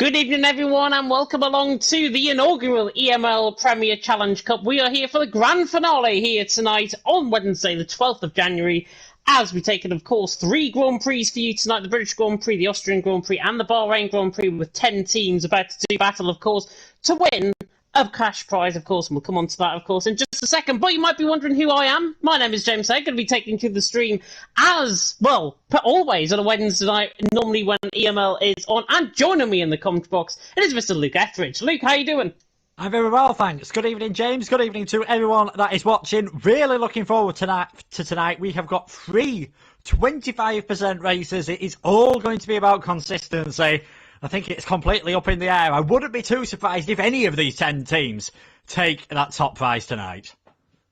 Good evening, everyone, and welcome along to the inaugural EML Premier Challenge Cup. We are here for the grand finale here tonight on Wednesday, the 12th of January, as we take in, of course, 3 Grand Prix for you tonight, the British Grand Prix, the Austrian Grand Prix, and the Bahrain Grand Prix, with 10 teams about to do battle, of course, to win a cash prize, of course, and we'll come on to that, of course, in just a second. But you might be wondering who I am. My name is James. I'm going to be taking to the stream as, well, always on a Wednesday night, normally when EML is on. And joining me in the comment box, it is Mr. Luke Etheridge. Luke, how you doing? I'm very well, thanks. Good evening, James. Good evening to everyone that is watching. Really looking forward to tonight. We have got 3 25% races. It is all going to be about consistency. I think it's completely up in the air. I wouldn't be too surprised if any of these 10 teams take that top prize tonight.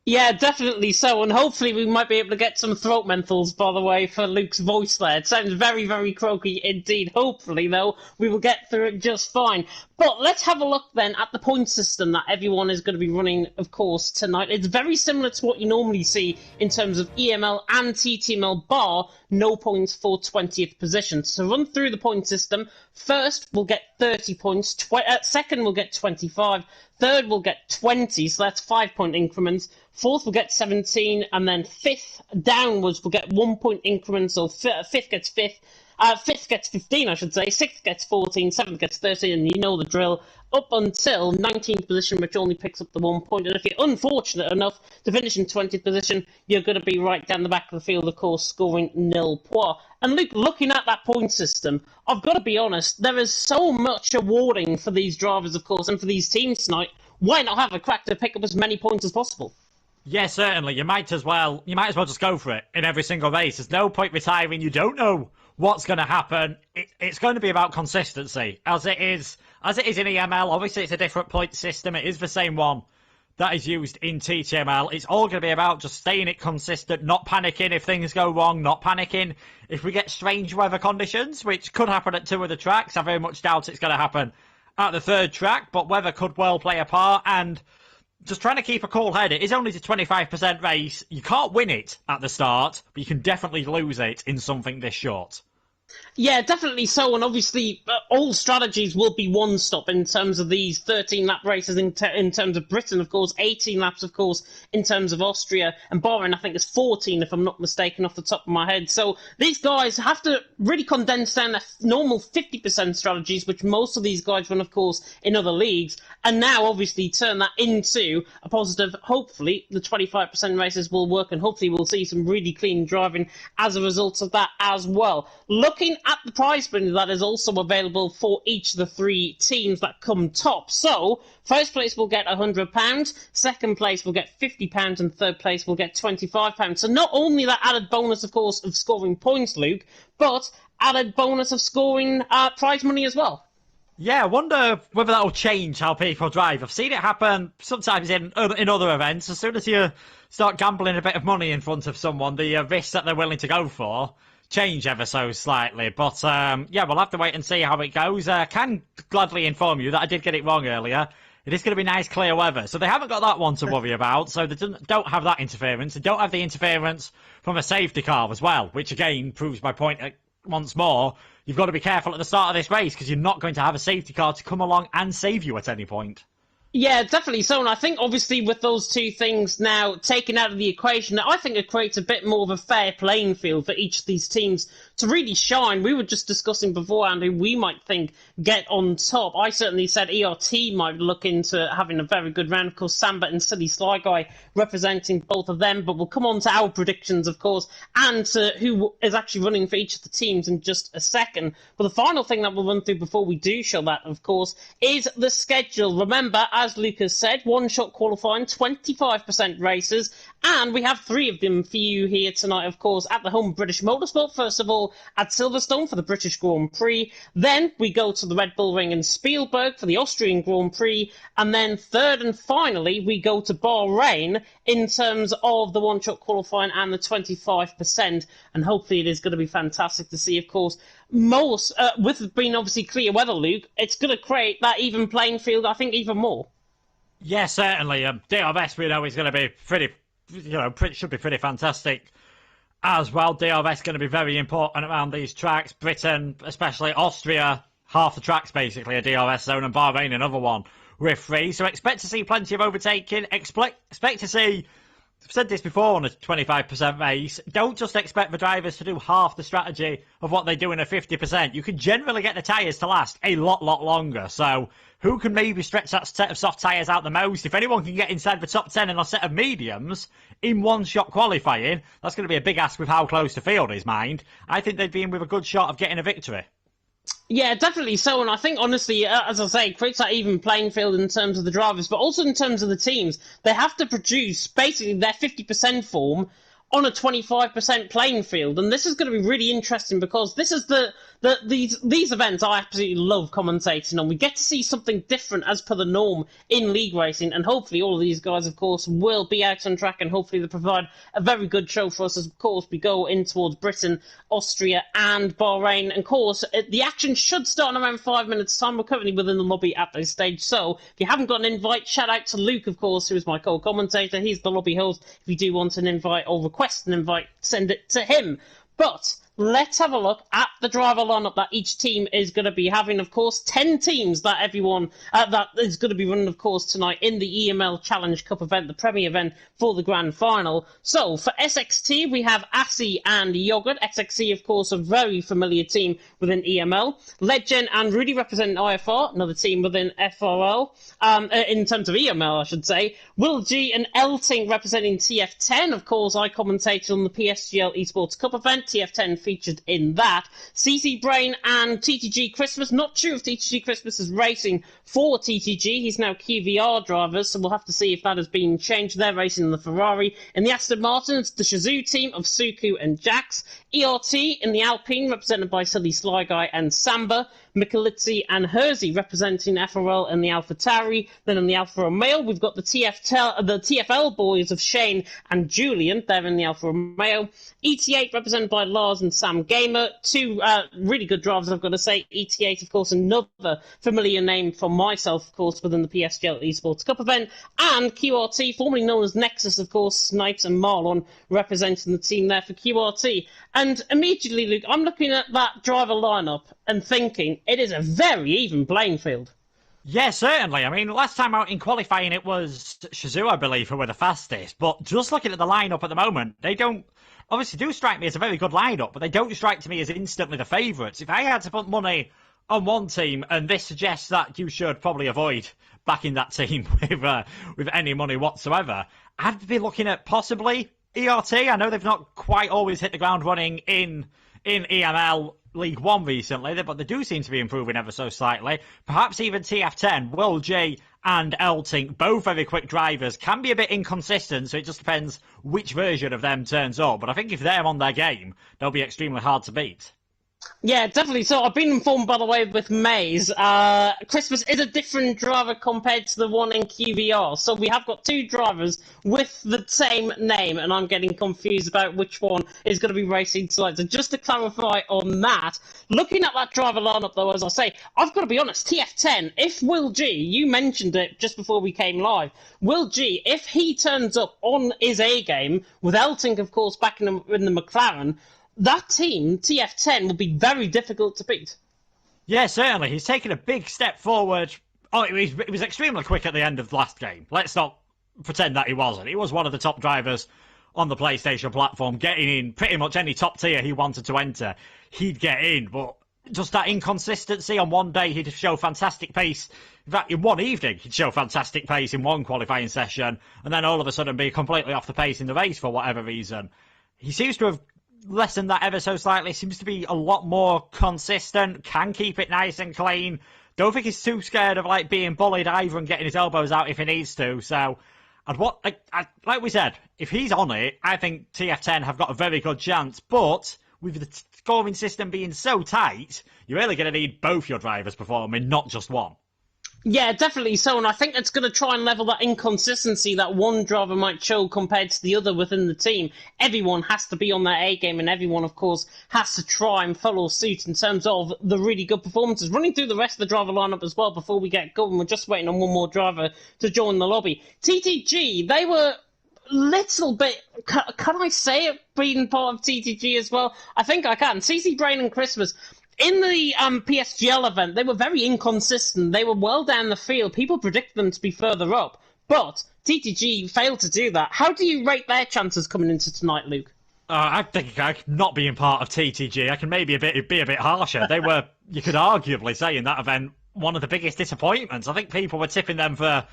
Yeah, definitely so, and hopefully we might be able to get some throat menthols, by the way, for Luke's voice there. It sounds very, very croaky indeed. Hopefully, though, we will get through it just fine. But let's have a look then at the point system that everyone is going to be running, of course, tonight. It's very similar to what you normally see in terms of EML and TTML, bar no points for 20th position. So run through the point system. First, we'll get 30 points. Second, we'll get 25. Third, we'll get 20, so that's 5-point increments. Fourth, we'll get 17, and then fifth downwards, we'll get 1-point increments, so fifth gets fifth. Fifth gets 15, I should say. Sixth gets 14. Seventh gets 13, and you know the drill. Up until 19th position, which only picks up the 1 point. And if you're unfortunate enough to finish in 20th position, you're going to be right down the back of the field, of course, scoring nil points. And Luke, looking at that point system, I've got to be honest, there is so much awarding for these drivers, of course, and for these teams tonight. Why not have a crack to pick up as many points as possible? Yeah, certainly. You might as well just go for it in every single race. There's no point retiring. You don't know what's going to happen. It's going to be about consistency, as it is in EML. Obviously, it's a different point system. It is the same one that is used in TTML. It's all going to be about just staying it consistent, not panicking if things go wrong, not panicking if we get strange weather conditions, which could happen at 2 of the tracks. I very much doubt it's going to happen at the 3rd track, but weather could well play a part, and just trying to keep a cool head. It is only a 25% race. You can't win it at the start, but you can definitely lose it in something this short. Yeah, definitely so, and obviously all strategies will be one-stop in terms of these 13-lap races in terms of Britain, of course, 18 laps, of course, in terms of Austria, and Bahrain, I think, is 14, if I'm not mistaken, off the top of my head. So these guys have to really condense down their normal 50% strategies, which most of these guys run, of course, in other leagues, and now, obviously, turn that into a positive. Hopefully, the 25% races will work, and hopefully we'll see some really clean driving as a result of that as well. Looking at the prize money that is also available for each of the 3 teams that come top. So, first place will get £100, second place will get £50, and third place will get £25. So not only that added bonus, of course, of scoring points, Luke, but added bonus of scoring prize money as well. Yeah, I wonder whether that'll change how people drive. I've seen it happen sometimes in other events. As soon as you start gambling a bit of money in front of someone, the risks that they're willing to go for change ever so slightly. But yeah, we'll have to wait and see how it goes. I can gladly inform you that I did get it wrong earlier. It is going to be nice, clear weather. So they haven't got that one to worry about. So they don't have that interference. They don't have the interference from a safety car as well, which again proves my point once more. You've got to be careful at the start of this race because you're not going to have a safety car to come along and save you at any point. Yeah, definitely so. And I think, obviously, with those 2 things now taken out of the equation, I think it creates a bit more of a fair playing field for each of these teams to really shine. We were just discussing beforehand who we might think get on top. I certainly said ERT might look into having a very good round. Of course, Samba and Silly Sly Guy representing both of them. But we'll come on to our predictions, of course, and to who is actually running for each of the teams in just a second. But the final thing that we'll run through before we do show that, of course, is the schedule. Remember, as Lucas said, one-shot qualifying, 25% races, and we have 3 of them for you here tonight, of course, at the home British Motorsport. First of all, at Silverstone for the British Grand Prix. Then we go to the Red Bull Ring in Spielberg for the Austrian Grand Prix. And then third and finally, we go to Bahrain in terms of the one-shot qualifying and the 25%. And hopefully it is going to be fantastic to see, of course, most, with it being obviously clear weather, Luke, it's going to create that even playing field, I think, even more. Yeah, certainly. DRS, we know, is going to be should be pretty fantastic as well. DRS going to be very important around these tracks. Britain, especially Austria, half the tracks basically a DRS zone, and Bahrain another one with 3. So expect to see plenty of overtaking. Expect to see, I've said this before on a 25% race, don't just expect the drivers to do half the strategy of what they do in a 50%. You can generally get the tyres to last a lot longer. So who can maybe stretch that set of soft tyres out the most? If anyone can get inside the top 10 in a set of mediums in one-shot qualifying, that's going to be a big ask with how close the field is, mind. I think they'd be in with a good shot of getting a victory. Yeah, definitely so. And I think, honestly, as I say, it creates that even playing field in terms of the drivers, but also in terms of the teams. They have to produce basically their 50% form on a 25% playing field. And this is going to be really interesting because this is these events I absolutely love commentating on. We get to see something different as per the norm in league racing, and hopefully all of these guys, of course, will be out on track, and hopefully they provide a very good show for us as, of course, we go in towards Britain, Austria and Bahrain. And, of course, the action should start in around 5 minutes' time. We're currently within the lobby at this stage, so if you haven't got an invite, shout out to Luke, of course, who is my co-commentator. He's the lobby host. If you do want an invite or request an invite, send it to him. But let's have a look at the driver lineup that each team is going to be having. Of course, 10 teams that everyone that is going to be running, of course, tonight in the EML Challenge Cup event, the premier event for the grand final. So for SXT, we have Asi and Yogurt. SXT, of course, a very familiar team within EML. Legend and Rudy representing IFR, another team within FRL. In terms of EML, I should say. Will G and Elting representing TF10. Of course, I commentated on the PSGL Esports Cup event. TF10 featured in that. CC Brain and TTG Christmas. Not sure if TTG Christmas is racing for TTG. He's now QVR drivers, so we'll have to see if that has been changed. They're racing in the Ferrari. In the Aston Martins, the Shazoo team of Suku and Jax. ERT in the Alpine, represented by Silly Sly Guy and Samba. Michalizzi and Hersey representing FRL and the Alpha Tauri. Then in the Alfa Romeo, we've got the TFL boys of Shane and Julian. They're in the Alfa Romeo. ET8 represented by Lars and Sam Gamer. Two really good drivers, I've got to say. ET8, of course, another familiar name for myself, of course, within the PSGL Esports Cup event. And QRT, formerly known as Nexus, of course, Snipes and Marlon representing the team there for QRT. And immediately, Luke, I'm looking at that driver lineup and thinking it is a very even playing field. Yeah, certainly. I mean, last time out in qualifying, it was Shazoo, I believe, who were the fastest. But just looking at the lineup at the moment, they don't obviously do strike me as a very good lineup, but they don't strike to me as instantly the favourites. If I had to put money on one team, and this suggests that you should probably avoid backing that team with any money whatsoever, I'd be looking at possibly ERT. I know they've not quite always hit the ground running in EML League 1 recently, but they do seem to be improving ever so slightly. Perhaps even TF10, Will J and Elting, both very quick drivers, can be a bit inconsistent, so it just depends which version of them turns up. But I think if they're on their game, they'll be extremely hard to beat. Yeah, definitely. So I've been informed, by the way, with Maze. Christmas is a different driver compared to the one in QVR. So we have got two drivers with the same name, and I'm getting confused about which one is going to be racing tonight. So just to clarify on that, looking at that driver lineup, though, as I say, I've got to be honest, TF10, if Will G, you mentioned it just before we came live, Will G, if he turns up on his A game, with Elting, of course, back in the McLaren, that team, TF10, will be very difficult to beat. Yeah, certainly. He's taken a big step forward. Oh, it was extremely quick at the end of the last game. Let's not pretend that he wasn't. He was one of the top drivers on the PlayStation platform, getting in pretty much any top tier he wanted to enter. He'd get in, but just that inconsistency. On one day, he'd show fantastic pace. In fact, in one evening, he'd show fantastic pace in one qualifying session, and then all of a sudden be completely off the pace in the race for whatever reason. He seems to have lessened that ever so slightly, seems to be a lot more consistent, can keep it nice and clean. Don't think he's too scared of being bullied either and getting his elbows out if he needs to. So, like we said, if he's on it, I think TF10 have got a very good chance. But with the scoring system being so tight, you're really going to need both your drivers performing, not just one. Yeah, definitely so, and I think it's going to try and level that inconsistency that one driver might show compared to the other within the team. Everyone has to be on their A game, and everyone, of course, has to try and follow suit in terms of the really good performances. Running through the rest of the driver lineup as well before we get going, we're just waiting on one more driver to join the lobby. TTG, they were little bit, can I say it, being part of TTG as well? I think I can. CC Brain and Christmas, in the PSGL event, they were very inconsistent. They were well down the field. People predicted them to be further up, but TTG failed to do that. How do you rate their chances coming into tonight, Luke? I think not being part of TTG, I can maybe be a bit harsher. They were, you could arguably say in that event, one of the biggest disappointments. I think people were tipping them for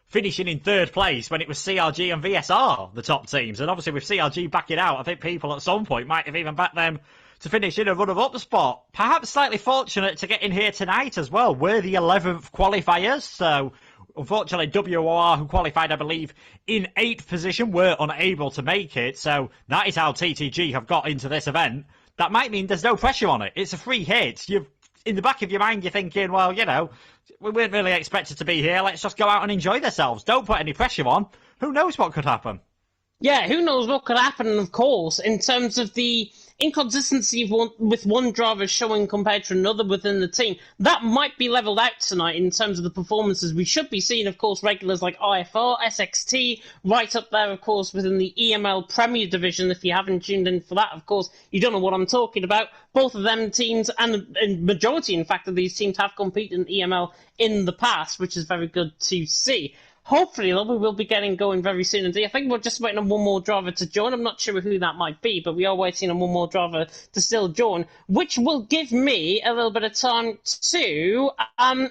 finishing in third place when it was CRG and VSR, the top teams. And obviously with CRG backing out, I think people at some point might have even backed them to finish in a runner-up spot. Perhaps slightly fortunate to get in here tonight as well. We're the 11th qualifiers, so unfortunately WOR, who qualified, I believe, in 8th position, were unable to make it. So that is how TTG have got into this event. That might mean there's no pressure on it. It's a free hit. In the back of your mind, you're thinking, well, you know, we weren't really expected to be here. Let's just go out and enjoy ourselves. Don't put any pressure on. Who knows what could happen? Yeah, who knows what could happen, of course, in terms of the inconsistency with one driver showing compared to another within the team. That might be levelled out tonight in terms of the performances. We should be seeing, of course, regulars like IFR, SXT, right up there, of course, within the EML Premier Division. If you haven't tuned in for that, of course, you don't know what I'm talking about. Both of them teams, and majority, in fact, of these teams have competed in EML in the past, which is very good to see. Hopefully, though, we will be getting going very soon indeed. I think we're just waiting on one more driver to join. I'm not sure who that might be, but we are waiting on one more driver to still join, which will give me a little bit of time to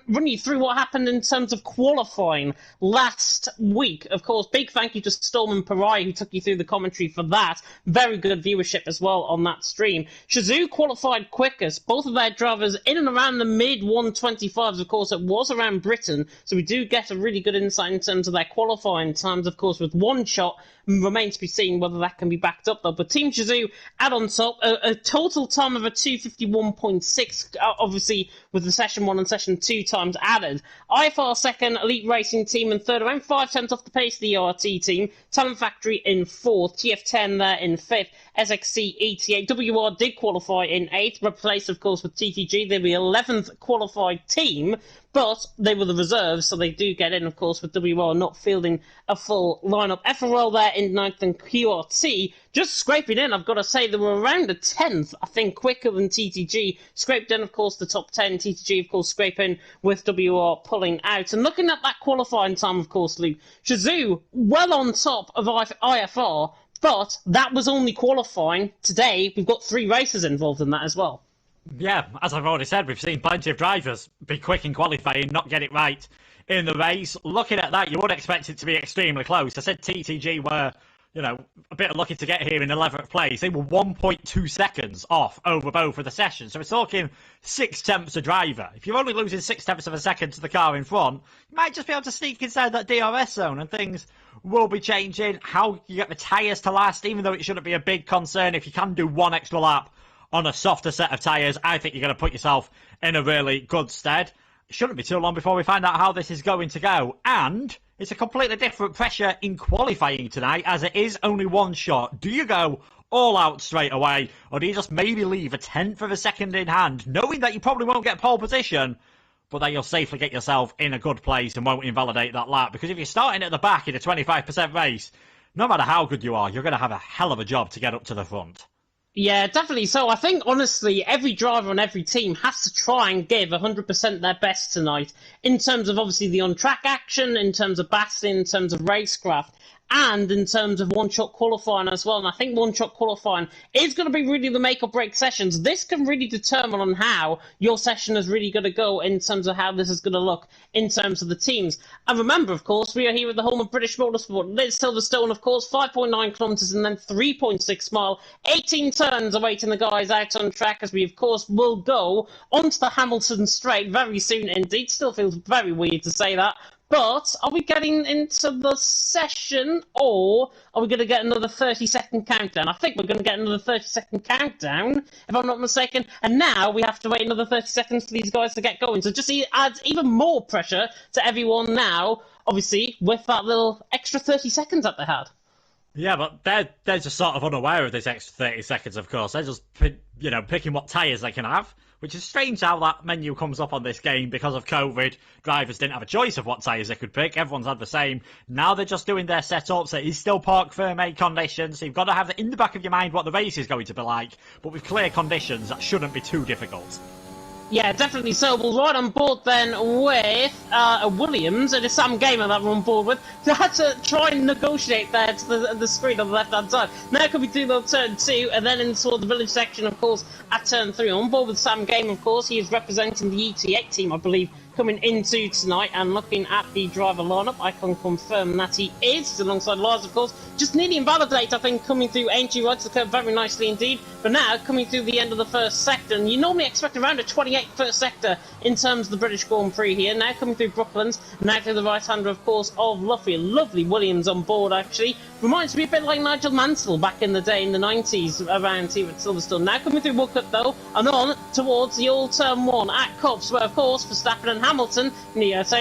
run you through what happened in terms of qualifying last week. Of course, big thank you to Stallman Pariah, who took you through the commentary for that. Very good viewership as well on that stream. Shazoo qualified quickest. Both of their drivers in and around the mid-125s. Of course, it was around Britain, so we do get a really good insight in terms of their qualifying times, of course, with one shot. Remains to be seen whether that can be backed up, though. But Team Shazoo add on top a total time of a 2:51.6, obviously with the Session 1 and Session 2 times added. IFR second, Elite Racing team in third, around 5 tenths off the pace of the ERT team. Talent Factory in fourth, TF10 there in fifth, SXC ETA. WR did qualify in eighth, replaced, of course, with TTG. They're the 11th qualified team, but they were the reserves, so they do get in, of course, with WR not fielding a full lineup. FRL there in ninth and QRT just scraping in. I've got to say, they were around a 10th, I think, quicker than TTG. Scraped in, of course, the top 10. TTG, of course, scraping with WR pulling out. And looking at that qualifying time, of course, Luke, Shazoo well on top of IFR, but that was only qualifying. Today, we've got 3 races involved in that as well. Yeah, as I've already said, we've seen plenty of drivers be quick in qualifying, not get it right in the race. Looking at that, you would expect it to be extremely close. I said TTG were, you know, a bit lucky to get here in 11th place. They were 1.2 seconds off over both of the sessions. So we're talking 6 tenths a driver. If you're only losing 6 tenths of a second to the car in front, you might just be able to sneak inside that DRS zone, and things will be changing. How you get the tyres to last, even though it shouldn't be a big concern, if you can do one extra lap on a softer set of tyres, I think you're going to put yourself in a really good stead. It shouldn't be too long before we find out how this is going to go. And it's a completely different pressure in qualifying tonight, as it is only one shot. Do you go all out straight away, or do you just maybe leave a 10th of a second in hand, knowing that you probably won't get pole position, but that you'll safely get yourself in a good place and won't invalidate that lap? Because if you're starting at the back in a 25% race, no matter how good you are, you're going to have a hell of a job to get up to the front. Yeah, definitely. So I think, honestly, every driver on every team has to try and give 100% their best tonight in terms of, obviously, the on-track action, in terms of battling, in terms of racecraft, and in terms of one-shot qualifying as well. And I think one-shot qualifying is going to be really the make-or-break sessions. This can really determine on how your session is really going to go in terms of how this is going to look in terms of the teams. And remember, of course, we are here at the home of British motorsport. Liz Silverstone, of course, 5.9 kilometres and then 3.6 mile. 18 turns awaiting the guys out on track, as we, of course, will go onto the Hamilton Straight very soon indeed. Still feels very weird to say that. But are we getting into the session, or are we going to get another 30-second countdown? I think we're going to get another 30-second countdown, if I'm not mistaken. And now we have to wait another 30 seconds for these guys to get going. So just adds even more pressure to everyone now, obviously, with that little extra 30 seconds that they had. Yeah, but they're just sort of unaware of this extra 30 seconds, of course. They're just, picking what tyres they can have, which is strange how that menu comes up on this game because of COVID. Drivers didn't have a choice of what tyres they could pick. Everyone's had the same. Now they're just doing their setups. It is still park firm A conditions, so you've got to have in the back of your mind what the race is going to be like. But with clear conditions, that shouldn't be too difficult. Yeah, definitely so. We'll right on board then with Williams, and it's Sam Gamer that we're on board with. So I had to try and negotiate there to the screen on the left-hand side. Now coming through the turn 2, and then into the village section, of course, at turn 3. On board with Sam Gamer, of course. He is representing the ET8 team, I believe, coming into tonight. And looking at the driver lineup, I can confirm that he is, alongside Lars, of course. Just nearly invalidate, I think, coming through Aintree rides the curve very nicely indeed. But now, coming through the end of the first sector, and you normally expect around a 28 first sector in terms of the British Grand Prix here. Now coming through Brooklands, now through the right-hander, of course, of Luffy. Lovely Williams on board, actually. Reminds me a bit like Nigel Mansell back in the day in the 90s around here at Silverstone. Now coming through Woodcut, though, and on towards the old turn 1 at Cups, where, of course, Verstappen and Hamilton,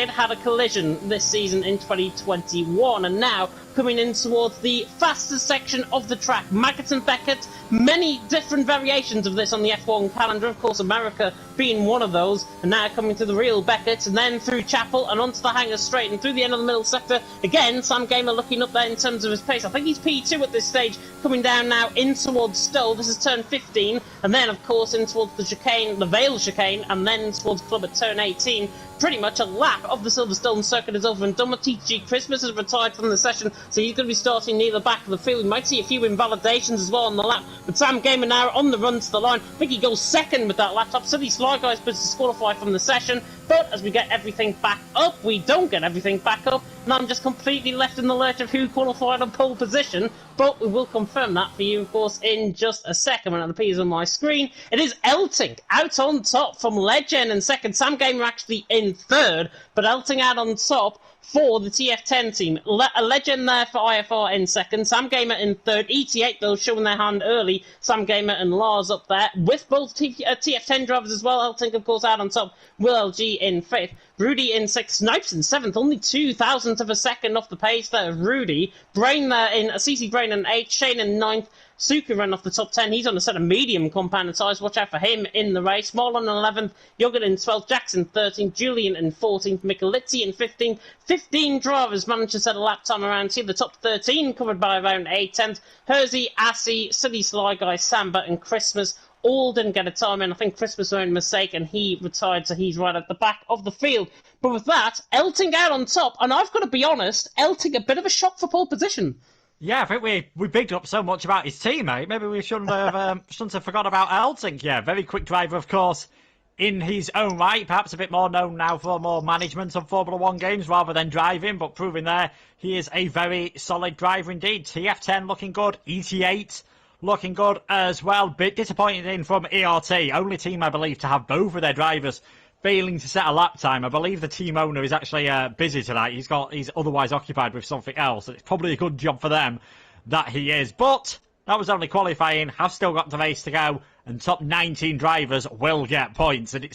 had a collision this season in 2021. And now coming in towards the fastest section of the track, Maggott and Beckett. Many different variations of this on the F1 calendar, of course, America being one of those. And now coming to the real Beckett, and then through Chapel and onto the hangar straight and through the end of the middle sector. Again, Sam Gamer looking up there in terms of his pace. I think he's P2 at this stage, coming down now in towards Stowe. This is turn 15, and then, of course, in towards the chicane, the Vale chicane, and then towards Club at turn 18. Pretty much a lap of the Silverstone circuit is over and done with. TTG Christmas has retired from the session, so he's going to be starting near the back of the field. We might see a few invalidations as well on the lap, but Sam Gamer now on the run to the line. I think he goes second with that laptop. Silly Sly Guys was disqualified from the session, but as we get everything back up, we don't get everything back up, and I'm just completely left in the lurch of who qualified on pole position, but we will confirm that for you, of course, in just a second when it appears on my screen. It is Elting out on top from Legend in second. Sam Gamer actually in third, but Elting out on top for the TF10 team. A Legend there for IFR in second. Sam Gamer in third. ET8, though, showing their hand early. Sam Gamer and Lars up there with both TF10 drivers as well. Elting, of course, out on top. Will LG in fifth. Rudy in sixth. Snipes in seventh. Only 0.02 of a second off the pace there of Rudy. Brain there in CC Brain in eighth. Shane in ninth. Suku ran off the top 10. He's on a set of medium compounded tyres. Watch out for him in the race. Marlon in 11th. Yoggett in 12th. Jackson 13th. Julian in 14th. Micheletti in 15th. 15 drivers managed to set a lap time around here. The top 13 covered by around 8/10. Hersey, Assy, Silly Sly Guy, Samba and Christmas all didn't get a time in. I think Christmas made a mistake and he retired, so he's right at the back of the field. But with that, Elting out on top. And I've got to be honest, Elting a bit of a shock for pole position. Yeah, I think we bigged up so much about his teammate. Maybe we shouldn't have forgot about Elting. Yeah, very quick driver, of course, in his own right. Perhaps a bit more known now for more management of Formula One games rather than driving, but proving there he is a very solid driver indeed. TF10 looking good, ET8 looking good as well. Bit disappointed in from ERT, only team I believe to have both of their drivers failing to set a lap time. I believe the team owner is actually busy tonight. He's otherwise occupied with something else. It's probably a good job for them that he is. But that was only qualifying. Have still got the race to go, and top 19 drivers will get points. And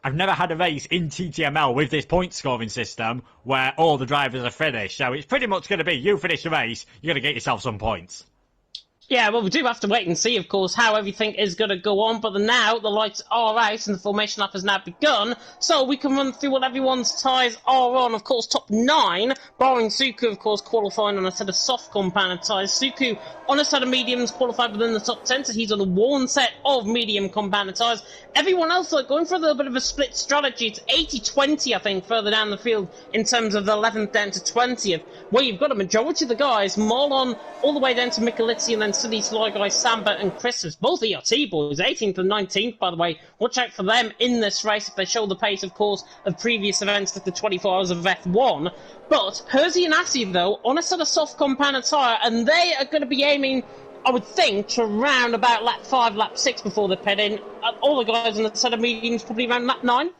I've never had a race in TTML with this point scoring system where all the drivers are finished. So it's pretty much going to be you finish the race, you're going to get yourself some points. Yeah, well, we do have to wait and see, of course, how everything is going to go on. But now the lights are out and the formation lap has now begun. So we can run through what everyone's tyres are on. Of course, top 9, barring Suku, of course, qualifying on a set of soft compounded tyres. Suku on a set of mediums, qualified within the top 10, so he's on a worn set of medium compounded tyres. Everyone else, like, going for a little bit of a split strategy. It's 80-20, I think, further down the field in terms of the 11th down to 20th, where you've got a majority of the guys, Marlon all the way down to Micheletti, and then Silly Sly Guys, Samba and Christmas, both ERT boys, 18th and 19th, by the way. Watch out for them in this race if they show the pace, of course, of previous events like the 24 Hours of F1. But Hersey and Assy, though, on a sort of soft compounded tyre, and they are going to be aiming, I would think, to round about lap 5, lap 6 before they pit in. All the guys on the set of mediums probably around lap 9.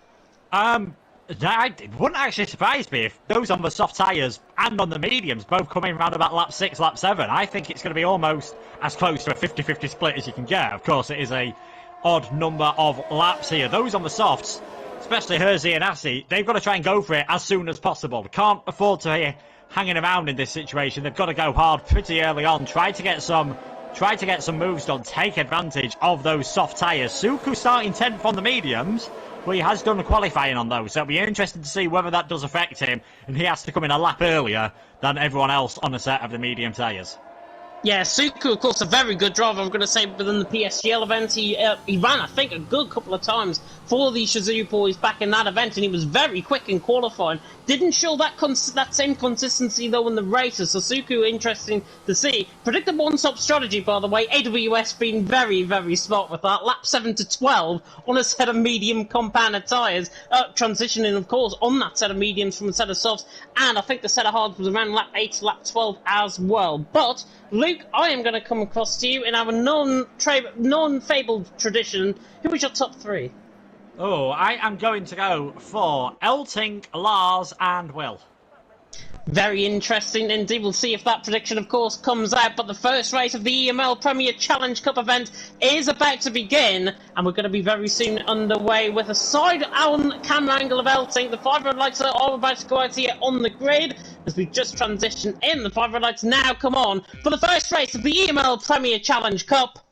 It wouldn't actually surprise me if those on the soft tyres and on the mediums both come in around about lap 6, lap 7. I think it's going to be almost as close to a 50-50 split as you can get. Of course, it is a odd number of laps here. Those on the softs, especially Hersey and Assy, they've got to try and go for it as soon as possible. They can't afford to be hanging around in this situation. They've got to go hard pretty early on. Try to get some moves done. Take advantage of those soft tyres. Suku starting 10th on the mediums. Well, he has done the qualifying on those, so it'll be interesting to see whether that does affect him, and he has to come in a lap earlier than everyone else on a set of the medium tyres. Yeah, Suku, of course, a very good driver, I'm going to say, within the PSGL event. He ran, I think, a good couple of times for the Shazoo boys back in that event, and he was very quick in qualifying. Didn't show that same consistency, though, in the races, so Suku, interesting to see. Predicted one-stop strategy, by the way. AWS being very, very smart with that. Lap 7 to 12 on a set of medium compounded tyres. Transitioning, of course, on that set of mediums from a set of softs, and I think the set of hards was around lap 8 to lap 12 as well. But Luke, I am going to come across to you in our non-fabled tradition. Who was your top three? Oh, I am going to go for Elting, Lars, and Will. Very interesting indeed. We'll see if that prediction, of course, comes out. But the first race of the EML Premier Challenge Cup event is about to begin, and we're going to be very soon underway with a side-on camera angle of Elting. The 5 red lights are about to go out here on the grid as we just transition in. The 5 red lights now come on for the first race of the EML Premier Challenge Cup.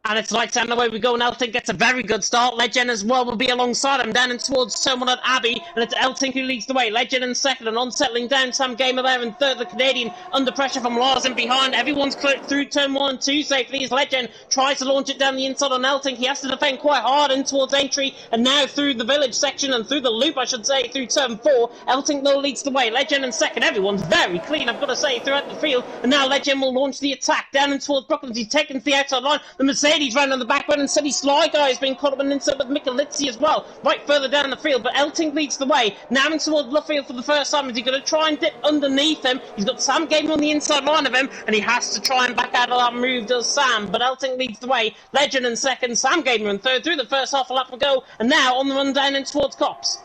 And it's lights down, away we go, and Elting gets a very good start. Legend as well will be alongside him, down and towards turn 1 at Abbey, and it's Elting who leads the way. Legend in second, and on settling down, Sam Gamer there in third. The Canadian under pressure from Lars in behind. Everyone's cleared through turn 1 and 2 safely as Legend tries to launch it down the inside on Elting. He has to defend quite hard in towards entry, and now through the village section, and through the loop, I should say, through turn 4. Elting though leads the way. Legend in second. Everyone's very clean, I've got to say, throughout the field, and now Legend will launch the attack down and towards Brooklands. He's taken to the outside line. The Mercedes ran on the back, and City Sly Guy has been caught up in inside with Michelizzi as well, right further down the field, but Elting leads the way, now in towards Luffield for the first time. Is he going to try and dip underneath him? He's got Sam Gamer on the inside line of him, and he has to try and back out of that move, does Sam, but Elting leads the way. Legend in second, Sam Gamer in third, through the first half a lap to go, and now on the run down in towards Cops.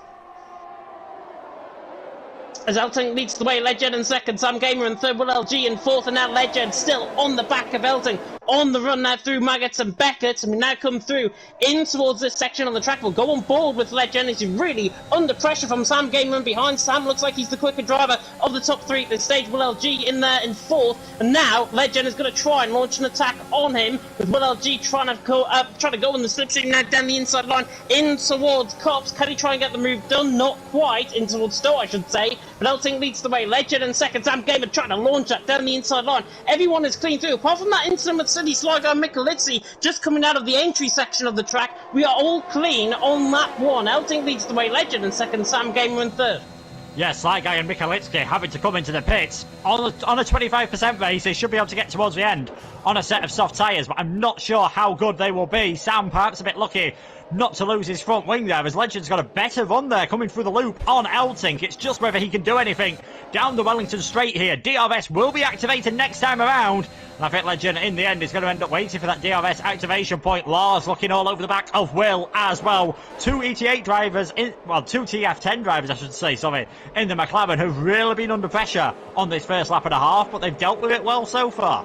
As Elting leads the way, Legend in second, Sam Gamer in third, Will LG in fourth, and now Legend still on the back of Elting. On the run now through Maggots and Beckett, and we now come through in towards this section on the track. We'll go on board with Legend. He's really under pressure from Sam Gamer and behind. Sam looks like he's the quicker driver of the top three at this stage. Will LG in there in fourth, and now Legend is going to try and launch an attack on him, with Will LG trying to go in the slipstream now down the inside line in towards Cops. Can he try and get the move done? Not quite. In towards Stowe, I should say. But Elting leads the way. Legend in second, Sam Gamer trying to launch that down the inside line. Everyone is clean through, apart from that incident with City Sligo and Michelizzi just coming out of the entry section of the track. We are all clean on lap 1. Elting leads the way. Legend in second, Sam Gamer in third. Yeah, Sly Guy and Michelizzi having to come into the pits. On a 25% race, they should be able to get towards the end on a set of soft tyres, but I'm not sure how good they will be. Sam perhaps a bit lucky not to lose his front wing there, as Legend's got a better run there coming through the loop on Elting. It's just whether he can do anything down the Wellington Straight here. DRS will be activated next time around, and I think Legend in the end is going to end up waiting for that DRS activation point. Lars looking all over the back of Will as well. Two ET8 drivers, two TF10 drivers I should say, sorry, in the McLaren have really been under pressure on this first lap and a half, but they've dealt with it well so far.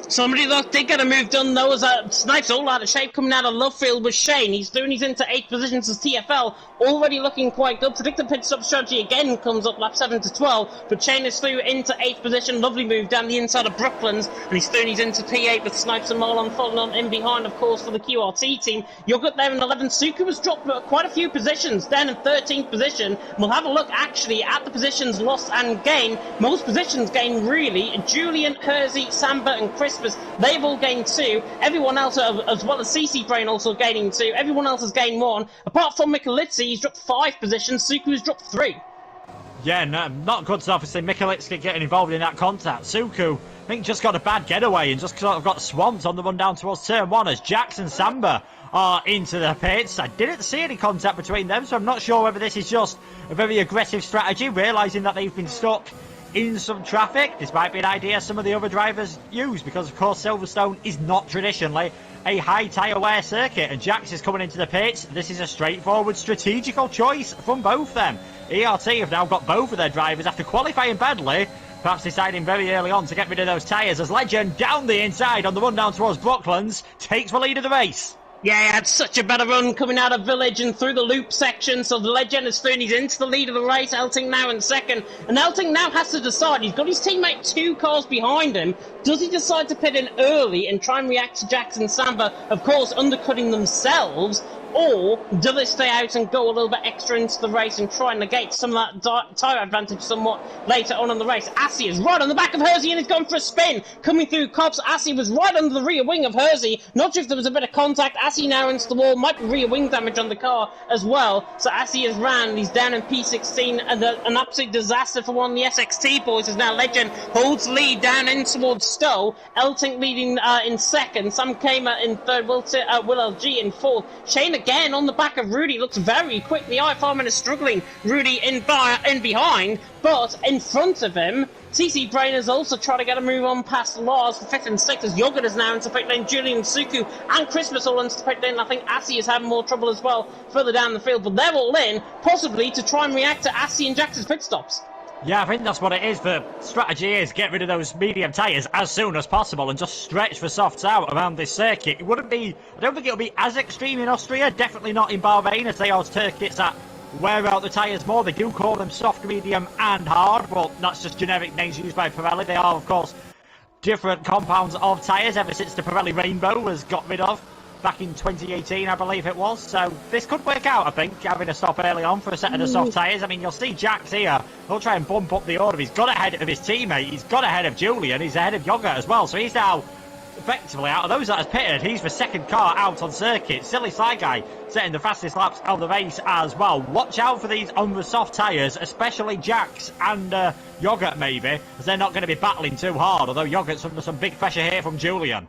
Somebody that did get a move done though as Snipes all out of shape coming out of Lovefield was Shane. He's into 8th positions as TFL, already looking quite good. Predicted pit stop strategy again comes up lap 7 to 12, but Shane is through into 8th position. Lovely move down the inside of Brooklands, and he's into P8 with Snipes and Marlon following on in behind, of course, for the QRT team. Yogurt there in 11th. Suku has dropped quite a few positions, down in 13th position. We'll have a look actually at the positions lost and gained. Most positions gained really. Julian, Hersey, Samba and Crispus, they've all gained 2. Everyone else, as well as CC Brain, also gaining 2. Everyone else has gained 1. Apart from Michelizzi, he's dropped 5 positions. Suku has dropped 3. Yeah, no, not good to obviously Michelizzi getting involved in that contact. Suku, I think, just got a bad getaway and just sort of got swamped on the run down towards turn 1 as Jackson Samba are into the pits. I didn't see any contact between them, so I'm not sure whether this is just a very aggressive strategy, realising that they've been stuck in some traffic. This might be an idea some of the other drivers use, because of course Silverstone is not traditionally a high tyre wear circuit, and Jax is coming into the pits. This is a straightforward strategical choice from both them. ERT have now got both of their drivers after qualifying badly, perhaps deciding very early on to get rid of those tyres, as Legend down the inside on the run down towards Brooklands takes the lead of the race. Yeah, he had such a better run coming out of Village and through the loop section, so the Legend is through and he's into the lead of the race. Elting now in second, and Elting now has to decide. He's got his teammate 2 cars behind him. Does he decide to pit in early and try and react to Jackson Samba, of course undercutting themselves, Or do they stay out and go a little bit extra into the race and try and negate some of that tyre advantage somewhat later on in the race? Assi is right on the back of Hersey and is going for a spin. Coming through Cops, Assi was right under the rear wing of Hersey. Not sure if there was a bit of contact. Assi now into the wall. Might be rear wing damage on the car as well. So Assi is ran. He's down in P16. And an absolute disaster for one of the SXT boys as now Legend holds lead down in towards Stowe. Eltink leading in second. Sam Kamer in third. Will LG in fourth. Shane again on the back of Rudy. Looks very quick. The I-Farman is struggling. Rudy in behind. But in front of him, TC Brain is also trying to get a move on past Lars for 5th and 6th as Yoghurt is now into pit lane, Julian Suku and Christmas all into pit lane. I think Assi is having more trouble as well further down the field, but they're all in, possibly to try and react to Assi and Jax's pit stops. Yeah, I think that's what it is. The strategy is get rid of those medium tyres as soon as possible and just stretch for softs out around this circuit. It wouldn't be, I don't think it'll be as extreme in Austria, definitely not in Bahrain, as they are circuits that wear out the tyres more. They do call them soft, medium and hard, but that's just generic names used by Pirelli. They are, of course, different compounds of tyres ever since the Pirelli Rainbow was got rid of back in 2018, I believe it was. So this could work out, I think, having a stop early on for a set of the soft tyres. I mean, you'll see Jax here. He'll try and bump up the order. He's got ahead of his teammate. He's got ahead of Julian. He's ahead of Yoga as well. So he's now effectively out of those that has pitted. He's the second car out on circuit. Silly Sly Guy setting the fastest laps of the race as well. Watch out for these on the soft tyres, especially Jax and Yogurt maybe, as they're not going to be battling too hard, although Yogurt's under some big pressure here from Julian.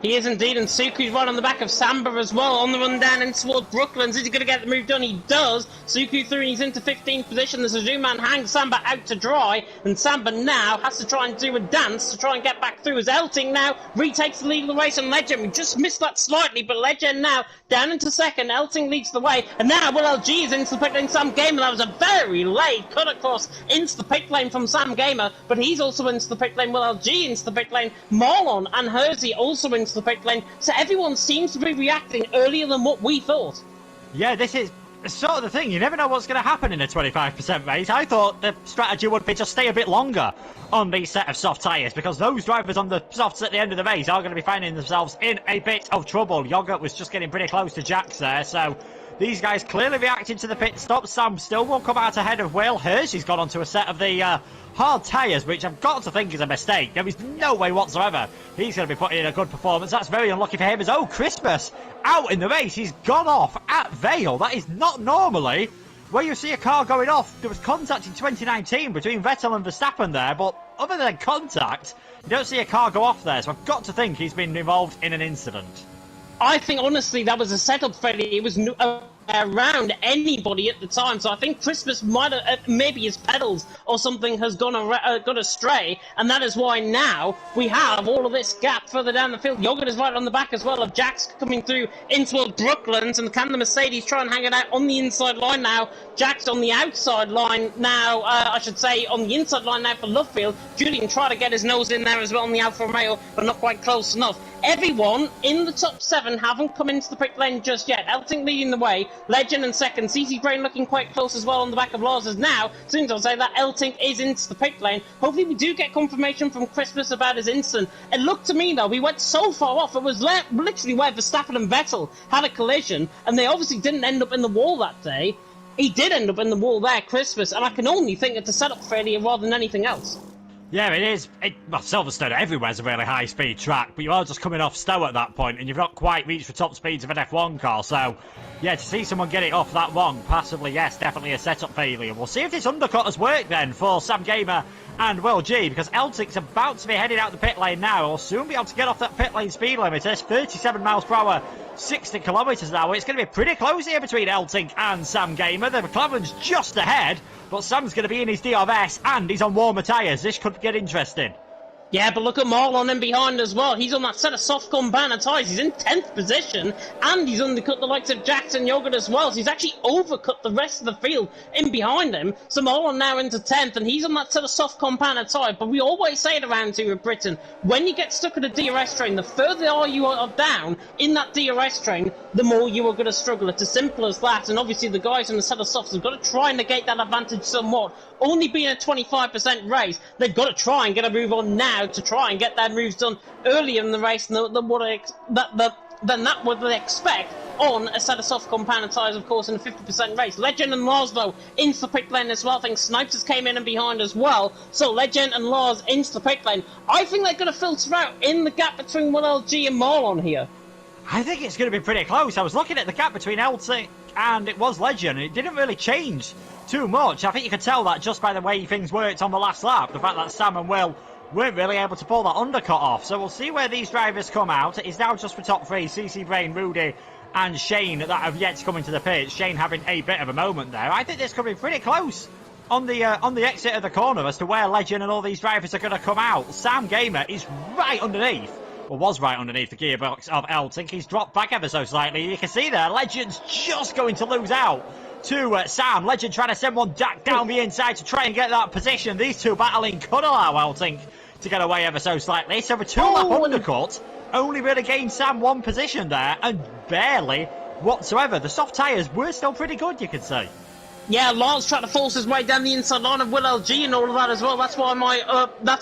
He is indeed, and Suku's right on the back of Samba as well, on the run down in towards Brooklands. Is he going to get the move done? He does. Suku through and he's into 15th position. The Suzuman hangs Samba out to dry, and Samba now has to try and do a dance to try and get back through as Elting now retakes the lead of the race, and Legend, we just missed that slightly, but Legend now down into second. Elting leads the way, and now Will LG is into the pit lane. Sam Gamer, that was a very late cut across into the pit lane from Sam Gamer, but he's also into the pit lane. Will LG into the pit lane. Marlon and Hersey also into the pit lane, so everyone seems to be reacting earlier than what we thought. Yeah, this is sort of the thing. You never know what's going to happen in a 25% race. I thought the strategy would be to stay a bit longer on these set of soft tyres, because those drivers on the softs at the end of the race are going to be finding themselves in a bit of trouble. Yogurt was just getting pretty close to Jax there, so these guys clearly reacted to the pit stop. Sam still won't come out ahead of Will. Hershey's gone onto a set of the hard tyres, which I've got to think is a mistake. There is no way whatsoever he's going to be putting in a good performance. That's very unlucky for him, as Christmas out in the race. He's gone off at Vale. That is not normally where you see a car going off. There was contact in 2019 between Vettel and Verstappen there, but other than contact, you don't see a car go off there. So I've got to think he's been involved in an incident. I think, honestly, that was a setup failure. It was around anybody at the time, so I think Christmas might have, maybe his pedals or something has gone astray, and that is why now we have all of this gap further down the field. Yogurt is right on the back as well of Jax coming through into Brooklands, and can the Mercedes try and hang it out on the inside line now? Jax on the outside line now, I should say on the inside line now for Lovefield. Julian tried to get his nose in there as well on the Alfa Romeo, but not quite close enough. Everyone in the top 7 haven't come into the pit lane just yet. Elting leading the way, Legend in second, CC Brain looking quite close as well on the back of Lars. As now, as soon as I say that, Elting is into the pit lane. Hopefully we do get confirmation from Christmas about his incident. It looked to me though, we went so far off, it was literally where Verstappen and Vettel had a collision, and they obviously didn't end up in the wall that day. He did end up in the wall there, Christmas, and I can only think it's a setup failure rather than anything else. Yeah, it is. Well, Silverstone everywhere's a really high-speed track, but you are just coming off Stowe at that point, and you've not quite reached the top speeds of an F1 car, so yeah, to see someone get it off that long, passively, yes, definitely a setup failure. We'll see if this undercut has worked then for Sam Gamer and Will G, because Eltic's about to be headed out the pit lane now. He'll soon be able to get off that pit lane speed limit. It's 37 miles per hour, 60 kilometres an hour. It's going to be pretty close here between Eltic and Sam Gamer. The McLaren's just ahead, but Sam's going to be in his DRS and he's on warmer tyres. This could get interesting. Yeah, but look at Marlon in behind as well. He's on that set of soft banner tyres. He's in 10th position, and he's undercut the likes of Jackson Yogurt as well. So he's actually overcut the rest of the field in behind him. So Marlon now into 10th, and he's on that set of soft banner tyre. But we always say it around here in Britain, when you get stuck at a DRS train, the further you are down in that DRS train, the more you are going to struggle. It's as simple as that. And obviously the guys on the set of softs have got to try and negate that advantage somewhat. Only being a 25% race, they've got to try and get a move on now to try and get their moves done earlier in the race than that would they expect on a set of soft compound tyres, of course, in a 50% race. Legend and Lars, though, into the pit lane as well. I think Snipes has came in and behind as well. So Legend and Lars into the pit lane. I think they're going to filter out in the gap between LG and Marlon here. I think it's going to be pretty close. I was looking at the gap between LT and it was Legend. It didn't really change too much. I think you could tell that just by the way things worked on the last lap. The fact that Sam and Will weren't really able to pull that undercut off. So we'll see where these drivers come out. It is now just for top three, CC Brain, Rudy and Shane that have yet to come into the pit. Shane having a bit of a moment there. I think this could be pretty close on the exit of the corner as to where Legend and all these drivers are going to come out. Sam Gamer is right underneath, or was right underneath the gearbox of Elting. He's dropped back ever so slightly. You can see there, Legend's just going to lose out to Sam. Legend trying to send one down the inside to try and get that position. These two battling could allow Elting to get away ever so slightly. So the two-lap undercut only really gained Sam one position there, and barely whatsoever. The soft tyres were still pretty good, you could say. Yeah, Lars trying to force his way down the inside line of LG and all of that as well. That's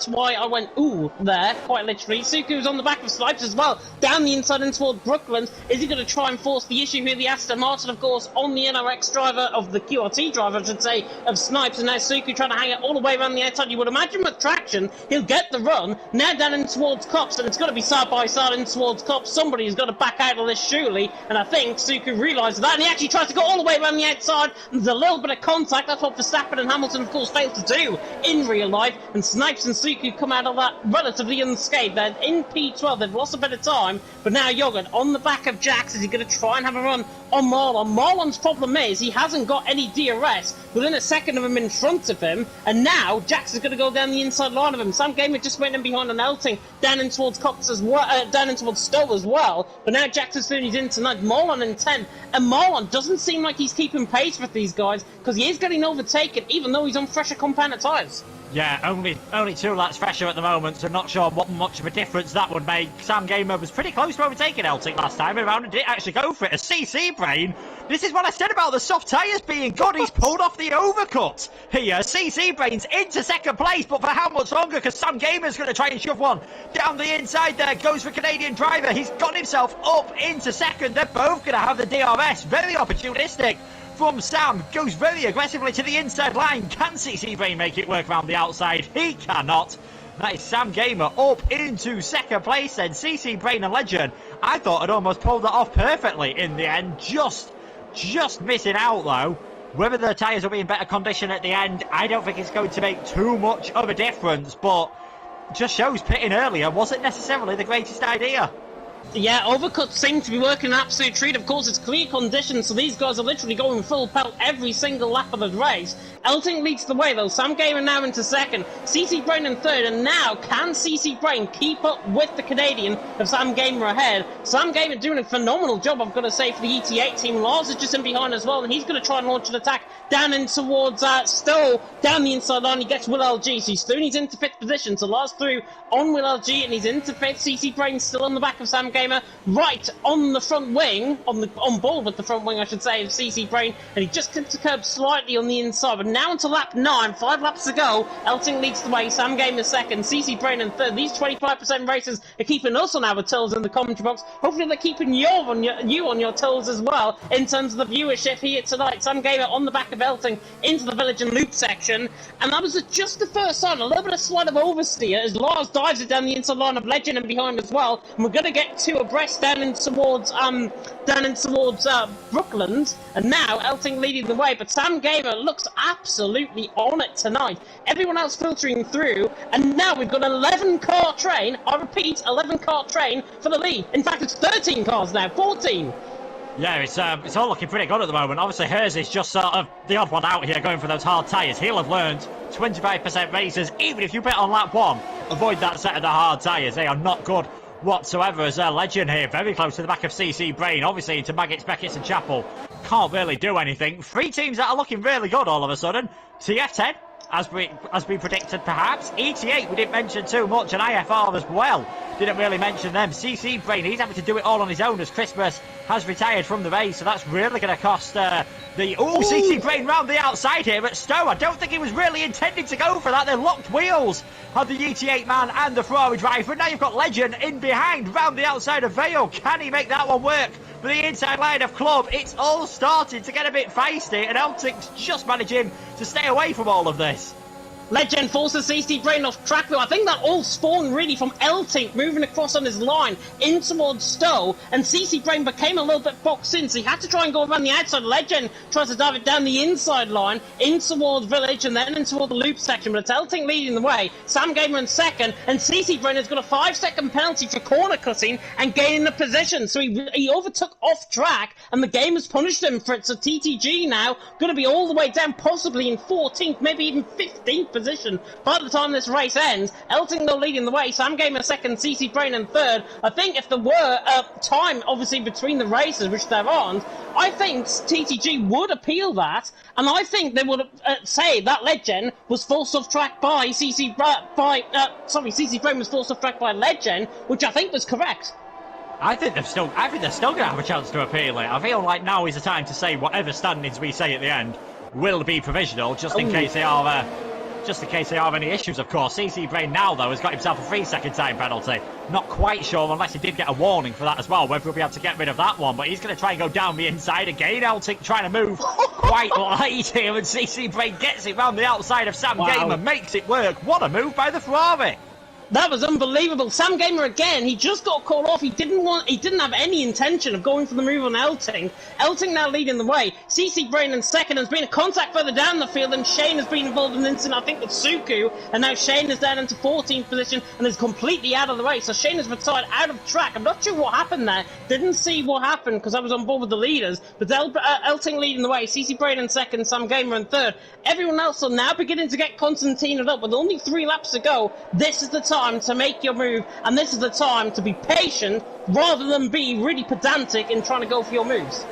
why I went ooh there, quite literally. Suku's on the back of Snipes as well, down the inside in towards Brooklyn. Is he going to try and force the issue here? The Aston Martin, of course, on the NRX driver of the QRT driver, I should say, of Snipes, and now Suku trying to hang it all the way around the outside. You would imagine with traction, he'll get the run. Now down in towards Cops, and it's going to be side by side in towards Cops. Somebody's got to back out of this surely, and I think Suku realises that, and he actually tries to go all the way around the outside. There's a little bit of contact. That's what Verstappen and Hamilton, of course, failed to do in real life. And Snipes and Suku come out of that relatively unscathed. They're in P12. They've lost a bit of time. But now Yoghurt on the back of Jax. Is he going to try and have a run on Marlon? Marlon's problem is he hasn't got any DRS within a second of him in front of him. And now Jax is going to go down the inside line of him. Sam Gamer just went in behind an Elting, down in towards Cox as well, down in towards Stowe as well. But now Jax is doing his in tonight. Marlon in 10. And Marlon doesn't seem like he's keeping pace with these guys, because he is getting overtaken, even though he's on fresher compound tyres. Yeah, only 2 laps fresher at the moment, so not sure what much of a difference that would make. Sam Gamer was pretty close to overtaking Eltic last time around and didn't actually go for it. A CC Brain, this is what I said about the soft tyres being good. He's pulled off the overcut here. CC Brain's into second place, but for how much longer? Because Sam Gamer's going to try and shove one down the inside there. Goes for Canadian driver. He's got himself up into second. They're both going to have the DRS. Very opportunistic from Sam. Goes very aggressively to the inside line. Can CC Brain make it work around the outside? He cannot. That is Sam Gamer up into second place then. CC Brain and Legend, I thought had almost pulled that off perfectly in the end. Just missing out though. Whether the tyres will be in better condition at the end, I don't think it's going to make too much of a difference, but just shows pitting earlier wasn't necessarily the greatest idea. Yeah, overcuts seem to be working an absolute treat. Of course, it's clear conditions, so these guys are literally going full pelt every single lap of the race. Elting leads the way, though. Sam Gamer now into second. CC Brain in third, and now can CC Brain keep up with the Canadian of Sam Gamer ahead? Sam Gamer doing a phenomenal job, I've got to say, for the ET8 team. Lars is just in behind as well, and he's going to try and launch an attack down in towards Stowe, down the inside line. He gets Will LG, so he's into fifth position. So Lars through on Will LG, and he's into fifth. CC Brain still on the back of Sam Gamer, right on the front wing, on board with the front wing, I should say, of CC Brain, and he just clips the curb slightly on the inside. But now into lap 9, 5 laps to go. Elting leads the way, Sam Gamer second, CC Brain in third. These 25% races are keeping us on our toes in the commentary box. Hopefully they're keeping you on your toes as well in terms of the viewership here tonight. Sam Gamer on the back of Elting into the village and loop section, and that was just the first sign. A little bit of slight of oversteer as Lars dives it down the inside line of Legend and behind as well. And we're going to get two abreast down in towards Brooklands, and now Elting leading the way. But Sam Gamer looks absolutely on it tonight. Everyone else filtering through, and now we've got an 11-car train. I repeat, 11-car train for the lead. In fact, it's 13 cars now, 14. Yeah, it's all looking pretty good at the moment. Obviously, hers is just sort of the odd one out here going for those hard tyres. He'll have learned 25% races, even if you bet on lap 1, avoid that set of the hard tyres. They are not good whatsoever. As a Legend here, very close to the back of CC Brain, obviously into Maggots, Beckett's and Chapel. Can't really do anything. 3 teams that are looking really good all of a sudden. TF10, as we predicted perhaps. ET8 we didn't mention too much, and IFR as well. didn't really mention them. CC Brain, he's having to do it all on his own as Christmas has retired from the race, so that's really going to cost CC Brain round the outside here, but Stowe, I don't think he was really intending to go for that. They're locked wheels of the UT8 man and the Ferrari driver, and now you've got Legend in behind round the outside of Vale. Can he make that one work for the inside line of Club? It's all starting to get a bit feisty, and Elting's just managing to stay away from all of this. Legend forces CC Brain off track though. I think that all spawned really from Eltink moving across on his line in towards Stowe, and CC Brain became a little bit boxed in, so he had to try and go around the outside. Legend tries to dive it down the inside line in towards Village and then in toward the loop section, but it's Eltink leading the way. Sam Gamer in second, and CC Brain has got a 5-second penalty for corner cutting and gaining the position, so he overtook off track, and the game has punished him for it. So TTG now going to be all the way down, possibly in 14th, maybe even 15th position by the time this race ends. Elting though leading the way, Sam Gamer second, CC Brain in third. I think if there were time obviously between the races, which there aren't, I think TTG would appeal that, and I think they would say that Legend was forced off track by CC Brain was forced off track by Legend, which I think was correct. I think they're still going to have a chance to appeal it. I feel like now is the time to say whatever standings we say at the end will be provisional, just in case they are any issues, of course. CC Brain now, though, has got himself a 3-second time penalty. Not quite sure, unless he did get a warning for that as well, whether he'll be able to get rid of that one. But he's going to try and go down the inside again. Eltic trying to move quite light here, and CC Brain gets it round the outside of Sam Gamer, makes it work. What a move by the Ferrari. That was unbelievable. Sam Gamer again, he just got called off. He didn't have any intention of going for the move on Elting. Elting now leading the way. CC Brain in second. There's been a contact further down the field, and Shane has been involved in an incident, I think, with Suku. And now Shane is down into 14th position and is completely out of the race. So Shane has retired out of track. I'm not sure what happened there. Didn't see what happened because I was on board with the leaders. But Elting leading the way. CC Brain in second, Sam Gamer in third. Everyone else are now beginning to get Constantine up. With only 3 laps to go, this is the time to make your move, and this is the time to be patient rather than be really pedantic in trying to go for your moves.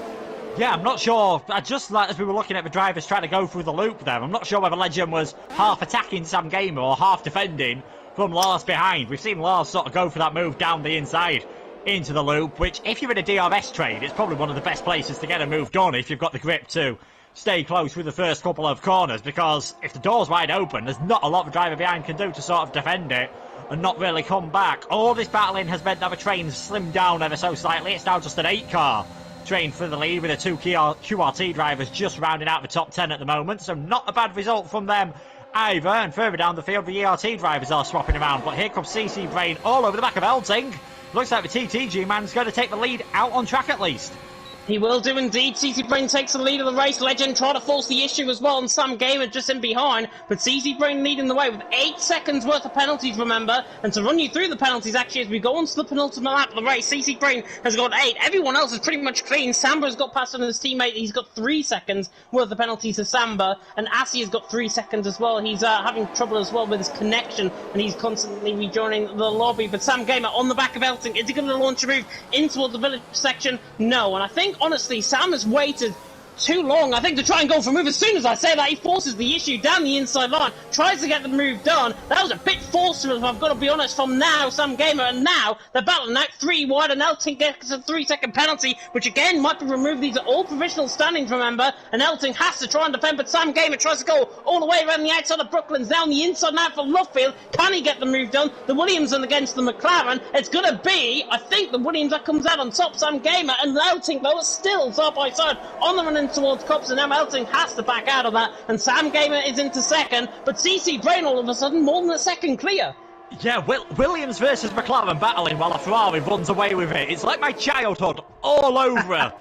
Yeah, I'm not sure. Just like as we were looking at the drivers trying to go through the loop there, I'm not sure whether Legend was half attacking Sam Gamer or half defending from Lars behind. We've seen Lars sort of go for that move down the inside into the loop, which if you're in a DRS trade, it's probably one of the best places to get a move done if you've got the grip to stay close with the first couple of corners, because if the door's wide open, there's not a lot the driver behind can do to sort of defend it and not really come back. All this battling has meant that the train's slimmed down ever so slightly. It's now just an 8-car train for the lead, with the 2 QRT drivers just rounding out the top 10 at the moment, so not a bad result from them either. And further down the field, the ERT drivers are swapping around, but here comes CC Brain all over the back of Elting. Looks like the TTG man's going to take the lead out on track at least. He will do indeed. CC Brain takes the lead of the race. Legend try to force the issue as well, and Sam Gamer just in behind. But CC Brain leading the way with 8 seconds worth of penalties, remember. And to run you through the penalties, actually, as we go on to the penultimate lap of the race, CC Brain has got 8. Everyone else is pretty much clean. Samba's got past on his teammate. He's got 3 seconds worth of penalties to Samba. And Asi has got 3 seconds as well. He's having trouble as well with his connection, and he's constantly rejoining the lobby. But Sam Gamer on the back of Elting. Is he going to launch a move in towards the village section? No. And I think, honestly, Sam has waited too long, I think, to try and go for a move. As soon as I say that, he forces the issue down the inside line, tries to get the move done. That was a bit forceful, if I've got to be honest, from now, Sam Gamer, and now they're battling out 3 wide, and Elting gets a 3-second penalty, which again might be removed. These are all provisional standings, remember, and Elting has to try and defend, but Sam Gamer tries to go all the way around the outside of Brooklyn's, down the inside now for Lovefield. Can he get the move done? The Williams and against the McLaren. It's going to be, I think, the Williams that comes out on top. Sam Gamer and Elting, though, are still side by side on the run in towards Cops, and now Elting has to back out of that, and Sam Gamer is into second, but CC Brain all of a sudden more than a second clear. Yeah, Williams versus McLaren battling while a Ferrari runs away with it. It's like my childhood all over.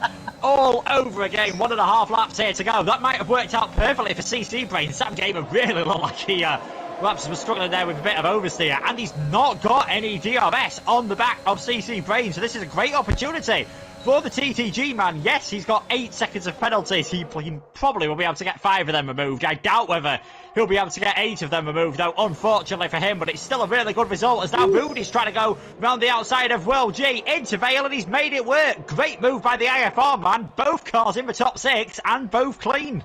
All over again. 1.5 laps here to go. That might have worked out perfectly for CC Brain. Sam Gamer really looked like he perhaps was struggling there with a bit of oversteer, and he's not got any DRS on the back of CC Brain, so this is a great opportunity for the TTG man. Yes, he's got 8 seconds of penalties. He probably will be able to get 5 of them removed. I doubt whether he'll be able to get 8 of them removed, though, unfortunately for him. But it's still a really good result, as now Rudy's trying to go round the outside of Will G into Vale, and he's made it work. Great move by the IFR man. Both cars in the top 6 and both clean.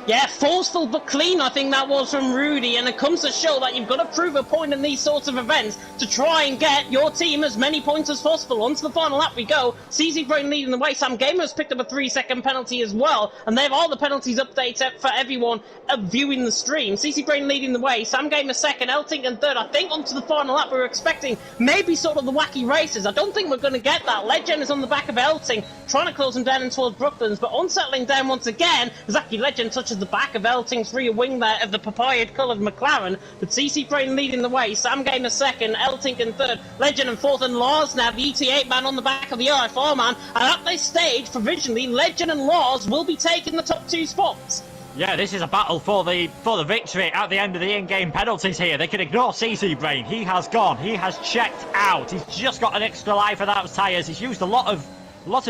Yeah, forceful but clean, I think that was from Rudy, and it comes to show that you've got to prove a point in these sorts of events to try and get your team as many points as possible. On to the final lap we go. CC Brain leading the way. Sam Gamer's picked up a 3-second penalty as well, and they have all the penalties updated for everyone viewing the stream. CC Brain leading the way. Sam Gamer second, Elting third. I think on to the final lap we were expecting maybe sort of the wacky races. I don't think we're going to get that. Legend is on the back of Elting, trying to close him down in towards Brooklands, but unsettling down once again as actually Legend touches the back of Elting's rear wing there of the papaya-coloured McLaren, but CC Brain leading the way. Sam Gamer second, Elting third, Legend in fourth, and Lars now the ET8 man on the back of the IFR man. And at this stage, provisionally, Legend and Lars will be taking the top 2 spots. Yeah, this is a battle for the victory at the end of the in-game penalties here. They can ignore CC Brain. He has gone. He has checked out. He's just got an extra life without his tyres. He's used a lot of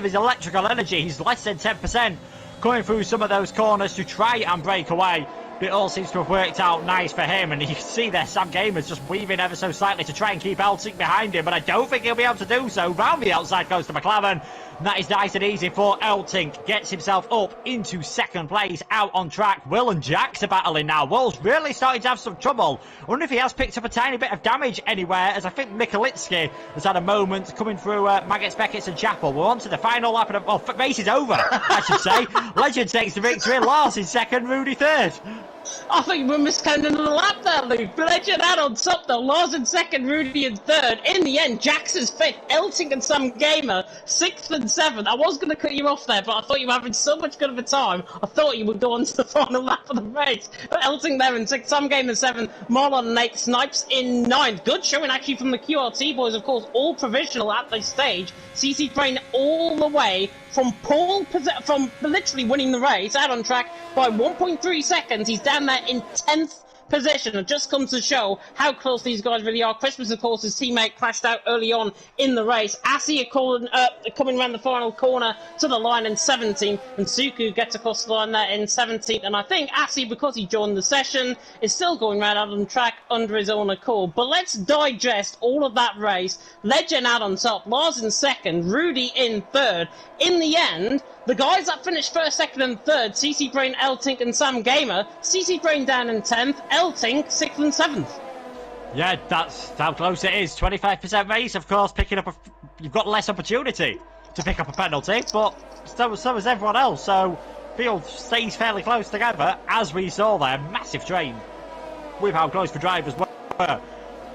his electrical energy. He's less than 10%. Coming through some of those corners to try and break away. It all seems to have worked out nice for him, and you can see there Sam Gamer's just weaving ever so slightly to try and keep Elting behind him, but I don't think he'll be able to do so. Round the outside goes to McLaren. And that is nice and easy for Elting. Gets himself up into second place, out on track. Will and Jax are battling now. Will's really starting to have some trouble. I wonder if he has picked up a tiny bit of damage anywhere, as I think Mikulitsky has had a moment coming through Maggots, Beckett's and Chapel. We're on to the final lap, and well, race is over, I should say. Legend takes the victory. Lars in second, Rudy third. I think we're miscounting the lap there, Luke. Legend out on top though. Lars in second, Rudy in third. In the end, Jax is fifth. Elting and Sam Gamer 6th and 7th. I was going to cut you off there, but I thought you were having so much good of a time. I thought you would go on to the final lap of the race. But Elting there in 6th, Sam Gamer 7th, Marlon in 8th, Snipes in 9th. Good showing actually from the QRT boys, of course, all provisional at this stage. CC Brain all the way from from literally winning the race out on track by 1.3 seconds. He's down there in 10th position. It just comes to show how close these guys really are. Christmas, of course, his teammate crashed out early on in the race. Asi coming around the final corner to the line in 17th, and Suku gets across the line there in 17th. And I think Asi, because he joined the session, is still going round out on track under his own accord. But let's digest all of that race. Legend out on top, Lars in second, Rudy in third. In the end, the guys that finished first, second and third, CC Brain, Elting and Sam Gamer, CC Brain down in 10th, Elting 6th and 7th. Yeah, that's how close it is. 25% race, of course, you've got less opportunity to pick up a penalty, but so is everyone else, so field stays fairly close together, as we saw there. Massive train with how close the drivers were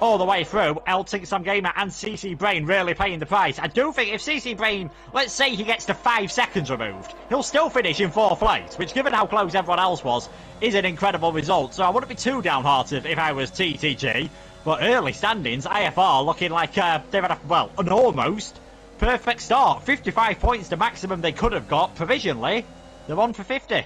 all the way through. Elting, Sam Gamer and CC Brain really paying the price. I do think if CC Brain, let's say he gets to 5 seconds removed, he'll still finish in 4th place, which, given how close everyone else was, is an incredible result. So I wouldn't be too downhearted if I was TTG, but early standings, IFR looking like they've had an almost perfect start. 55 points, the maximum they could have got. Provisionally, they're on for 50.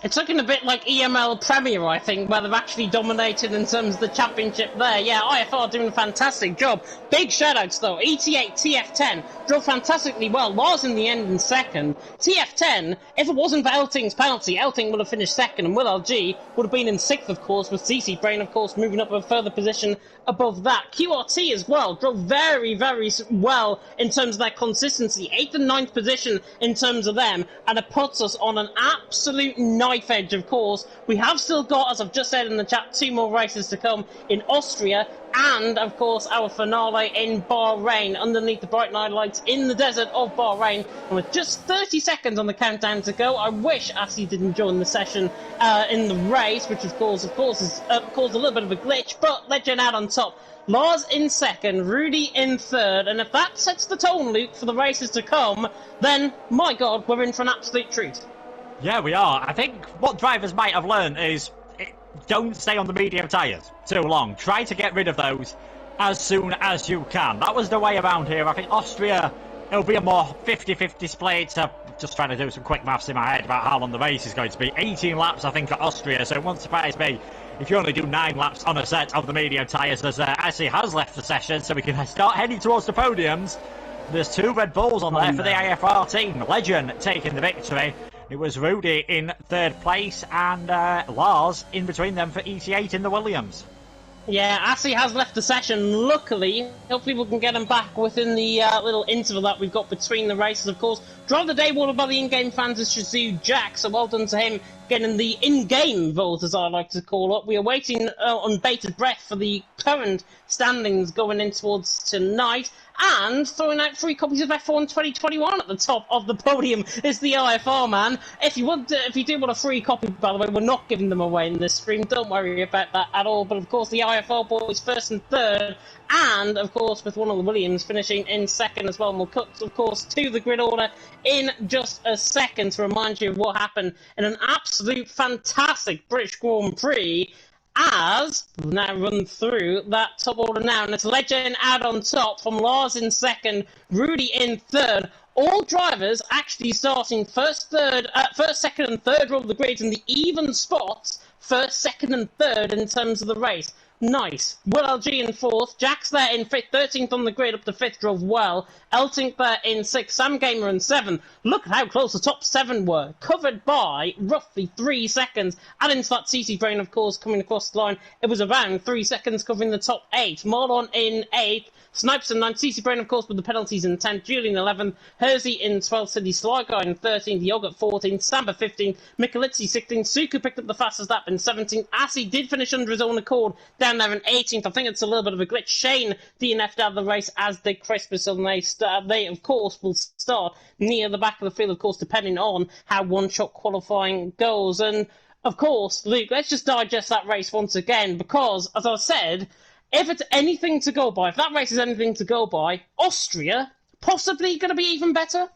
It's looking a bit like EML Premier, I think, where they've actually dominated in terms of the championship there. Yeah, IFR doing a fantastic job. Big shout-outs, though. ET8, TF10 drove fantastically well. Lars in the end in second. TF10, if it wasn't for Elting's penalty, Elting would have finished second, and Will LG would have been in 6th, of course, with CC Brain, of course, moving up a further position above that. QRT as well drove very, very well in terms of their consistency. 8th and 9th position in terms of them, and it puts us on an absolute knife edge, of course. We have still got, as I've just said in the chat, 2 more races to come in Austria, and, of course, our finale in Bahrain, underneath the bright night lights in the desert of Bahrain. And with just 30 seconds on the countdown to go, I wish Asi didn't join the session in the race, which, of course, has caused a little bit of a glitch, but Legend out on top. Lars in second, Rudy in third, and if that sets the tone, Luke, for the races to come, then, my God, we're in for an absolute treat. Yeah, we are. I think what drivers might have learned is don't stay on the medium tyres too long. Try to get rid of those as soon as you can. That was the way around here. I think Austria, it'll be a more 50-50 split. Just trying to do some quick maths in my head about how long the race is going to be. 18 laps, I think, at Austria, so it won't surprise me if you only do 9 laps on a set of the medium tyres, as Asi has left the session, so we can start heading towards the podiums. There's 2 Red Bulls on there for the IFR team. Legend taking the victory. It was Rudy in 3rd place and Lars in between them for ET8 in the Williams. Yeah, Assy has left the session, luckily. Hopefully we can get him back within the little interval that we've got between the races, of course. Driver of the day awarded by the in-game fans is Shazoo Jack, so well done to him getting the in-game vote, as I like to call it. We are waiting on bated breath for the current standings going in towards tonight. And throwing out 3 copies of F1 2021 at the top of the podium is the IFR man. If you do want a free copy, by the way, we're not giving them away in this stream. Don't worry about that at all. But of course, the IFR boys first and third, and of course with one of the Williams finishing in second as well. And we'll cut, of course, to the grid order in just a second to remind you of what happened in an absolute fantastic British Grand Prix, as we'll now run through that top order now. And it's Legend out on top from Lars in second, Rudy in third. All drivers actually starting first, second, and third row of the grid in the even spots, first, second, and third in terms of the race. Nice. Will LG in fourth. Jack's there in fifth. 13th on the grid up to fifth, drove well. Eltink there in sixth. Sam Gamer in seventh. Look at how close the top 7 were. Covered by roughly 3 seconds. Add into that CC Brain, of course, coming across the line. It was around 3 seconds covering the top 8. Marlon in 8th. Snipes in 9th. CC Brain, of course, with the penalties in 10th. Julian 11th. Hersey in 12th. City Sly Guy in 13th. Yogurt 14th. Samba 15th. Mikulitsi 16th. Suku picked up the fastest lap in 17th. Assy did finish under his own accord down there in 18th. I think it's a little bit of a glitch. Shane DNF'd out of the race, as did Crispus, and they of course will start near the back of the field, of course, depending on how one-shot qualifying goes. And of course, Luke, let's just digest that race once again, because as I said, if it's anything to go by, if that race is anything to go by, Austria possibly going to be even better.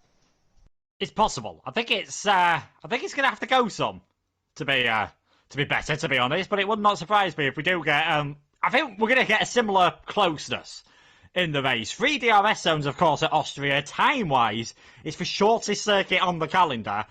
It's possible. I think it's going to have to go some to be better, to be honest. But it would not surprise me if we do get. I think we're going to get a similar closeness in the race. 3 DRS zones, of course, at Austria. Time-wise, it's the shortest circuit on the calendar.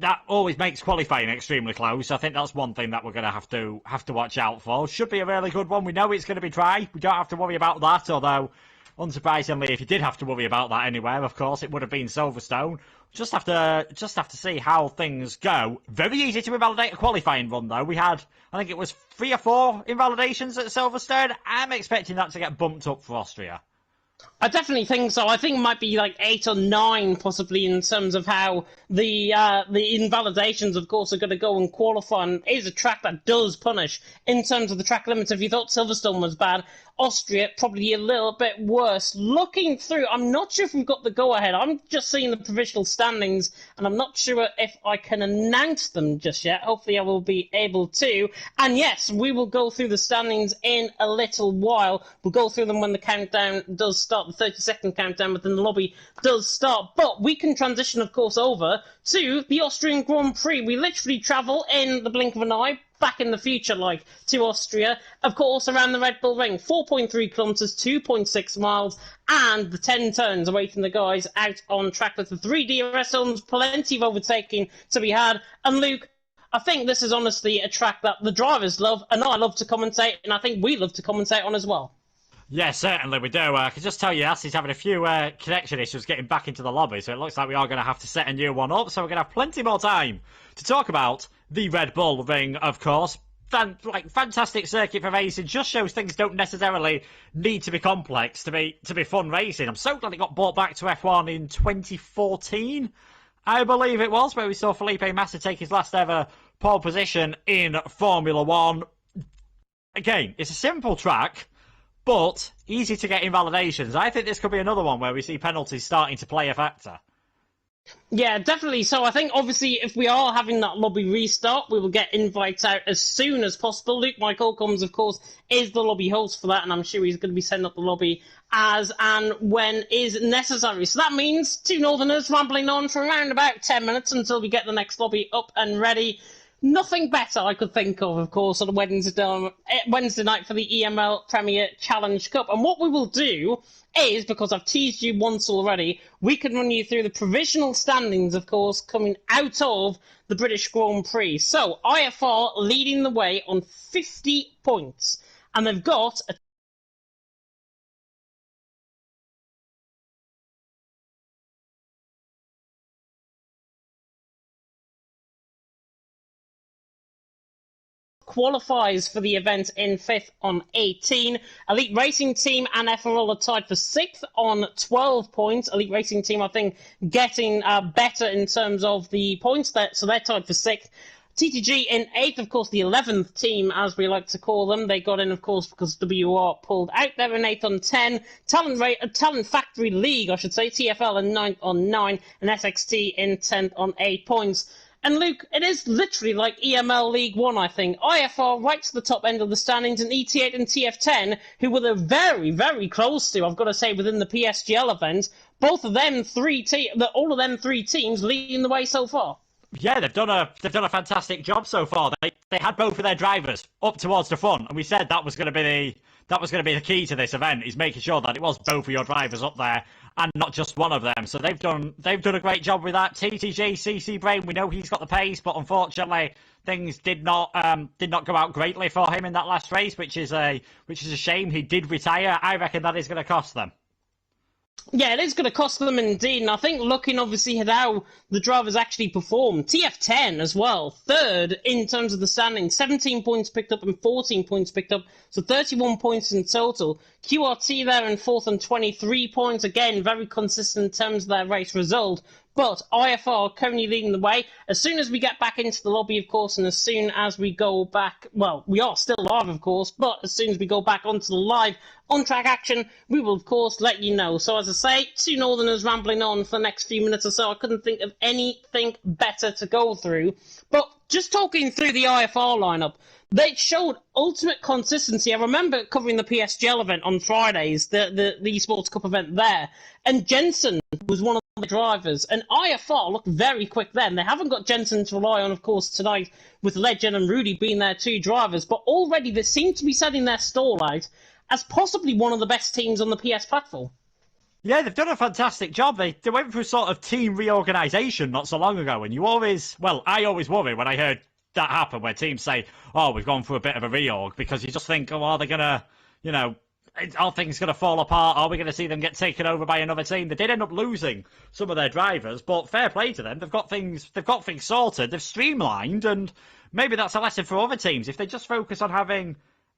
That always makes qualifying extremely close. I think that's one thing that we're going to have to watch out for. Should be a really good one. We know it's going to be dry. We don't have to worry about that, although, unsurprisingly, if you did have to worry about that anywhere, of course, it would have been Silverstone. Just have to see how things go. Very easy to invalidate a qualifying run, though. We had, I think it was 3 or 4 invalidations at Silverstone. I'm expecting that to get bumped up for Austria. I definitely think so. I think it might be like 8 or 9, possibly, in terms of how the invalidations, of course, are going to go and qualify. And it is a track that does punish in terms of the track limits. If you thought Silverstone was bad, Austria probably a little bit worse. Looking through, I'm not sure if we've got the go-ahead. I'm just seeing the provisional standings, and I'm not sure if I can announce them just yet. Hopefully I will be able to. And yes, we will go through the standings in a little while. We'll go through them when the countdown does start, the 30-second countdown within the lobby does start. But we can transition, of course, over to the Austrian Grand Prix. We literally travel in the blink of an eye, back in the future, like, to Austria, of course, around the Red Bull Ring. 4.3 kilometres, 2.6 miles, and the 10 turns awaiting the guys out on track with the 3 DRS zones, plenty of overtaking to be had. And Luke, I think this is honestly a track that the drivers love, and I love to commentate, and I think we love to commentate on as well. Yeah, certainly we do. I can just tell you, Assie's having a few connection issues getting back into the lobby, so it looks like we are going to have to set a new one up, so we're going to have plenty more time to talk about the Red Bull Ring, of course. Fantastic circuit for racing. Just shows things don't necessarily need to be complex to be fun racing. I'm so glad it got brought back to F1 in 2014, I believe it was, where we saw Felipe Massa take his last ever pole position in Formula 1. Again, it's a simple track, but easy to get invalidations. I think this could be another one where we see penalties starting to play a factor. Yeah, definitely. So I think, obviously, if we are having that lobby restart, we will get invites out as soon as possible. Luke Michael comes, of course, is the lobby host for that, and I'm sure he's going to be setting up the lobby as and when is necessary. So that means 2 Northerners rambling on for around about 10 minutes until we get the next lobby up and ready. Nothing better I could think of course, on a Wednesday night for the EML Premier Challenge Cup. And what we will do is, because I've teased you once already, we can run you through the provisional standings, of course, coming out of the British Grand Prix. So, IFR leading the way on 50 points. And they've got a qualifies for the event in 5th on 18. Elite Racing Team and FRL are tied for 6th on 12 points. Elite Racing Team, I think, getting better in terms of the points, so they're tied for 6th. TTG in 8th, of course, the 11th team, as we like to call them. They got in, of course, because WR pulled out. They're in 8th on 10. Talent Factory League, I should say, TFL in 9th on 9, and SXT in 10th on 8 points. And Luke, it is literally like EML League 1, I think. IFR right to the top end of the standings, and ET8 and TF10, who were very, very close to, I've got to say, within the PSGL event. Both of them all of them three teams leading the way so far. Yeah, they've done a fantastic job so far. They had both of their drivers up towards the front, and we said that was going to be the key to this event, is making sure that it was both of your drivers up there and not just one of them. So they've done a great job with that. TTG, CC Brain, we know he's got the pace, but unfortunately things did not go out greatly for him in that last race, which is a shame. He did retire. I reckon that is going to cost them. Yeah, it is going to cost them indeed, and I think looking obviously at how the drivers actually performed, TF10 as well, 3rd in terms of the standings, 17 points picked up and 14 points picked up, so 31 points in total. QRT there in 4th and 23 points, again, very consistent in terms of their race result. But IFR currently leading the way. As soon as we get back into the lobby, of course, and as soon as we go back, well, we are still live, of course, but as soon as we go back onto the live on-track action, we will, of course, let you know. So, as I say, 2 Northerners rambling on for the next few minutes or so. I couldn't think of anything better to go through. But just talking through the IFR lineup, they showed ultimate consistency. I remember covering the PSGL event on Fridays, the Esports Cup event there, and Jensen was one of the drivers, and IFR looked very quick then. They haven't got Jensen to rely on, of course, tonight, with Legend and Rudy being their 2 drivers, but already they seem to be setting their stall out as possibly one of the best teams on the PS platform. Yeah, they've done a fantastic job. They went through sort of team reorganisation not so long ago, and I always worry when I heard that happen, where teams say, oh, we've gone through a bit of a reorg, because you just think, oh, are they going to, are things going to fall apart? Are we going to see them get taken over by another team? They did end up losing some of their drivers, but fair play to them. They've got things sorted. They've streamlined, and maybe that's a lesson for other teams. If they just focus on having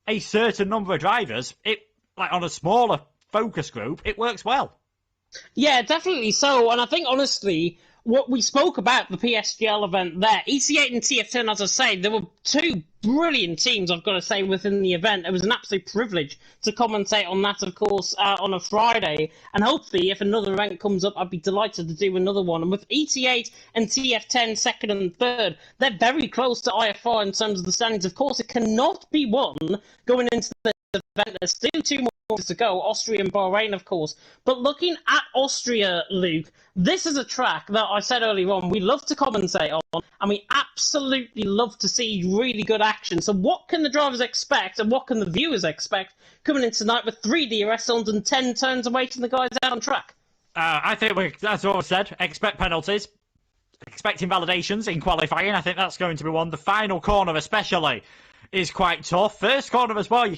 a certain number of drivers, on a smaller focus group, it works well. Yeah, definitely so. And I think, honestly, what we spoke about the PSGL event there, EC8 and TF10, as I say, there were 2 brilliant teams, I've got to say, within the event. It was an absolute privilege to commentate on that, of course, on a Friday. And hopefully, if another event comes up, I'd be delighted to do another one. And with ET8 and TF10 2nd and 3rd, they're very close to IFR in terms of the standings. Of course, it cannot be won going into the event. There's still 2 more to go, Austria and Bahrain, of course. But looking at Austria, Luke, this is a track that I said earlier on we love to commentate on, and we absolutely love to see really good action. So what can the drivers expect, and what can the viewers expect coming in tonight with 3 DRS zones and 10 turns awaiting the guys out on track? I think that's what I said. Expect penalties. Expect invalidations in qualifying. I think that's going to be one. The final corner especially is quite tough. First corner as well,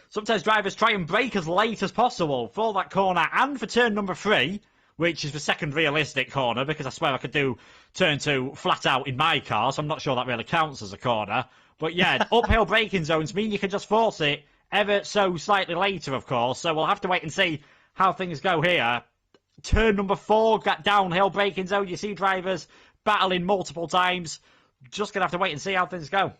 sometimes drivers try and brake as late as possible for that corner and for turn number 3, which is the second realistic corner, because I swear I could do turn 2 flat out in my car, so I'm not sure that really counts as a corner. But yeah, uphill braking zones mean you can just force it ever so slightly later, of course, so we'll have to wait and see how things go here. Turn number 4, got downhill braking zone, you see drivers battling multiple times. Just going to have to wait and see how things go.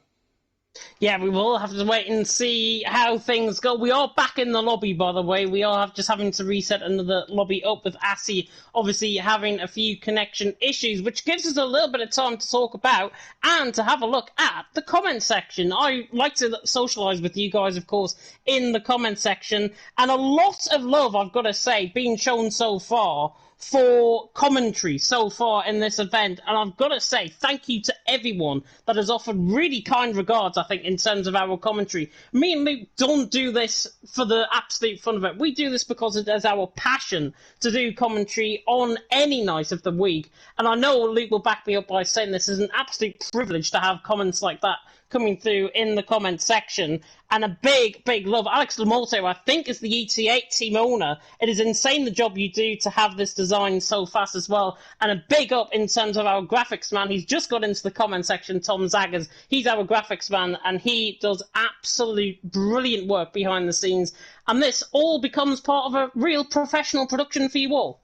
Yeah, we will have to wait and see how things go. We are back in the lobby, by the way. We are just having to reset another lobby up with Assi, obviously having a few connection issues, which gives us a little bit of time to talk about and to have a look at the comment section. I like to socialise with you guys, of course, in the comment section, and a lot of love, I've got to say, being shown so far for commentary so far in this event, and I've got to say thank you to everyone that has offered really kind regards, I think, in terms of our commentary. Me and Luke don't do this for the absolute fun of it. We do this because it is our passion to do commentary on any night of the week, and I know Luke will back me up by saying this is an absolute privilege to have comments like that coming through in the comment section. And a big, big love. Alex Lamorte, I think, is the ET8 team owner. It is insane the job you do to have this design so fast as well. And a big up in terms of our graphics man. He's just got into the comment section, Tom Zagers. He's our graphics man, and he does absolute brilliant work behind the scenes. And this all becomes part of a real professional production for you all.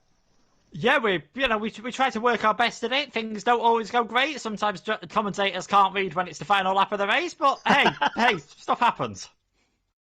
Yeah, we try to work our best at it. Things don't always go great. Sometimes commentators can't read when it's the final lap of the race, but hey, stuff happens.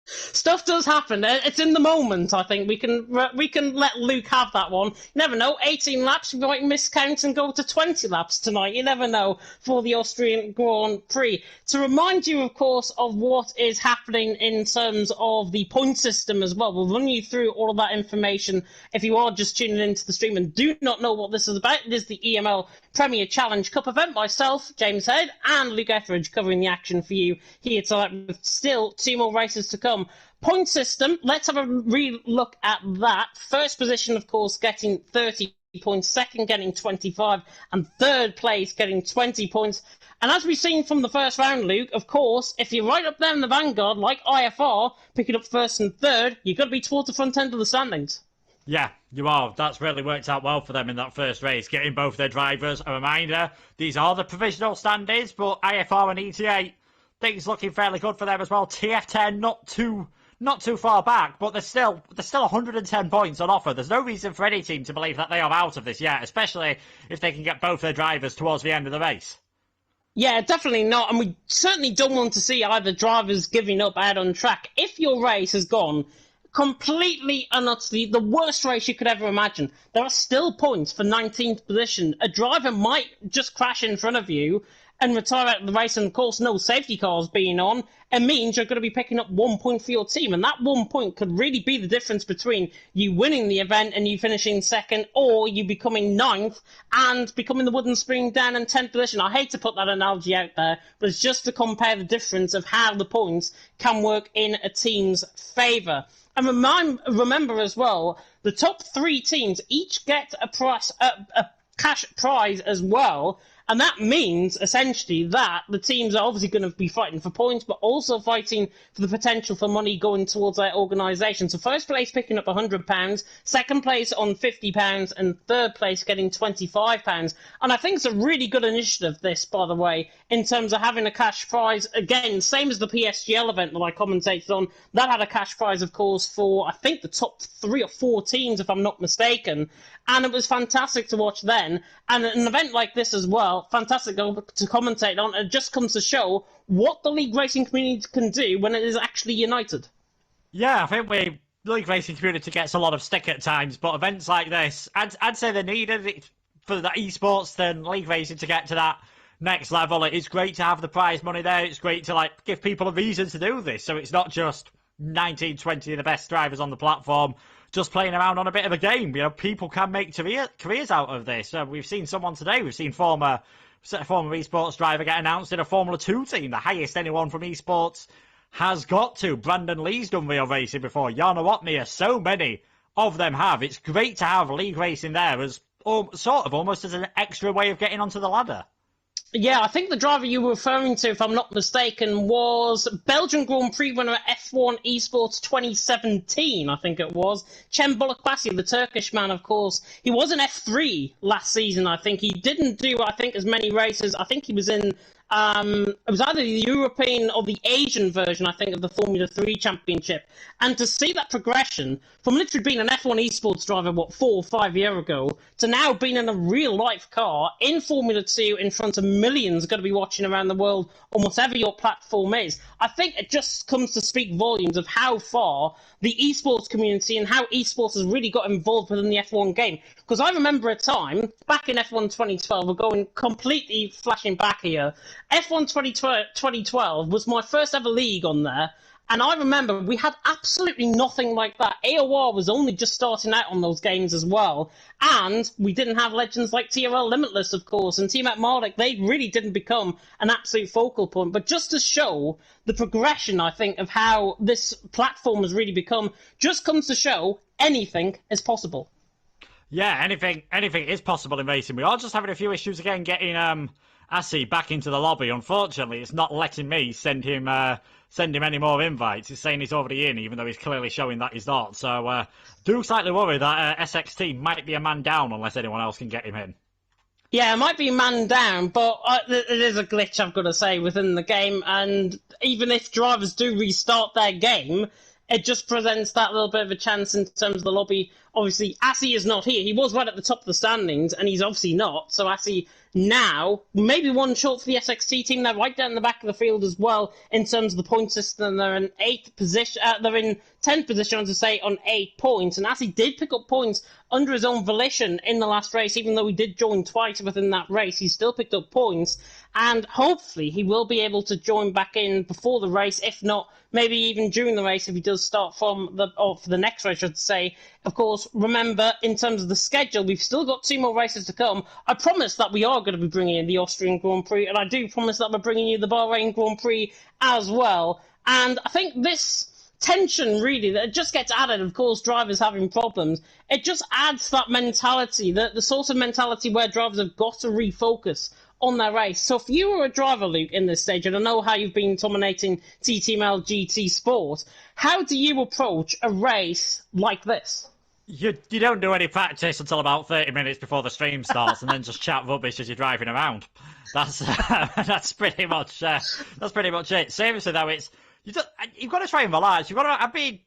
Stuff does happen. It's in the moment, I think. We can let Luke have that one. You never know. 18 laps, we might miscount and go to 20 laps tonight. You never know for the Austrian Grand Prix. To remind you, of course, of what is happening in terms of the point system as well. We'll run you through all of that information if you are just tuning into the stream and do not know what this is about. It is the EML Premier Challenge Cup event. Myself, James Head, and Luke Etheridge covering the action for you here tonight with still 2 more races to come. Point system, let's have a re-look at that. First position, of course, getting 30 points. Second, getting 25. And third place, getting 20 points. And as we've seen from the first round, Luke, of course, if you're right up there in the vanguard, like IFR, picking up first and third, you've got to be towards the front end of the standings. Yeah, you are. That's really worked out well for them in that first race, getting both their drivers. A reminder, these are the provisional standings, but IFR and ETA, things looking fairly good for them as well. TF10 not too far back, but there's still 110 points on offer. There's no reason for any team to believe that they are out of this yet, especially if they can get both their drivers towards the end of the race. Yeah, definitely not. And we certainly don't want to see either drivers giving up out on track. If your race has gone completely and utterly the worst race you could ever imagine, there are still points for 19th position. A driver might just crash in front of you and retire out of the race, and of course no safety cars being on, it means you're going to be picking up 1 point for your team, and that 1 point could really be the difference between you winning the event and you finishing second, or you becoming ninth and becoming the wooden spoon down in 10th position. I hate to put that analogy out there, but it's just to compare the difference of how the points can work in a team's favour. And remember as well, the top 3 teams each get a cash prize as well. And that means, essentially, that the teams are obviously going to be fighting for points, but also fighting for the potential for money going towards their organisation. So first place picking up £100, second place on £50, and third place getting £25. And I think it's a really good initiative, this, by the way, in terms of having a cash prize. Again, same as the PSGL event that I commentated on. That had a cash prize, of course, for, I think, the top 3 or 4 teams, if I'm not mistaken. And it was fantastic to watch then. And an event like this as well, fantastic to commentate on. It just comes to show what the league racing community can do when it is actually united. Yeah, I think the league racing community gets a lot of stick at times, but events like this, I'd say they're needed for the esports than league racing to get to that next level. It's great to have the prize money there. It's great to give people a reason to do this, so it's not just 19, 20 of the best drivers on the platform just playing around on a bit of a game. You know, people can make careers out of this. We've seen someone today. We've seen former esports driver get announced in a Formula 2 team, the highest anyone from esports has got to. Brandon Lee's done real racing before. Jana Watmir, so many of them have. It's great to have league racing there as almost as an extra way of getting onto the ladder. Yeah, I think the driver you were referring to, if I'm not mistaken, was Belgian Grand Prix winner F1 Esports 2017, I think it was. Cem Bulakbasi, the Turkish man, of course. He was in F3 last season, I think. He didn't do, as many races. I think he was in it was either the European or the Asian version, I think, of the Formula 3 Championship. And to see that progression from literally being an F1 esports driver, 4 or 5 years ago, to now being in a real-life car in Formula 2 in front of millions going to be watching around the world on whatever your platform is, I think it just comes to speak volumes of how far the esports community and how esports has really got involved within the F1 game. Because I remember a time, back in F1 2012, we're going completely flashing back here, F1 2012 was my first ever league on there, and I remember we had absolutely nothing like that. AOR was only just starting out on those games as well, and we didn't have legends like TRL Limitless, of course, and Team at Marduk. They really didn't become an absolute focal point, but just to show the progression, I think, of how this platform has really become, just comes to show anything is possible. Yeah, anything is possible in racing. We are just having a few issues again getting Asi back into the lobby. Unfortunately, it's not letting me send him any more invites. It's saying he's already in, even though he's clearly showing that he's not. So, do slightly worry that SXT might be a man down unless anyone else can get him in. Yeah, it might be man down, but it is a glitch, I've got to say, within the game. And even if drivers do restart their game, it just presents that little bit of a chance in terms of the lobby. Obviously, Asi is not here. He was right at the top of the standings, and he's obviously not. So Asi now, maybe one short for the SXT team. They're right down the back of the field as well in terms of the point system. They're in 8th position. They're in 10th position, to say, on 8 points. And Asi did pick up points under his own volition in the last race, even though he did join twice within that race. He still picked up points, and hopefully he will be able to join back in before the race, if not, maybe even during the race if he does start for the next race, I should say. Of course, remember, in terms of the schedule, we've still got 2 more races to come. I promise that we are going to be bringing in the Austrian Grand Prix, and I do promise that we're bringing you the Bahrain Grand Prix as well. And I think this tension, really, that just gets added, of course, drivers having problems, it just adds that mentality, the sort of mentality where drivers have got to refocus on their race. So if you were a driver, Luke, in this stage, and I know how you've been dominating TTML GT Sport, how do you approach a race like this? You don't do any practice until about 30 minutes before the stream starts, and then just chat rubbish as you're driving around. That's pretty much it. Seriously though, you've got to try and relax.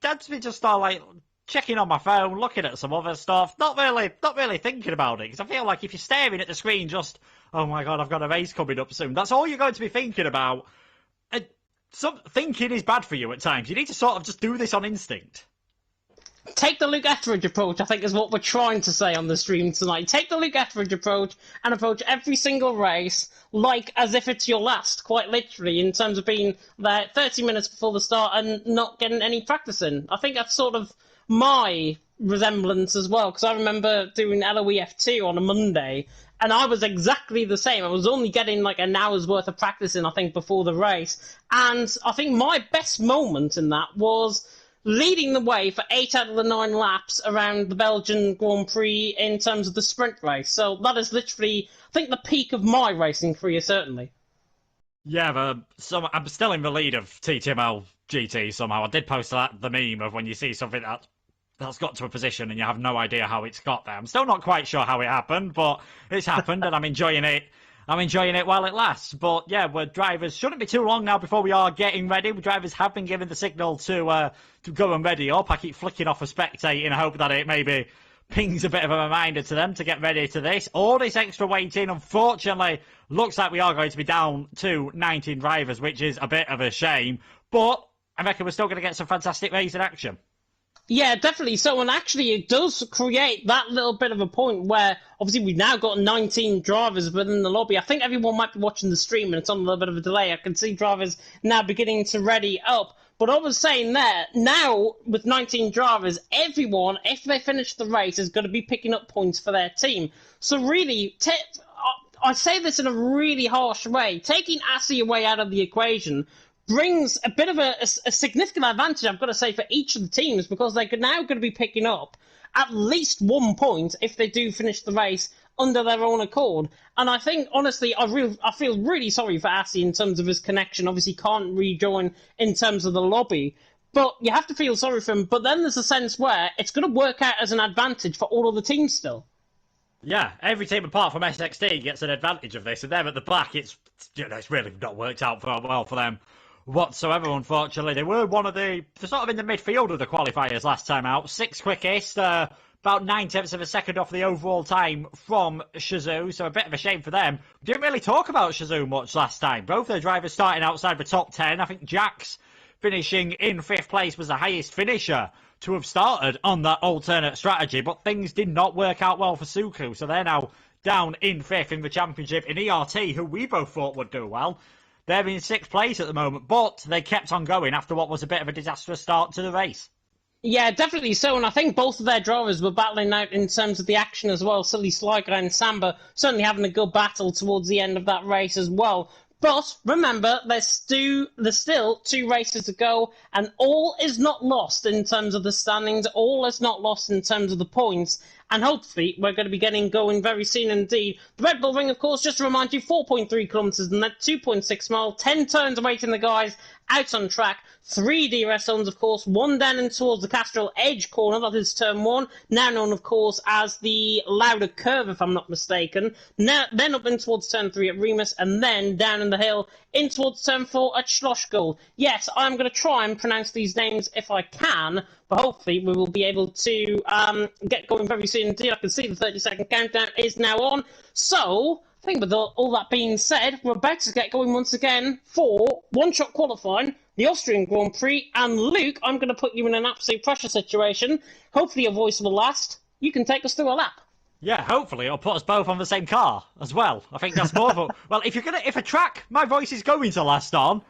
That's me just start like checking on my phone, looking at some other stuff, not really thinking about it, because I feel like if you're staring at the screen, just, oh my god, I've got a race coming up soon. That's all you're going to be thinking about. Thinking is bad for you at times. You need to sort of just do this on instinct. Take the Luke Etheridge approach, I think, is what we're trying to say on the stream tonight. Take the Luke Etheridge approach and approach every single race like as if it's your last, quite literally, in terms of being there 30 minutes before the start and not getting any practice in. I think that's sort of my resemblance as well, because I remember doing LOEF2 on a Monday, and I was exactly the same. I was only getting like an hour's worth of practice in, I think, before the race. And I think my best moment in that was leading the way for 8 out of the 9 laps around the Belgian Grand Prix in terms of the sprint race. So that is literally, I think, the peak of my racing career, certainly. Yeah, but I'm still in the lead of TTML GT somehow. I did post the meme of when you see something that's got to a position and you have no idea how it's got there. I'm still not quite sure how it happened, but it's happened and I'm enjoying it. I'm enjoying it while it lasts. But yeah, drivers shouldn't be too long now before we are getting ready. Drivers have been given the signal to go and ready up. I keep flicking off a spectate in hope that it maybe pings a bit of a reminder to them to get ready to this. All this extra waiting, unfortunately, looks like we are going to be down to 19 drivers, which is a bit of a shame. But I reckon we're still going to get some fantastic racing action. Yeah, definitely. So, and actually it does create that little bit of a point where, obviously, we've now got 19 drivers within the lobby. I think everyone might be watching the stream and it's on a little bit of a delay. I can see drivers now beginning to ready up. But I was saying there, now with 19 drivers, everyone, if they finish the race, is going to be picking up points for their team. So really, I say this in a really harsh way, taking Asi away out of the equation brings a bit of a significant advantage, I've got to say, for each of the teams, because they're now going to be picking up at least 1 point if they do finish the race under their own accord. And I think, honestly, I feel really sorry for Asi in terms of his connection. Obviously, can't rejoin in terms of the lobby. But you have to feel sorry for him. But then there's a sense where it's going to work out as an advantage for all of the teams still. Yeah, every team apart from SXT gets an advantage of this. And them at the back, it's really not worked out well for them whatsoever, unfortunately. They were they're sort of in the midfield of the qualifiers last time out. 6th quickest, about 9/10 of a second off the overall time from Shazoo, so a bit of a shame for them. We didn't really talk about Shazoo much last time. Both their drivers starting outside the top 10. I think Jax finishing in 5th place was the highest finisher to have started on that alternate strategy, but things did not work out well for Suku, so they're now down in 5th in the championship. In ERT, who we both thought would do well, they're in 6th place at the moment, but they kept on going after what was a bit of a disastrous start to the race. Yeah, definitely so, and I think both of their drivers were battling out in terms of the action as well. Silly Sliker and Samba certainly having a good battle towards the end of that race as well. But remember, there's still 2 races to go, and all is not lost in terms of the standings. All is not lost in terms of the points. and hopefully we're going to be getting going very soon indeed. The Red Bull Ring, of course, just to remind you, 4.3 kilometres and that 2.6 mile, 10 turns awaiting the guys out on track. 3 DRS zones, of course, one down in towards the Castrol Edge corner, that is turn 1, now known, of course, as the Lauder Curve, if I'm not mistaken. Now, then up in towards turn 3 at Remus, and then down in the hill in towards turn 4 at Schlossgold. Yes, I'm going to try and pronounce these names if I can, but hopefully we will be able to get going very soon indeed. I can see the 30-second countdown is now on. So, I think with all that being said, we're about to get going once again for one-shot qualifying, the Austrian Grand Prix. And Luke, I'm going to put you in an absolute pressure situation. Hopefully your voice will last. You can take us through a lap. Yeah, hopefully it'll put us both on the same car as well. I think that's more of a... Well, if a track my voice is going to last on,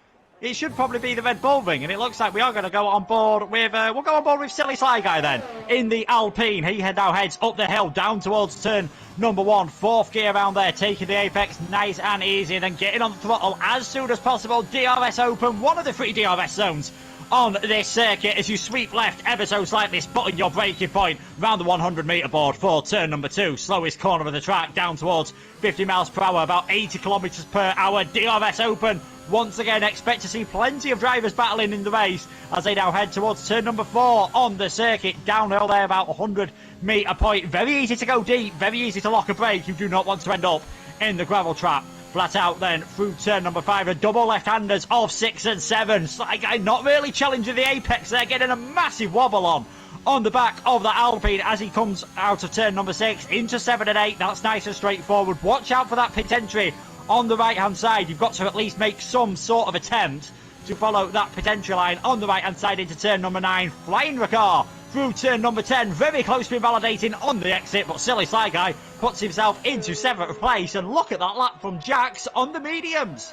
it should probably be the Red Bull Ring, and it looks like we are going to go on board with... we'll go on board with Silly Sly Guy then, in the Alpine. He now heads up the hill, down towards turn number 1, 4th gear around there, taking the apex nice and easy, then getting on the throttle as soon as possible. DRS open, one of the 3 DRS zones on this circuit as you sweep left ever so slightly, spotting your braking point round the 100 metre board for turn number 2, slowest corner of the track, down towards 50 miles per hour, about 80 kilometres per hour. DRS open. Once again, expect to see plenty of drivers battling in the race as they now head towards turn number 4 on the circuit. Downhill there, about 100 metre point. Very easy to go deep, very easy to lock a brake. You do not want to end up in the gravel trap. Flat out then through turn number 5, a double left-handers of 6 and 7. Sly Guy not really challenging the apex there, getting a massive wobble on the back of the Alpine as he comes out of turn number 6 into 7 and 8. That's nice and straightforward. Watch out for that pit entry on the right-hand side. You've got to at least make some sort of attempt to follow that pit entry line on the right-hand side into turn number 9. Flying Ricard through turn number 10, very close to invalidating on the exit, but Silly Sly Guy puts himself into 7th place, and look at that lap from Jax on the mediums.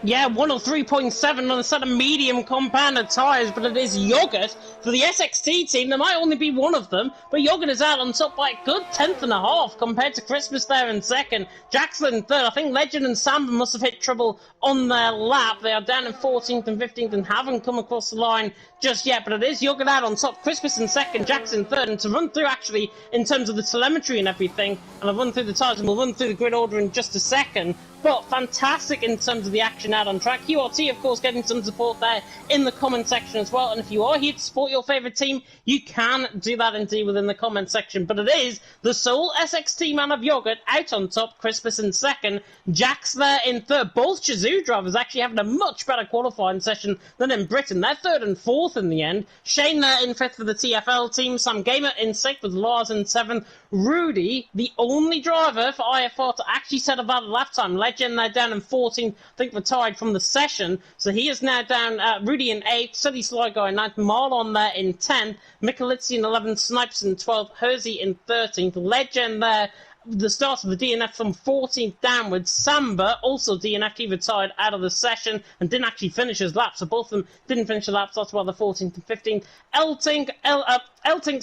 Yeah, 103.7 on a set of medium compounded tyres, but it is Yogurt for the SXT team. There might only be one of them, but Yogurt is out on top by a good 10th and a half compared to Christmas there in 2nd. Jackson in 3rd. I think Legend and Samba must have hit trouble on their lap. They are down in 14th and 15th and haven't come across the line just yet, but it is Yogurt out on top. Christmas in 2nd, Jackson 3rd. And to run through actually in terms of the telemetry and everything, and I'll run through the tyres and we'll run through the grid order in just a second. But fantastic in terms of the action out on track. QRT, of course, getting some support there in the comment section as well. And if you are here to support your favourite team, you can do that indeed within the comment section. But it is the sole SXT man of Yogurt out on top, Crispus in 2nd, Jax there in 3rd. Both Shazoo drivers actually having a much better qualifying session than in Britain. They're 3rd and 4th in the end. Shane there in 5th for the TFL team. Sam Gamer in 6th with Lars in 7th. Rudy, the only driver for IFR to actually set a valid lap time. Legend there down in 14th, I think retired from the session. So he is now down, Rudy in 8th, Silly Sly Guy in 9th, Marlon there in 10th, Michalitzi in 11th, Snipes in 12th, Hersey in 13th. Legend there, the start of the DNF from 14th downwards. Samba, also DNF, he retired out of the session and didn't actually finish his lap, so both of them didn't finish the laps. That's why the 14th and 15th. Eltink,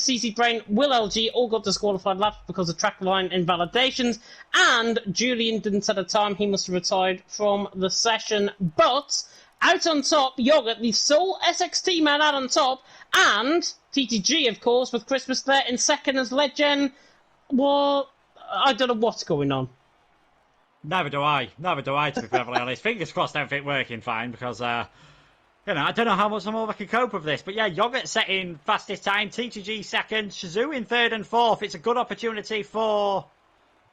CC Brain, Will LG all got disqualified laps because of track line invalidations, and Julian didn't set a time. He must have retired from the session. But out on top, Yogurt, the sole SXT man out on top, and TTG, of course, with Christmas there in 2nd as Legend. Well, I don't know what's going on. Neither do I, to be perfectly honest. Fingers crossed everything working fine, because, I don't know how much more I can cope with this. But yeah, Yogurt setting fastest time, TTG 2nd, Shazoo in 3rd and 4th. It's a good opportunity for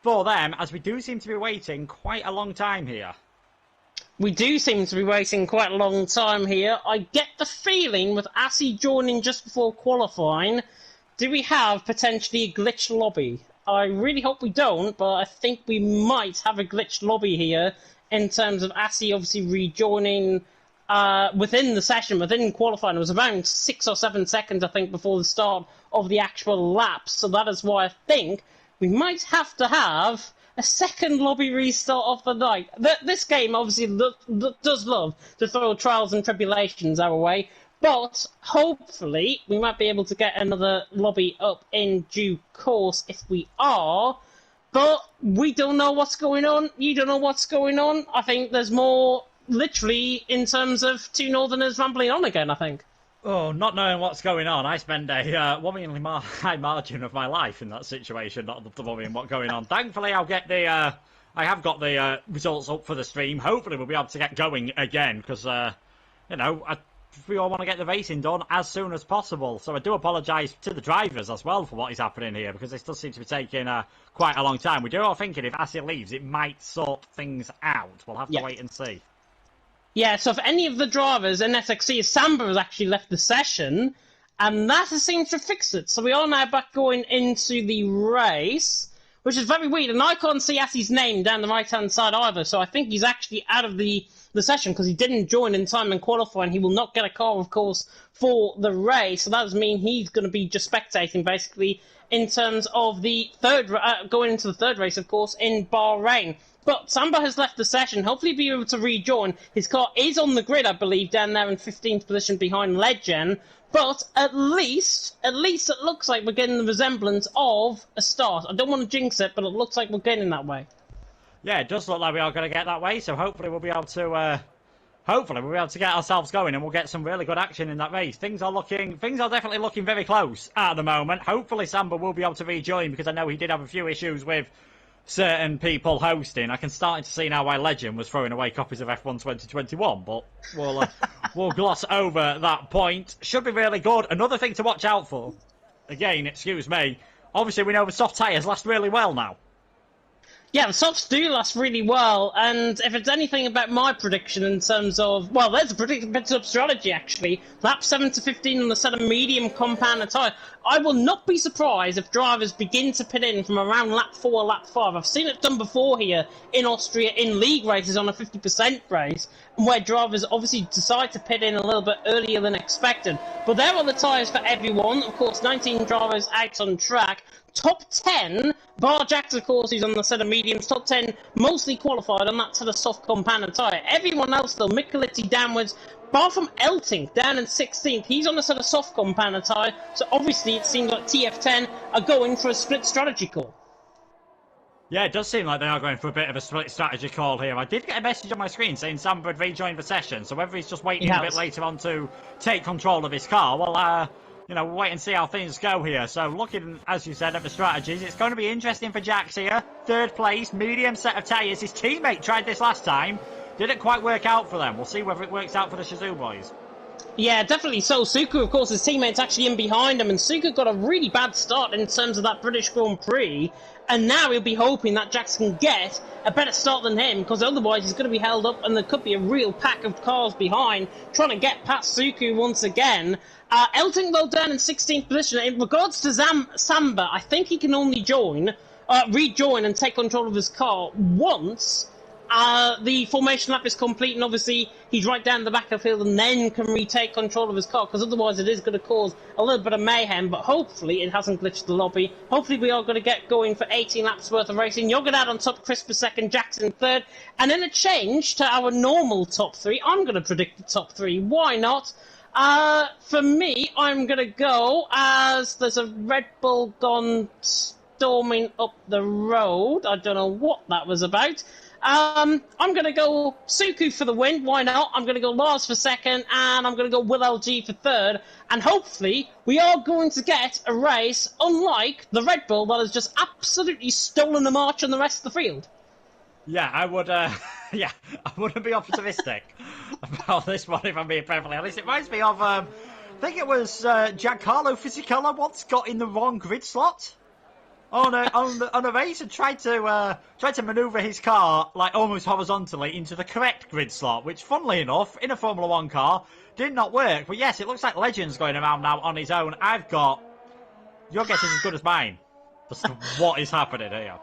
them, as we do seem to be waiting quite a long time here. We do seem to be waiting quite a long time here. I get the feeling with Assy joining just before qualifying, do we have potentially a glitched lobby? I really hope we don't, but I think we might have a glitched lobby here in terms of Assy obviously rejoining within the session, within qualifying. It was around 6 or 7 seconds, I think, before the start of the actual laps. So that is why I think we might have to have a second lobby restart of the night. This game obviously does love to throw trials and tribulations our way. But hopefully we might be able to get another lobby up in due course if we are. But we don't know what's going on. You don't know what's going on. I think there's more, literally, in terms of two Northerners rambling on again, I think. Oh, not knowing what's going on, I spend a worryingly high margin of my life in that situation, not worrying what's going on. Thankfully, I have got the results up for the stream. Hopefully, we'll be able to get going again because, we all want to get the racing done as soon as possible. So I do apologise to the drivers as well for what is happening here because this does seem to be taking quite a long time. We do all thinking if Asi leaves, it might sort things out. We'll have to wait and see. Yeah, so for any of the drivers in SXC, Samba has actually left the session, and that has seemed to fix it. So we are now back going into the race, which is very weird, and I can't see Asi's name down the right-hand side either, so I think he's actually out of the session because he didn't join in time in qualifying. He will not get a car, of course, for the race, so that does mean he's going to be just spectating, basically, in terms of the going into the third race, of course, in Bahrain. But Samba has left the session. Hopefully be able to rejoin. His car is on the grid, I believe, down there in 15th position behind Legend. But at least it looks like we're getting the resemblance of a start. I don't want to jinx it, but it looks like we're getting that way. Yeah, it does look like we are going to get that way. So hopefully we'll be able to get ourselves going, and we'll get some really good action in that race. Things are definitely looking very close at the moment. Hopefully Samba will be able to rejoin because I know he did have a few issues with certain people hosting. I can start to see now why Legend was throwing away copies of F1 2021, but we'll gloss over that point. Should be really good. Another thing to watch out for, again, excuse me, obviously we know the soft tyres last really well now. Yeah, the softs do last really well, and if it's anything about my prediction in terms of, well, there's a bit of strategy, actually. Lap 7 to 15 on the set of medium compound tyre. I will not be surprised if drivers begin to pit in from around lap 4, lap 5. I've seen it done before here in Austria in league races on a 50% race, where drivers obviously decide to pit in a little bit earlier than expected. But there are the tyres for everyone. Of course, 19 drivers out on track. Top 10, bar Jax, of course, who's on the set of mediums. Top 10 mostly qualified on that set of soft compound tyre. Everyone else, though, Micheletti downwards, bar from Elting down in 16th. He's on a set of soft compound tyre, so obviously it seems like TF10 are going for a split strategy call. Yeah, it does seem like they are going for a bit of a split strategy call here. I did get a message on my screen saying Samba had rejoined the session, so whether he's just waiting a bit later on to take control of his car, well, we'll wait and see how things go here. So looking, as you said, at the strategies, it's going to be interesting for Jax here. Third place, medium set of tyres. His teammate tried this last time. Didn't quite work out for them. We'll see whether it works out for the Shazoo boys. Yeah, definitely so. Suku, of course, his teammate's actually in behind him, and Suku got a really bad start in terms of that British Grand Prix, and now he'll be hoping that Jax can get a better start than him, because otherwise he's going to be held up, and there could be a real pack of cars behind, trying to get past Suku once again. Elting, though, down in 16th position. In regards to Samba, I think he can only rejoin and take control of his car once the formation lap is complete, and obviously he's right down the back of the field and then can retake control of his car, because otherwise it is going to cause a little bit of mayhem. But hopefully it hasn't glitched the lobby. Hopefully we are going to get going for 18 laps worth of racing. Joggenad on top, Chris for second, Jackson third, and then a change to our normal top three. I'm going to predict the top three. Why not? For me, I'm going to go as there's a Red Bull gone storming up the road. I don't know what that was about. I'm going to go Suku for the win. Why not? I'm going to go Lars for second, and I'm going to go Will LG for third. And hopefully, we are going to get a race unlike the Red Bull that has just absolutely stolen the march on the rest of the field. Yeah, I would. I wouldn't be optimistic about this one if I'm being perfectly honest. It reminds me of, I think it was Giancarlo Fisichella once got in the wrong grid slot on a race and tried to manoeuvre his car like almost horizontally into the correct grid slot, which, funnily enough, in a Formula One car, did not work. But yes, it looks like Legend's going around now on his own. Your guess is as good as mine as to what is happening here.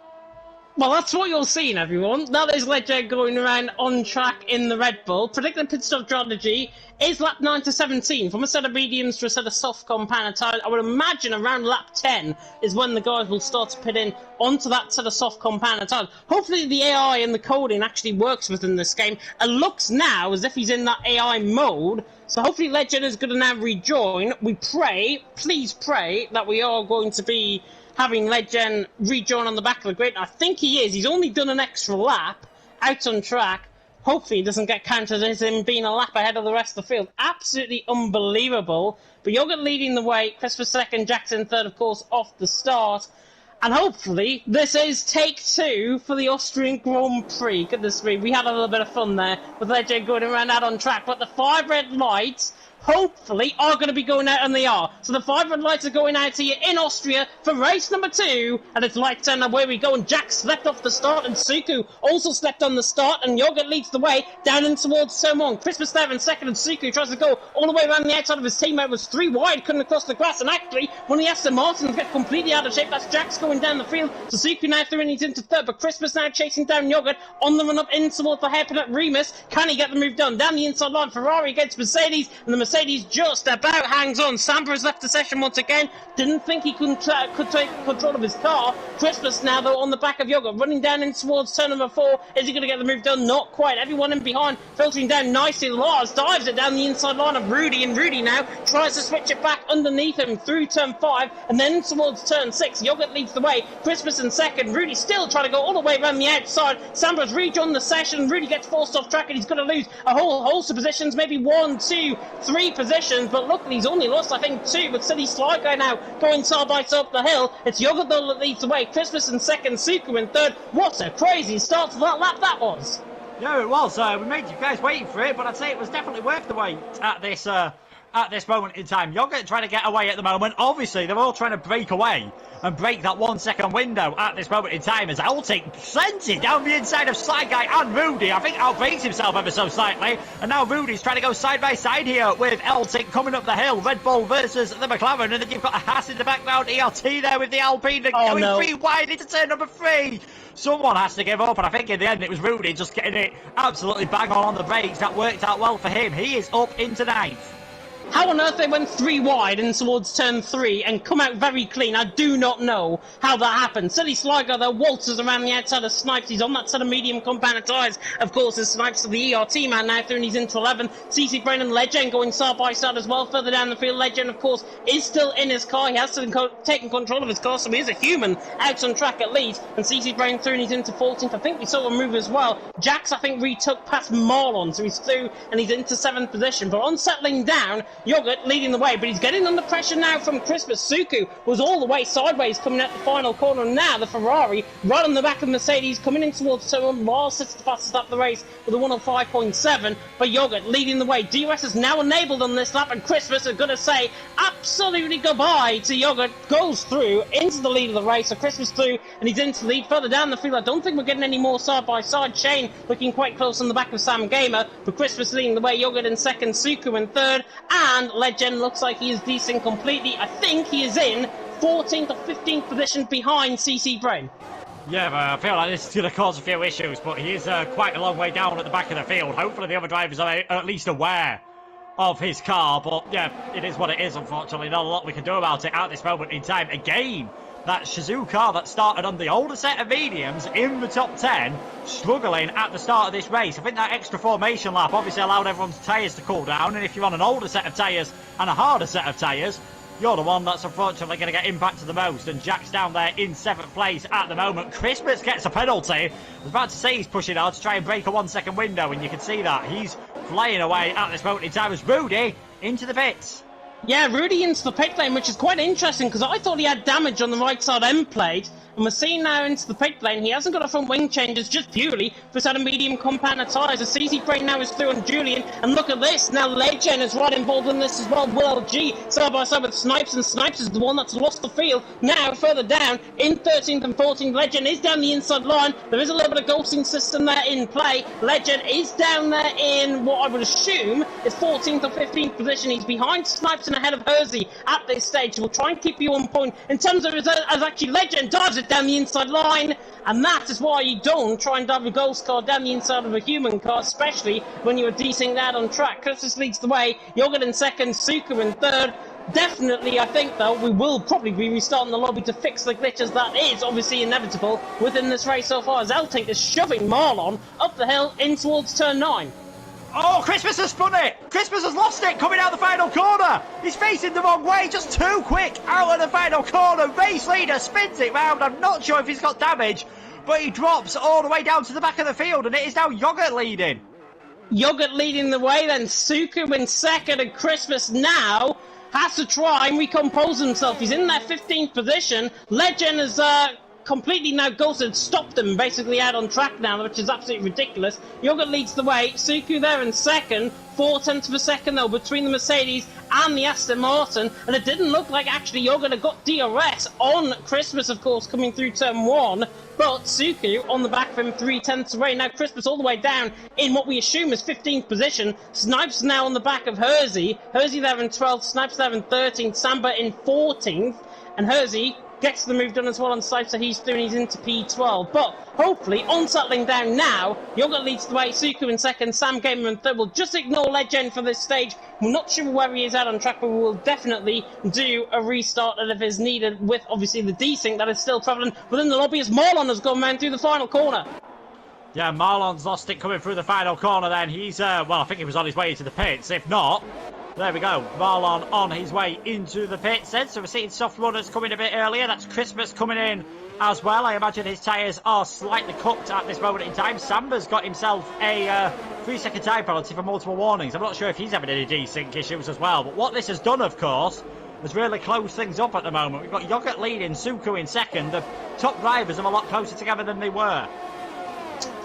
Well, that's what you're seeing, everyone. That is Legend going around on track in the Red Bull. Predicted pit stop strategy is lap 9 to 17. From a set of mediums to a set of soft compound tyres, I would imagine around lap 10 is when the guys will start to pit in onto that set of soft compound tyres. Hopefully the AI and the coding actually works within this game. It looks now as if he's in that AI mode. So hopefully Legend is going to now rejoin. We pray, please pray, that we are going to be having Legend rejoin on the back of the grid. I think he is. He's only done an extra lap out on track. Hopefully, it doesn't get counted as him being a lap ahead of the rest of the field. Absolutely unbelievable. But Yogurt leading the way, Christopher second, Jackson third, of course, off the start. And hopefully, this is take 2 for the Austrian Grand Prix. Goodness me, we had a little bit of fun there with Legend going around out on track. But the 5 red lights, hopefully, are going to be going out, and they are. So the 5 red lights are going out here in Austria for race number 2. And it's lights down, away we go. And Jack slept off the start, and Suku also slept on the start. And Yogurt leads the way down in towards turn 1. Christmas there in second, and Suku tries to go all the way around the outside of his teammate. Was 3 wide, couldn't cross the grass. And actually, one of the Aston Martins get completely out of shape. That's Jack's going down the field. So Suku now through, and he's into third. But Christmas now chasing down Yogurt on the run up in towards the hairpin at Remus. Can he get the move done? Down the inside line, Ferrari against Mercedes, and the Mercedes just about hangs on. Samba has left the session once again. Didn't think he could take control of his car. Christmas now, though, on the back of Yogurt, running down in towards turn number 4. Is he going to get the move done? Not quite. Everyone in behind, filtering down nicely. Lars dives it down the inside line of Rudy, and Rudy now tries to switch it back underneath him through turn 5, and then towards turn 6. Yogurt leads the way. Christmas in second. Rudy still trying to go all the way around the outside. Samba's rejoined the session. Rudy gets forced off track, and he's going to lose a whole host of positions, maybe 1, 2, 3 positions. But luckily, he's only lost, I think, 2, with City Sly Guy now going side by side up the hill. It's Yogurt, though, that leads the way. Christmas in second, Suku in third. What a crazy start to that lap that was. Yeah, it was. We made you guys waiting for it, but I'd say it was definitely worth the wait at this moment in time. Yogurt trying to get away at the moment. Obviously, they're all trying to break away and break that 1 second window at this moment in time as Altic sends it down the inside of Sly Guy and Rudy. I think outbreaks himself ever so slightly. And now Rudy's trying to go side by side here with Altic coming up the hill. Red Bull versus the McLaren. And then you've got a Haas in the background. ELT there with the Alpine going 3 wide into turn number 3. Someone has to give up, and I think in the end it was Rudy just getting it absolutely bang on the brakes. That worked out well for him. He is up into 9th. How on earth they went 3 wide in towards turn 3 and come out very clean, I do not know how that happened. Silly Sligo, though, waltzes around the outside of Snipes. He's on that set of medium compound tyres. Of course, as Snipes to the ERT man now through, and he's into 11. CC Brain and Legend going side by side as well. Further down the field, Legend, of course, is still in his car. He has taken control of his car, so he is a human out on track at least. And CC Brain through, and he's into 14th. I think we saw a move as well. Jax, I think, retook past Marlon, so he's through, and he's into 7th position. But on settling down, Yogurt leading the way, but he's getting under pressure now from Christmas. Suku was all the way sideways coming out the final corner. Now the Ferrari right on the back of Mercedes coming in towards turn 1. Mars sits the fastest up the race with a 105.7, but Yogurt leading the way. DRS is now enabled on this lap, and Christmas are going to say absolutely goodbye to Yogurt. Goes through into the lead of the race, so Christmas through, and he's into the lead. Further down the field, I don't think we're getting any more side by side. Shane looking quite close on the back of Sam Gamer, but Christmas leading the way. Yogurt in second, Suku in third, and Legend looks like he is decent completely. I think he is in 14th or 15th position behind CC Brain. Yeah, but I feel like this is going to cause a few issues, but he is quite a long way down at the back of the field. Hopefully the other drivers are at least aware of his car, but yeah, it is what it is, unfortunately. Not a lot we can do about it at this moment in time. Again, that Shazoo car that started on the older set of mediums in the top 10, struggling at the start of this race. I think that extra formation lap obviously allowed everyone's tyres to cool down, and if you're on an older set of tyres and a harder set of tyres, you're the one that's unfortunately going to get impacted the most. And Jack's down there in 7th place at the moment. Christmas gets a penalty. I was about to say he's pushing hard to try and break a 1 second window, and you can see that he's flying away at this moment in time as Rudy into the pits. Yeah, Rudy into the pit lane, which is quite interesting because I thought he had damage on the right side end plate. And we're seeing now into the pit lane, he hasn't got a front wing change, it's just purely for a set of medium compound tyres. The CC Brain now is through on Julian, and look at this, now Legend is right involved in this as well. Will G side by side with Snipes, and Snipes is the one that's lost the field. Now further down, in 13th and 14th, Legend is down the inside line. There is a little bit of ghosting system there in play. Legend is down there in what I would assume is 14th or 15th position. He's behind Snipes and ahead of Hersey at this stage. We'll try and keep you on point in terms of as actually Legend dives it down the inside line, and that is why you don't try and dive a ghost car down the inside of a human car, especially when you're desync out on track. Christmas leads the way. Yogurt in second, Suka in third. Definitely, I think, though, we will probably be restarting the lobby to fix the glitches. That is obviously inevitable within this race so far, as Eltink is shoving Marlon up the hill in towards turn 9. Oh, Christmas has spun it! Christmas has lost it coming out the final corner! He's facing the wrong way, just too quick out of the final corner. Race leader spins it round. I'm not sure if he's got damage, but he drops all the way down to the back of the field, and it is now Yogurt leading. Yogurt leading the way, then Suku in second, and Christmas now has to try and recompose himself. He's in that 15th position. Legend has completely now ghosted, stopped him basically out on track now, which is absolutely ridiculous. Yogurt leads the way. Suku there in second. 0.4 of a second though between the Mercedes and the Aston Martin, and it didn't look like actually Yogurt had got DRS on Christmas, of course, coming through turn 1, but Suku on the back of him 0.3 away. Now Christmas all the way down in what we assume is 15th position. Snipes now on the back of Hersey there in 12th, Snipes there in 13th, Samba in 14th, and Hersey gets the move done as well on Snipes, so he's into P12. But hopefully, on settling down now, Yogurt leads the way, Suku in second, Sam Gamer in third. We'll just ignore Legend for this stage. We're not sure where he is out on track, but we will definitely do a restart and if it's needed, with obviously the desync that is still prevalent within the lobby as Marlon has gone round through the final corner. Yeah, Marlon's lost it coming through the final corner then. He's, well, I think he was on his way to the pits. If not, there we go. Marlon on his way into the pits then. So we're seeing soft runners coming a bit earlier. That's Christmas coming in as well. I imagine his tyres are slightly cooked at this moment in time. Samba's got himself a 3-second time penalty for multiple warnings. I'm not sure if he's having any desync issues as well. But what this has done, of course, has really closed things up at the moment. We've got Yogurt leading, Suku in second. The top drivers are a lot closer together than they were.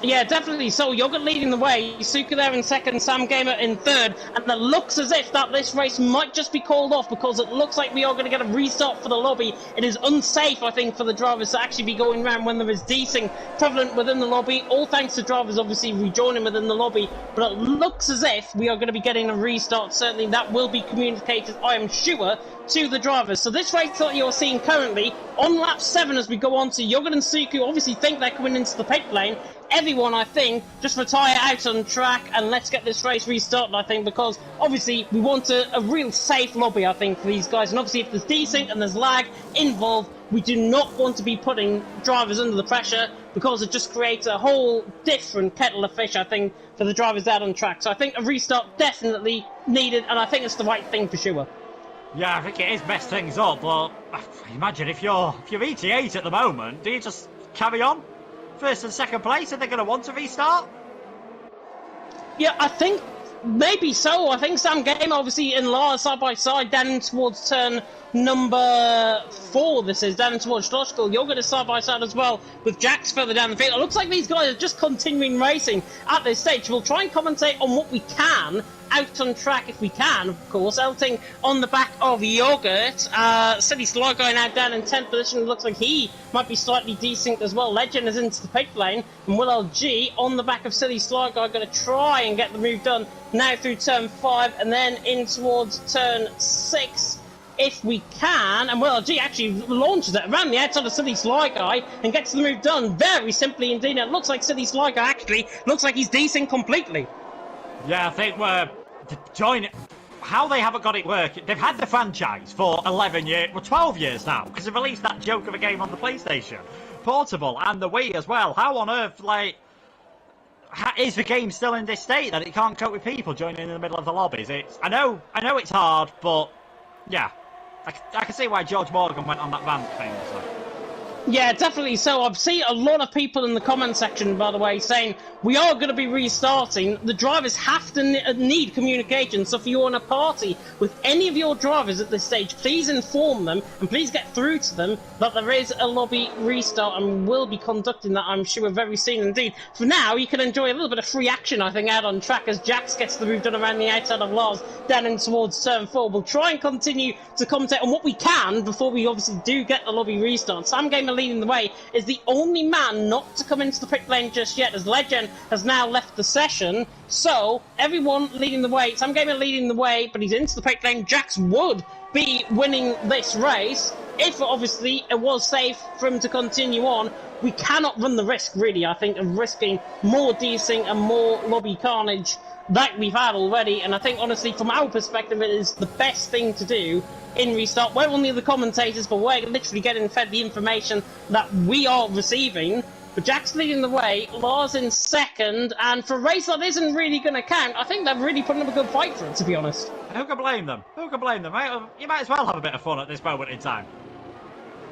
Yeah, definitely. So Yogurt leading the way, Suka there in second, Sam Gamer in third, and it looks as if that this race might just be called off because it looks like we are going to get a restart for the lobby. It is unsafe, I think, for the drivers to actually be going around when there is desync prevalent within the lobby. All thanks to drivers obviously rejoining within the lobby, but it looks as if we are going to be getting a restart. Certainly that will be communicated, I am sure, to the drivers. So this race that you're seeing currently on lap 7 as we go on to Yogurt and Suku obviously think they're coming into the pit lane. Everyone, I think, just retire out on track and let's get this race restarted, I think, because obviously we want a real safe lobby, I think, for these guys. And obviously if there's desync and there's lag involved, we do not want to be putting drivers under the pressure because it just creates a whole different kettle of fish, I think, for the drivers out on track. So I think a restart definitely needed, and I think it's the right thing for sure. Yeah, I think it is messed things up, but imagine if you're ET8 at the moment, do you just carry on? First and second place, are they going to want to restart? Yeah, I think maybe so. I think Sam Game obviously in Lars side by side down towards turn number 4. This is down towards Logical. Yogurt is side by side as well with Jax further down the field. It looks like these guys are just continuing racing at this stage. We'll try and commentate on what we can out on track if we can, of course. Elting on the back of Yogurt. City Sly going out down in 10th position. It looks like he might be slightly desynced as well. Legend is into the pit lane. And Will LG on the back of City Sly Guy going to try and get the move done now through turn 5 and then in towards turn 6 if we can. And Will LG actually launches it around the outside of City Sly Guy and gets the move done very simply indeed. It looks like City Sly Guy actually looks like he's desynced completely. Yeah, I think we're joining. How they haven't got it working. They've had the franchise for 11 years, well 12 years now, because they've released that joke of a game on the PlayStation Portable and the Wii as well. How on earth, like, is the game still in this state that it can't cope with people joining in the middle of the lobbies? I know it's hard, but yeah, I can see why George Morgan went on that rant thing. So. Yeah, definitely. So I've seen a lot of people in the comment section, by the way, saying we are going to be restarting. The drivers have to need communication. So if you're on a party with any of your drivers at this stage, please inform them and please get through to them that there is a lobby restart and we'll be conducting that, I'm sure, very soon indeed. For now, you can enjoy a little bit of free action, I think, out on track as Jax gets the move done around the outside of Lars down in towards turn 4. We'll try and continue to commentate on what we can before we obviously do get the lobby restart. Sam Gamer leading the way is the only man not to come into the pit lane just yet, as Legend has now left the session. So everyone leading the way. Sam Gamer leading the way, but he's into the pit lane. Jax would be winning this race if obviously it was safe for him to continue on. We cannot run the risk, really, I think, of risking more desync and more lobby carnage that we've had already. And I think, honestly, from our perspective, it is the best thing to do in restart. We're only the commentators, but we're literally getting fed the information that we are receiving. But Jack's leading the way, Lars in second, and for a race that isn't really going to count, I think they're really putting up a good fight for it, to be honest. Who can blame them? Who can blame them, right? You might as well have a bit of fun at this moment in time.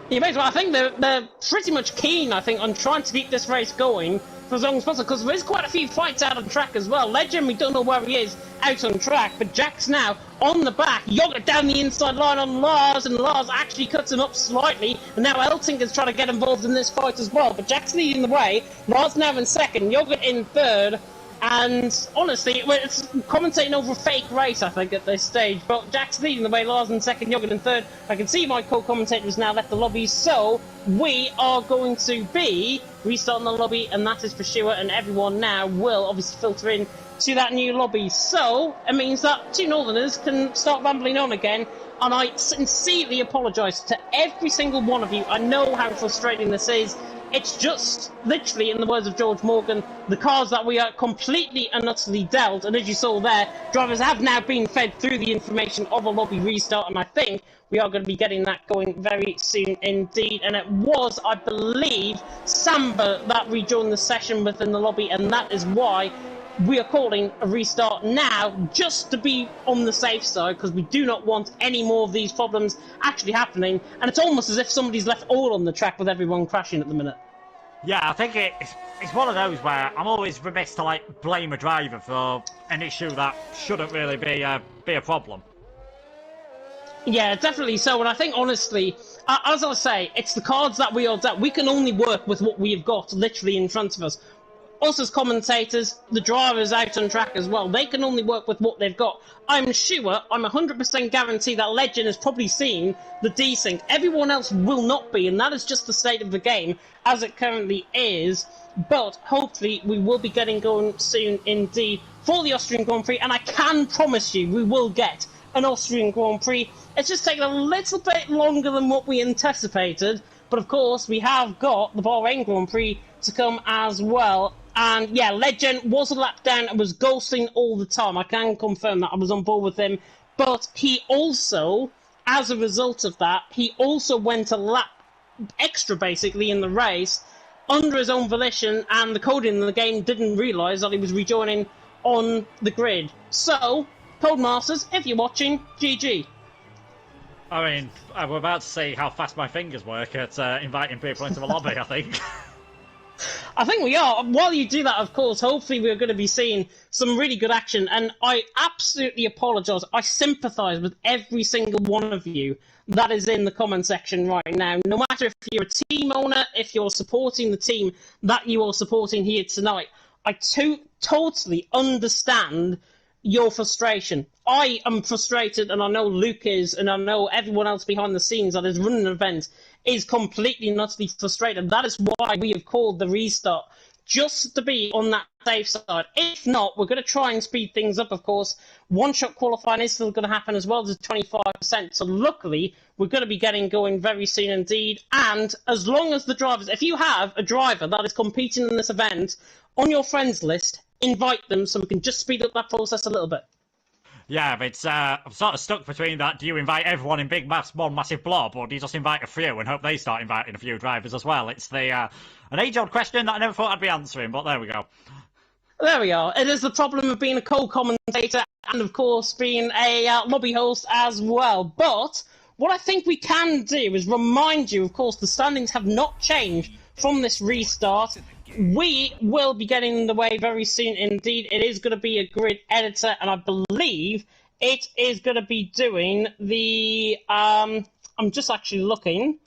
You may as well. I think they're pretty much keen, I think, on trying to keep this race going for for his own sponsor, because there's quite a few fights out on track as well. Legend, we don't know where he is out on track, but Jack's now on the back. Yogurt down the inside line on Lars, and Lars actually cuts him up slightly, and now Eltinger's trying to get involved in this fight as well, but Jack's leading the way. Lars now in second, Yogurt in third, and honestly, it's commentating over a fake race, I think, at this stage. But Jack's leading the way, Lars in second, Yogurt in third. I can see my co-commentator has now left the lobby, so we are going to be restarting the lobby, and that is for sure, and everyone now will obviously filter in to that new lobby. So it means that two Northerners can start rambling on again, and I sincerely apologise to every single one of you. I know how frustrating this is. It's just, literally, in the words of George Morgan, the cards that we are completely and utterly dealt. And as you saw there, drivers have now been fed through the information of a lobby restart. And I think we are going to be getting that going very soon indeed. And it was, I believe, Samba that rejoined the session within the lobby. And that is why we are calling a restart now, just to be on the safe side, because we do not want any more of these problems actually happening. And it's almost as if somebody's left all on the track with everyone crashing at the minute. Yeah, I think it's one of those where I'm always remiss to blame a driver for an issue that shouldn't really be a problem. Yeah, definitely so. And I think, honestly, as I say, it's the cards that we are dealt. We can only work with what we have got literally in front of us. Us as commentators, the drivers out on track as well, they can only work with what they've got. I'm sure, I'm 100% guarantee that Legend has probably seen the desync. Everyone else will not be, and that is just the state of the game as it currently is. But hopefully we will be getting going soon indeed for the Austrian Grand Prix, and I can promise you we will get an Austrian Grand Prix. It's just taken a little bit longer than what we anticipated, but of course we have got the Bahrain Grand Prix to come as well. And yeah, Legend was a lap down and was ghosting all the time. I can confirm that. I was on board with him. But he also, as a result of that, he also went a lap extra basically in the race under his own volition, and the coding in the game didn't realise that he was rejoining on the grid. So, Codemasters, if you're watching, GG. I mean, we're about to see how fast my fingers work at inviting people into the lobby, I think. I think we are. While you do that, of course, hopefully we're going to be seeing some really good action. And I absolutely apologise. I sympathise with every single one of you that is in the comment section right now. No matter if you're a team owner, if you're supporting the team that you are supporting here tonight, I totally understand your frustration. I am frustrated, and I know Luke is, and I know everyone else behind the scenes that is running an event is completely and utterly frustrated. That is why we have called the restart, just to be on that safe side. If not, we're going to try and speed things up, of course. One-shot qualifying is still going to happen as well. There's 25%, so luckily we're going to be getting going very soon indeed. And as long as the drivers, if you have a driver that is competing in this event on your friends list, invite them so we can just speed up that process a little bit. Yeah, but I'm sort of stuck between that. Do you invite everyone in one massive blob, or do you just invite a few and hope they start inviting a few drivers as well? It's an age-old question that I never thought I'd be answering, but there we go. There we are. It is the problem of being a co-commentator and, of course, being a lobby host as well. But what I think we can do is remind you, of course, the standings have not changed from this restart. We will be getting in the way very soon indeed. It is going to be a grid editor, and I believe it is going to be doing the... I'm just actually looking.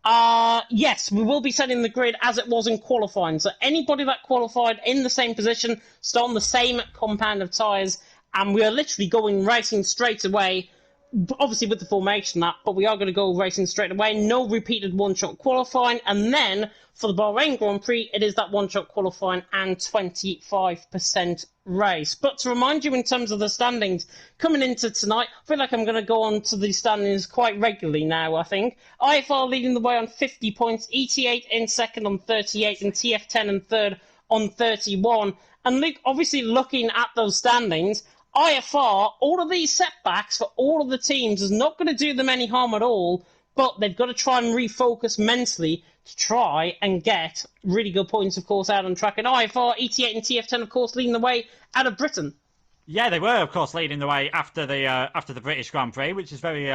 Yes, we will be setting the grid as it was in qualifying. So anybody that qualified in the same position, start on the same compound of tyres, and we are literally going racing straight away. Obviously with the formation but we are going to go racing straight away. No repeated one-shot qualifying. And then for the Bahrain Grand Prix, it is that one-shot qualifying and 25% race. But to remind you in terms of the standings coming into tonight, I feel like I'm going to go on to the standings quite regularly now, I think. IFR leading the way on 50 points, ET8 in second on 38, and TF10 in third on 31. And Luke, obviously looking at those standings, IFR, all of these setbacks for all of the teams is not going to do them any harm at all, but they've got to try and refocus mentally to try and get really good points, of course, out on track. And IFR, ET8 and TF10, of course, leading the way out of Britain. Yeah, they were, of course, leading the way after the British Grand Prix, which is very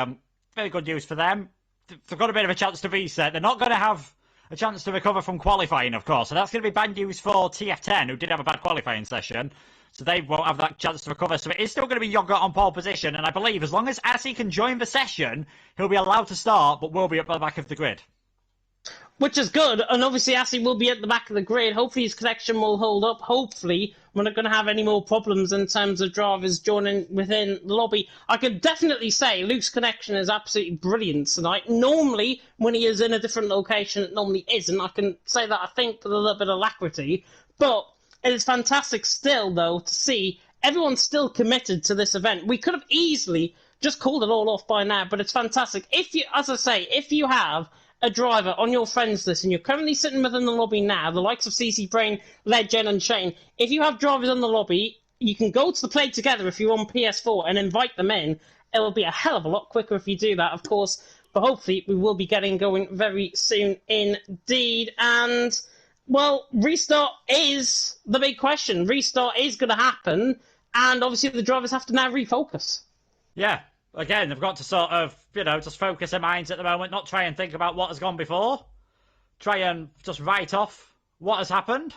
good news for them. They've got a bit of a chance to reset. They're not going to have a chance to recover from qualifying, of course. So that's going to be bad news for TF10, who did have a bad qualifying session. So they won't have that chance to recover. So it is still going to be Yogurt on pole position. And I believe as long as Asi can join the session, he'll be allowed to start, but will be up at the back of the grid. Which is good, and obviously Asi will be at the back of the grid. Hopefully his connection will hold up. Hopefully we're not going to have any more problems in terms of drivers joining within the lobby. I can definitely say Luke's connection is absolutely brilliant tonight. Normally, when he is in a different location, it normally isn't. I can say that, I think, with a little bit of alacrity. But it is fantastic still, though, to see everyone's still committed to this event. We could have easily just called it all off by now, but it's fantastic. If you, as I say, if you have a driver on your friends list and you're currently sitting within the lobby now, the likes of CC Brain, Legend and Shane, if you have drivers in the lobby, you can go to the Play Together if you're on PS4 and invite them in. It'll be a hell of a lot quicker if you do that, of course, but hopefully we will be getting going very soon indeed. And, well, restart is the big question. Restart is going to happen, and obviously the drivers have to now refocus. Yeah. Again, they've got to sort of, just focus their minds at the moment, not try and think about what has gone before. Try and just write off what has happened.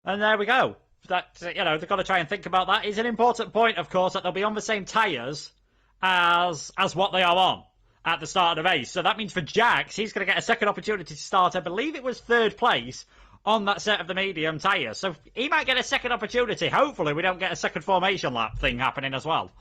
And there we go. That, they've got to try and think about that. It's an important point, of course, that they'll be on the same tyres as what they are on at the start of the race. So that means for Jax, he's going to get a second opportunity to start, I believe it was third place on that set of the medium tyres. So he might get a second opportunity. Hopefully we don't get a second formation lap thing happening as well.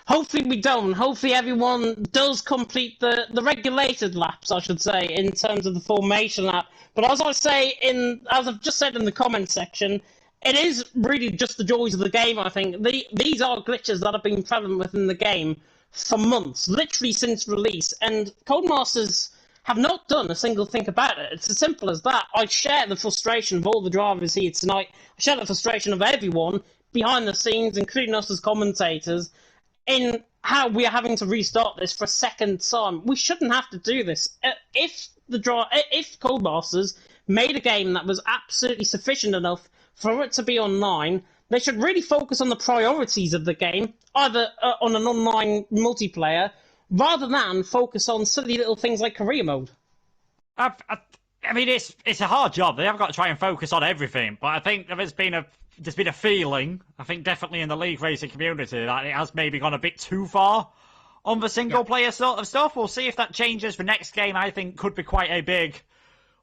Hopefully we don't. Hopefully everyone does complete the regulated laps, I should say, in terms of the formation lap. But as I've just said in the comment section, it is really just the joys of the game, I think. These are glitches that have been prevalent within the game for months, literally since release. And Codemasters have not done a single thing about it. It's as simple as that. I share the frustration of all the drivers here tonight. I share the frustration of everyone behind the scenes, including us as commentators, in how we are having to restart this for a second time. We shouldn't have to do this. If Codemasters made a game that was absolutely sufficient enough for it to be online, they should really focus on the priorities of the game, either on an online multiplayer, rather than focus on silly little things like career mode. I mean, it's a hard job. They have got to try and focus on everything, but I think there's been a feeling, I think definitely in the league racing community, that it has maybe gone a bit too far on the single player sort of stuff. We'll see if that changes. The next game, I think, could be quite a big,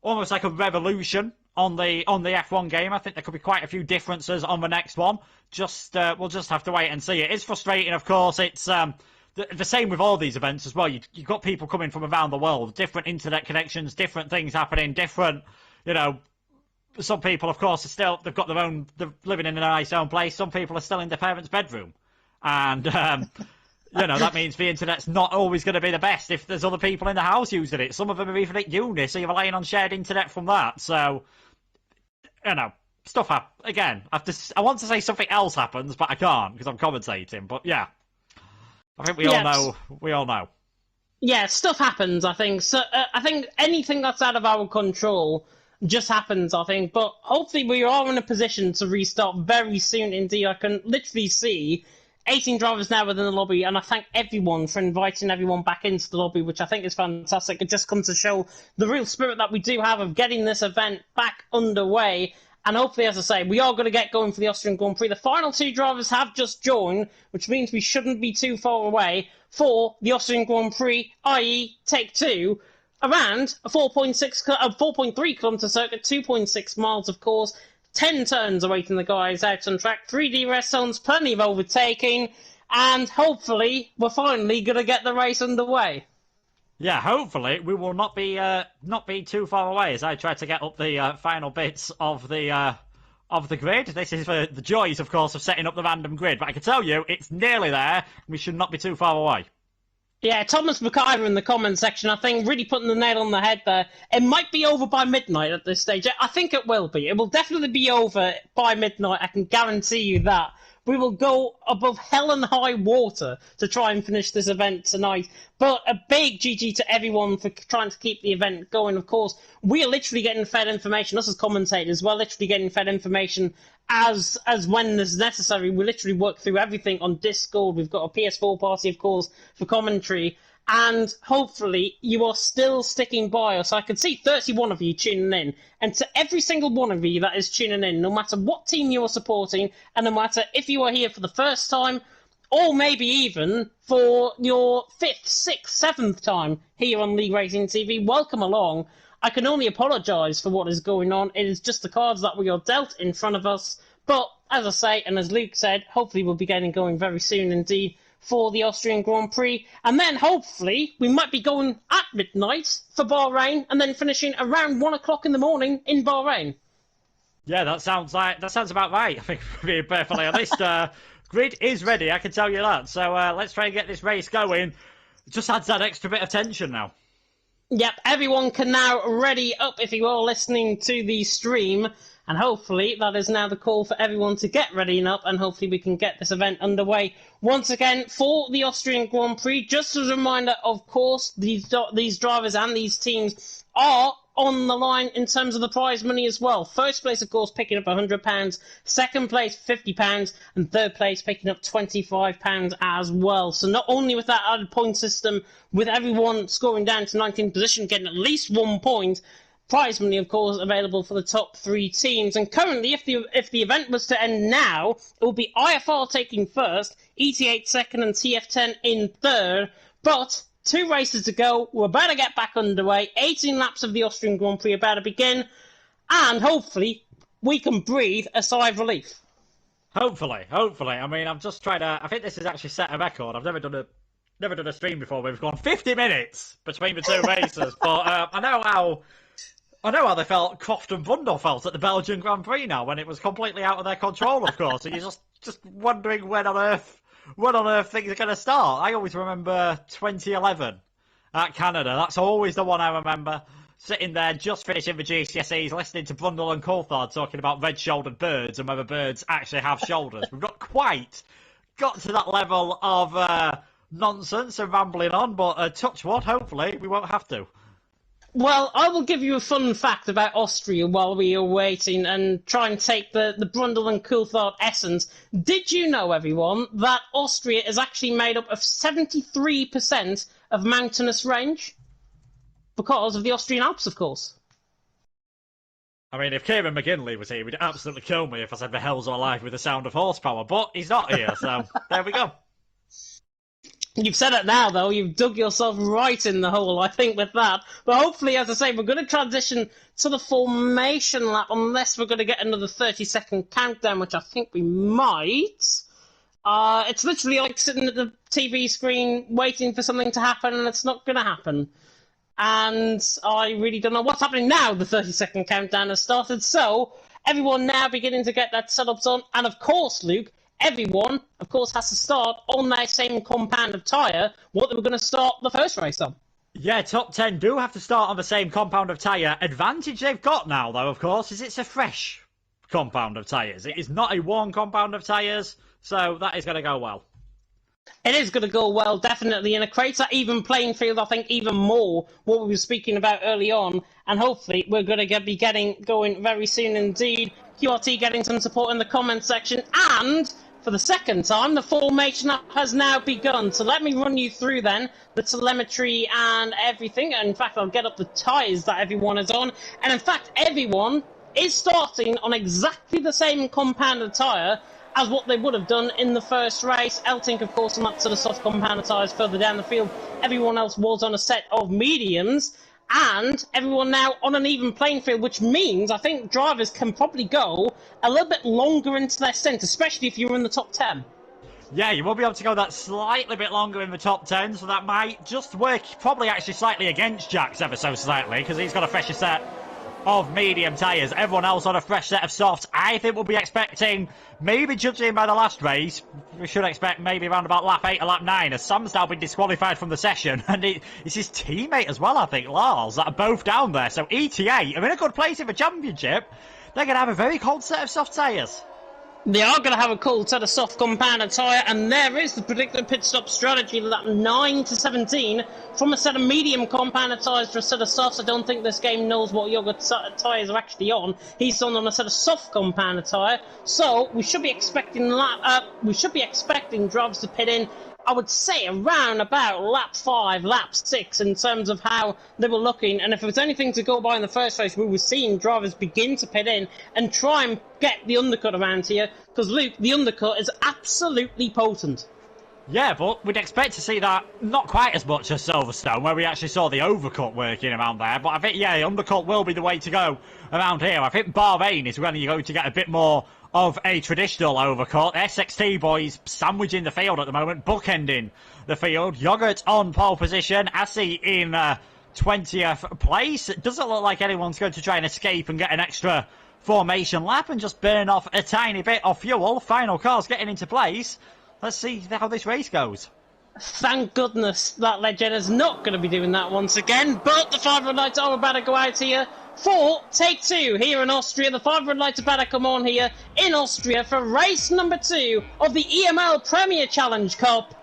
almost like a revolution on the F1 game. I think there could be quite a few differences on the next one. We'll just have to wait and see. It is frustrating, of course. It's the same with all these events as well. You've got people coming from around the world, different internet connections, different things happening, different, some people, of course, they've got they're living in a nice own place. Some people are still in their parents' bedroom. And, that means the internet's not always going to be the best if there's other people in the house using it. Some of them are even at uni, so you're relying on shared internet from that. So, stuff happens. Again, I want to say something else happens, but I can't because I'm commentating. But, yeah, I think we all know. Yeah, stuff happens, I think. So, I think anything that's out of our control just happens, I think. But hopefully we are in a position to restart very soon indeed. I can literally see 18 drivers now within the lobby, and I thank everyone for inviting everyone back into the lobby, which I think is fantastic. It just comes to show the real spirit that we do have of getting this event back underway. And hopefully, as I say, we are going to get going for the Austrian Grand Prix. The final two drivers have just joined, which means we shouldn't be too far away for the Austrian Grand Prix, i.e. take two, around a 4.3 kilometre circuit, 2.6 miles, of course, 10 turns awaiting the guys out on track, 3D rest zones, plenty of overtaking, and hopefully we're finally going to get the race underway. Yeah, hopefully we will not be too far away as I try to get up the final bits of the grid. This is for the joys, of course, of setting up the random grid, but I can tell you it's nearly there. We should not be too far away. Yeah, Thomas McIver in the comment section, I think, really putting the nail on the head there. It might be over by midnight at this stage. I think it will be. It will definitely be over by midnight. I can guarantee you that. We will go above hell and high water to try and finish this event tonight. But a big GG to everyone for trying to keep the event going. Of course, we are literally getting fed information. Us as commentators, we're literally getting fed information as when is necessary. We literally work through everything on Discord. We've got a PS4 party, of course, for commentary. And hopefully you are still sticking by us. I can see 31 of you tuning in. And to every single one of you that is tuning in, no matter what team you are supporting, and no matter if you are here for the first time, or maybe even for your 5th, 6th, 7th time here on League Racing TV, welcome along. I can only apologise for what is going on. It is just the cards that we are dealt in front of us. But, as I say, and as Luke said, hopefully we'll be getting going very soon indeed for the Austrian Grand Prix, and then hopefully we might be going at midnight for Bahrain, and then finishing around 1 o'clock in the morning in Bahrain. Yeah, that sounds about right. I think, to be perfectly honest, grid is ready. I can tell you that. So let's try and get this race going. Just adds that extra bit of tension now. Yep, everyone can now ready up if you are listening to the stream. And hopefully that is now the call for everyone to get ready up, and hopefully we can get this event underway once again for the Austrian Grand Prix. Just as a reminder, of course, these drivers and these teams are on the line in terms of the prize money as well. First place, of course, picking up £100. Second place, £50. And third place, picking up £25 as well. So not only with that added point system, with everyone scoring down to 19th position, getting at least 1 point, prize money, of course, available for the top 3 teams. And currently, if the event was to end now, it will be IFR taking first, ET8 second, and TF10 in third. But 2 races to go. We're about to get back underway. 18 laps of the Austrian Grand Prix about to begin. And hopefully, we can breathe a sigh of relief. Hopefully. I mean, I'm just trying to... I think this has actually set a record. I've never done a stream before where we've gone 50 minutes between the 2 races. But I know how they felt, Croft and Bundle felt at the Belgian Grand Prix now, when it was completely out of their control, of course. And you're just wondering when on earth things are going to start. I always remember 2011 at Canada. That's always the one I remember. Sitting there, just finishing the GCSEs, listening to Brundle and Coulthard talking about red-shouldered birds and whether birds actually have shoulders. We've not quite got to that level of nonsense and rambling on, but touch wood, hopefully we won't have to. Well, I will give you a fun fact about Austria while we are waiting and try and take the Brundle and Coulthard essence. Did you know, everyone, that Austria is actually made up of 73% of mountainous range? Because of the Austrian Alps, of course. I mean, if Kieran McGinley was here, he'd absolutely kill me if I said the hells are alive with the sound of horsepower, but he's not here, so there we go. You've said it now, though. You've dug yourself right in the hole, I think, with that. But hopefully, as I say, we're going to transition to the formation lap, unless we're going to get another 30-second countdown, which I think we might. It's literally like sitting at the TV screen waiting for something to happen, and it's not going to happen. And I really don't know what's happening now. The 30-second countdown has started, so everyone now beginning to get that setups on. And of course, Luke, everyone, of course, has to start on their same compound of tyre, what they were going to start the first race on. Yeah, top 10 do have to start on the same compound of tyre. Advantage they've got now, though, of course, is it's a fresh compound of tyres. It is not a worn compound of tyres, so that is going to go well. It is going to go well, definitely, and it creates that even playing field, I think, even more, what we were speaking about early on, and hopefully we're going to be getting going very soon indeed. QRT getting some support in the comments section, and for the second time, the formation up has now begun. So let me run you through then the telemetry and everything. And in fact, I'll get up the tyres that everyone is on. And in fact, everyone is starting on exactly the same compounded tyre as what they would have done in the first race. Eltink, of course, on that sort of soft compounded tyres further down the field. Everyone else was on a set of mediums. And everyone now on an even playing field, which means I think drivers can probably go a little bit longer into their stint, especially if you're in the top 10. Yeah, you will be able to go that slightly bit longer in the top 10, so that might just work probably actually slightly against Jax ever so slightly, because he's got a fresher set of medium tyres. Everyone else on a fresh set of softs. I think we'll be expecting, maybe judging by the last race, we should expect maybe around about lap 8 or lap 9, as Sam's now been disqualified from the session, and it's his teammate as well, I think, Lars, that are both down there. So ETA are in a good place in the championship. They're going to have a very cold set of soft tyres. They are going to have a cold set of soft compounded tyre, and there is the predicted pit stop strategy, lap 9 to 17, from a set of medium compounded tyres to a set of softs. I don't think this game knows what yogurt tyres are actually on. He's on a set of soft compounded tyre, so we should be expecting drivers to pit in I would say around about lap 5, lap 6 in terms of how they were looking. And if it was anything to go by in the first race, we were seeing drivers begin to pit in and try and get the undercut around here. Because, Luke, the undercut is absolutely potent. Yeah, but we'd expect to see that not quite as much as Silverstone, where we actually saw the overcut working around there. But I think, yeah, the undercut will be the way to go around here. I think Bahrain is when you're going to get a bit more of a traditional overcut. SXT boys sandwiching the field at the moment, bookending the field. Yogurt on pole position, Assi in 20th place. It doesn't look like anyone's going to try and escape and get an extra formation lap and just burn off a tiny bit of fuel. Final car's getting into place. Let's see how this race goes. Thank goodness that Legend is not going to be doing that once again, but the 5 red lights are about to go out here for take 2 here in Austria. The 5 red lights are about to come on here in Austria for race number 2 of the EML Premier Challenge Cup.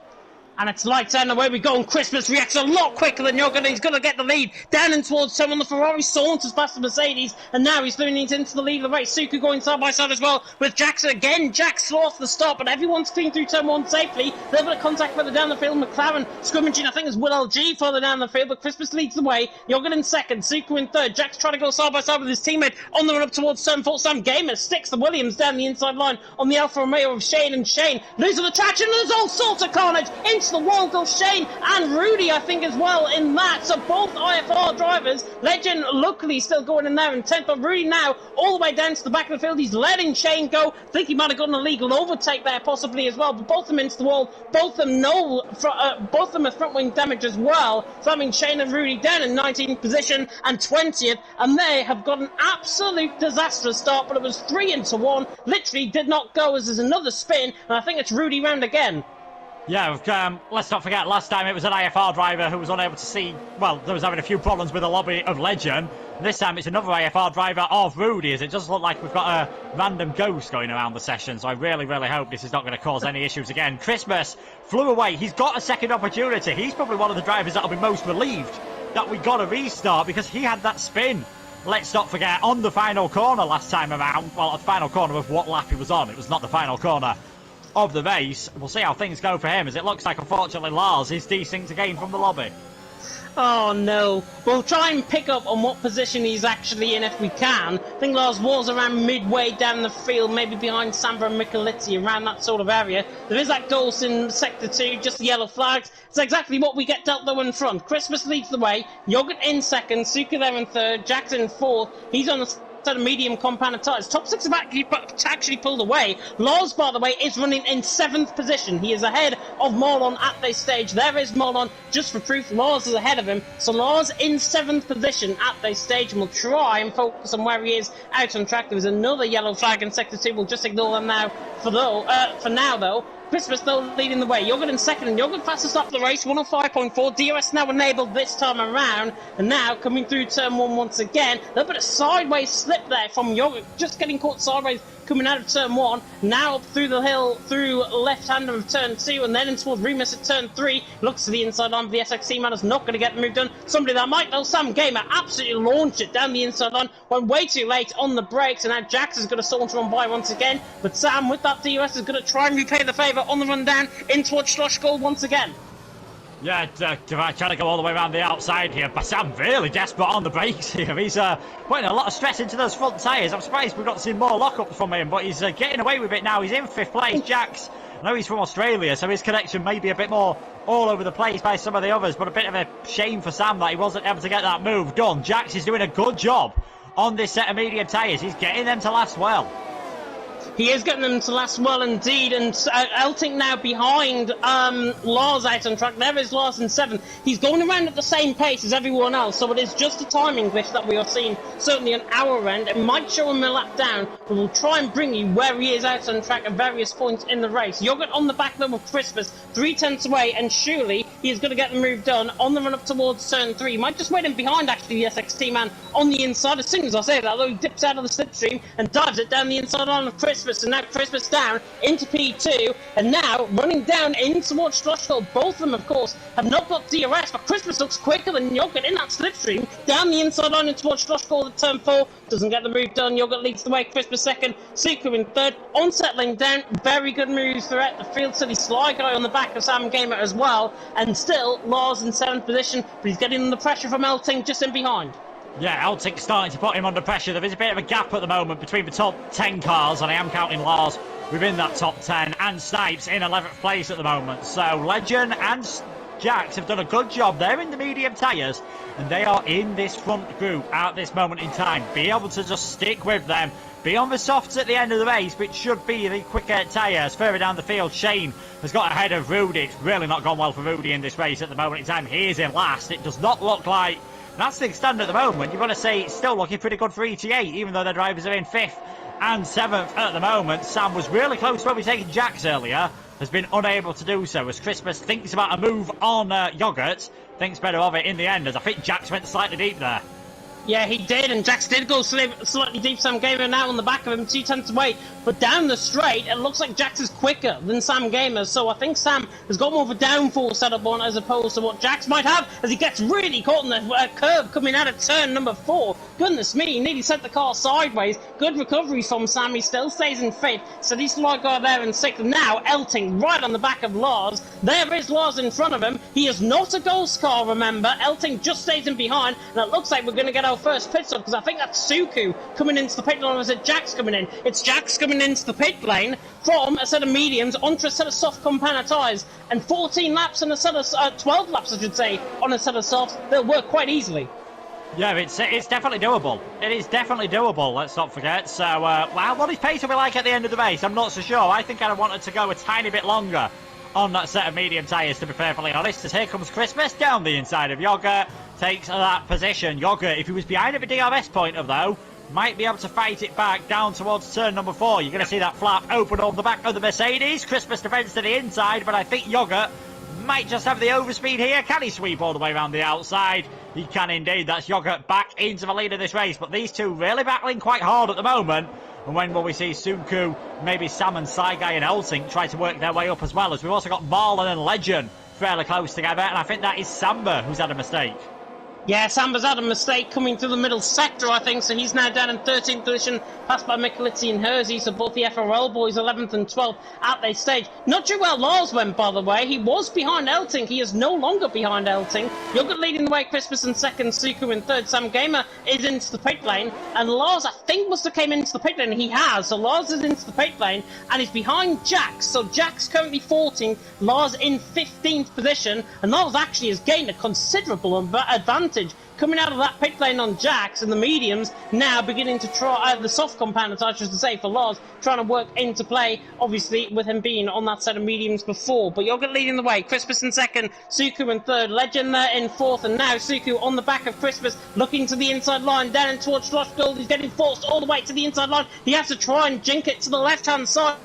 And it's lights out and away we go, and Christmas reacts a lot quicker than Jürgen. He's going to get the lead down and towards someone. The Ferrari saunters past the Mercedes, and now he's leaning into the lead of the race. Suku going side by side as well with Jackson again. Jack slows the stop, but everyone's clean through turn 1 safely. A little bit of contact further down the field. McLaren scrimmaging, I think, is Will LG further down the field, but Christmas leads the way. Jürgen in second, Suku in third. Jack's trying to go side by side with his teammate on the run up towards turn 4. Sam Gamer sticks the Williams down the inside line on the Alfa Romeo of Shane, and Shane losing the traction. There's all sorts of carnage into the wall goes Shane and Rudy, I think, as well in that. So both IFR drivers, Legend luckily still going in there in 10th, but Rudy now all the way down to the back of the field. He's letting Shane go. I think he might have got an illegal overtake there possibly as well, but both of them into the wall. Both of them both of them are front wing damage as well. So I mean Shane and Rudy down in 19th position and 20th, and they have got an absolute disastrous start, but it was 3 into 1. Literally did not go as there's another spin, and I think it's Rudy round again. Yeah, let's not forget, last time it was an IFR driver who was unable to see, well, there was having a few problems with the lobby of Legend. This time it's another IFR driver of Rudy, as it does look like we've got a random ghost going around the session, so I really, really hope this is not going to cause any issues again. Christmas flew away. He's got a second opportunity. He's probably one of the drivers that'll be most relieved that we got a restart, because he had that spin. Let's not forget, on the final corner last time around, well, the final corner of what lap he was on, it was not the final corner of the race. We'll see how things go for him, as it looks like, unfortunately, Lars is desynced again from the lobby. Oh no, we'll try and pick up on what position he's actually in if we can. I think Lars was around midway down the field, maybe behind Sandra and Micheletti, around that sort of area. There is that Dulce in sector 2, just the yellow flags. It's exactly what we get dealt though in front. Christmas leads the way, Yogurt in second, Suka there in third, Jackson in fourth. He's on the set of medium compounded tyres. Top 6 have actually pulled away. Lars, by the way, is running in 7th position. He is ahead of Marlon at this stage. There is Marlon, just for proof. Lars is ahead of him. So Lars in 7th position at this stage, and we'll try and focus on where he is out on track. There was another yellow flag in sector 2. We'll just ignore them now for now, though. Christmas though leading the way. Jürgen in second, and Jürgen fastest up the race, 105.4. DRS now enabled this time around, and now coming through turn 1 once again. A little bit of sideways slip there from Jürgen, just getting caught sideways coming out of turn 1. Now up through the hill, through left-hander of turn 2, and then in towards Remus at turn 3. Looks to the inside line, but the SXC man is not going to get the move done. Somebody that might, though, Sam Gamer absolutely launched it down the inside line, went way too late on the brakes, and now Jax is going to saunter on by once again. But Sam, with that DRS, is going to try and repay the favour on the run down in towards Schloss Gold once again. Yeah, trying to go all the way around the outside here. Bassam really desperate on the brakes here. He's putting a lot of stress into those front tyres. I'm surprised we've not seen more lockups from him, but he's getting away with it now. He's in 5th place. Jax, I know he's from Australia, so his connection may be a bit more all over the place by some of the others, but a bit of a shame for Sam that he wasn't able to get that move done. Jax is doing a good job on this set of medium tyres. He's getting them to last well. He is getting them to last well indeed, and Elting now behind Lars out on track. There is Lars in 7th. He's going around at the same pace as everyone else, so it is just a timing glitch that we are seeing, certainly on our end. It might show him a lap down, but we'll try and bring you where he is out on track at various points in the race. Yogurt on the back though of Christmas, 3/10 away, and surely he is going to get the move done on the run up towards turn 3. He might just wait him behind, actually, the SXT man on the inside. As soon as I say that, though, he dips out of the slipstream and dives it down the inside line of Christmas. Christmas, and now Christmas down into P2, and now running down in towards Schlossgold. Both of them, of course, have not got DRS, but Christmas looks quicker than Yogurt in that slipstream, down the inside line and towards Schlossgold at turn 4, doesn't get the move done. Yogurt leads the way, Christmas second, Suku in third, unsettling down, very good moves throughout the field. City Sly Guy on the back of Sam Gamer as well, and still Lars in 7th position, but he's getting the pressure from Elting just in behind. Yeah, Elting's starting to put him under pressure. There is a bit of a gap at the moment between the top 10 cars, and I am counting Lars within that top 10, and Snipes in 11th place at the moment. So Legend and Jax have done a good job. They're in the medium tyres, and they are in this front group at this moment in time. Be able to just stick with them. Be on the softs at the end of the race, which should be the quicker tyres. Further down the field, Shane has got ahead of Rudy. It's really not gone well for Rudy in this race at the moment in time. He is in last. It does not look like that's the stand at the moment. You've got to say it's still looking pretty good for ETA, even though their drivers are in 5th and 7th at the moment. Sam was really close to overtaking Jax earlier, has been unable to do so as Christmas thinks about a move on Yogurt. Thinks better of it in the end, as I think Jax went slightly deep there. Yeah, he did, and Jax did go slightly deep. Sam Gamer now on the back of him, 2/10 away. But down the straight, it looks like Jax is quicker than Sam Gamer. So I think Sam has got more of a downforce setup on as opposed to what Jax might have, as he gets really caught in the curve coming out of turn number 4. Goodness me, he nearly sent the car sideways. Good recovery from Sam. He still stays in 5th. So he's like there in 6th. Now Elting right on the back of Lars. There is Lars in front of him. He is not a ghost car, remember. Elting just stays in behind, and it looks like we're going to get our first pit stop, because I think that's Suku coming into the pit lane, or is it Jax coming in? It's Jax coming into the pit lane from a set of mediums onto a set of soft compound tyres, and 14 laps and a set of 12 laps, I should say, on a set of softs. They'll work quite easily. Yeah, it's definitely doable. It is definitely doable, let's not forget. So, well, what his pace will be like at the end of the race, I'm not so sure. I think I'd wanted to go a tiny bit longer on that set of medium tyres, to be perfectly honest, as here comes Christmas down the inside of Yogurt, takes that position. Yogurt, if he was behind at the DRS point of though, might be able to fight it back down towards turn number 4. You're going to see that flap open on the back of the Mercedes. Christmas defends to the inside, but I think Yogurt might just have the overspeed here. Can he sweep all the way around the outside? He can indeed. That's Yogurt back into the lead of this race, but these two really battling quite hard at the moment. And when will we see Suku, maybe Sam and Saigai and Elting try to work their way up as well, as we've also got Marlon and Legend fairly close together, and I think that is Samba who's had a mistake. Yeah, Samba's had a mistake coming through the middle sector, I think, so he's now down in 13th position, passed by Michelitti and Hersey, so both the FRL boys 11th and 12th at their stage. Not sure where Lars went, by the way. He was behind Elting. He is no longer behind Elting. Yogurt leading the way, Christmas in 2nd, Suku in 3rd. Sam Gamer is into the pit lane, and Lars, I think, must have came into the pit lane. He has, so Lars is into the pit lane, and he's behind Jax. So Jax currently 14th, Lars in 15th position, and Lars actually has gained a considerable advantage coming out of that pit lane on Jax, and the mediums now beginning to try, the soft components, I should say, for Lars, trying to work into play, obviously, with him being on that set of mediums before. But Yogurt leading the way, Christmas in 2nd, Suku in 3rd, Legend there in 4th, and now Suku on the back of Christmas, looking to the inside line, down towards Schlossgold. He's getting forced all the way to the inside line. He has to try and jink it to the left-hand side.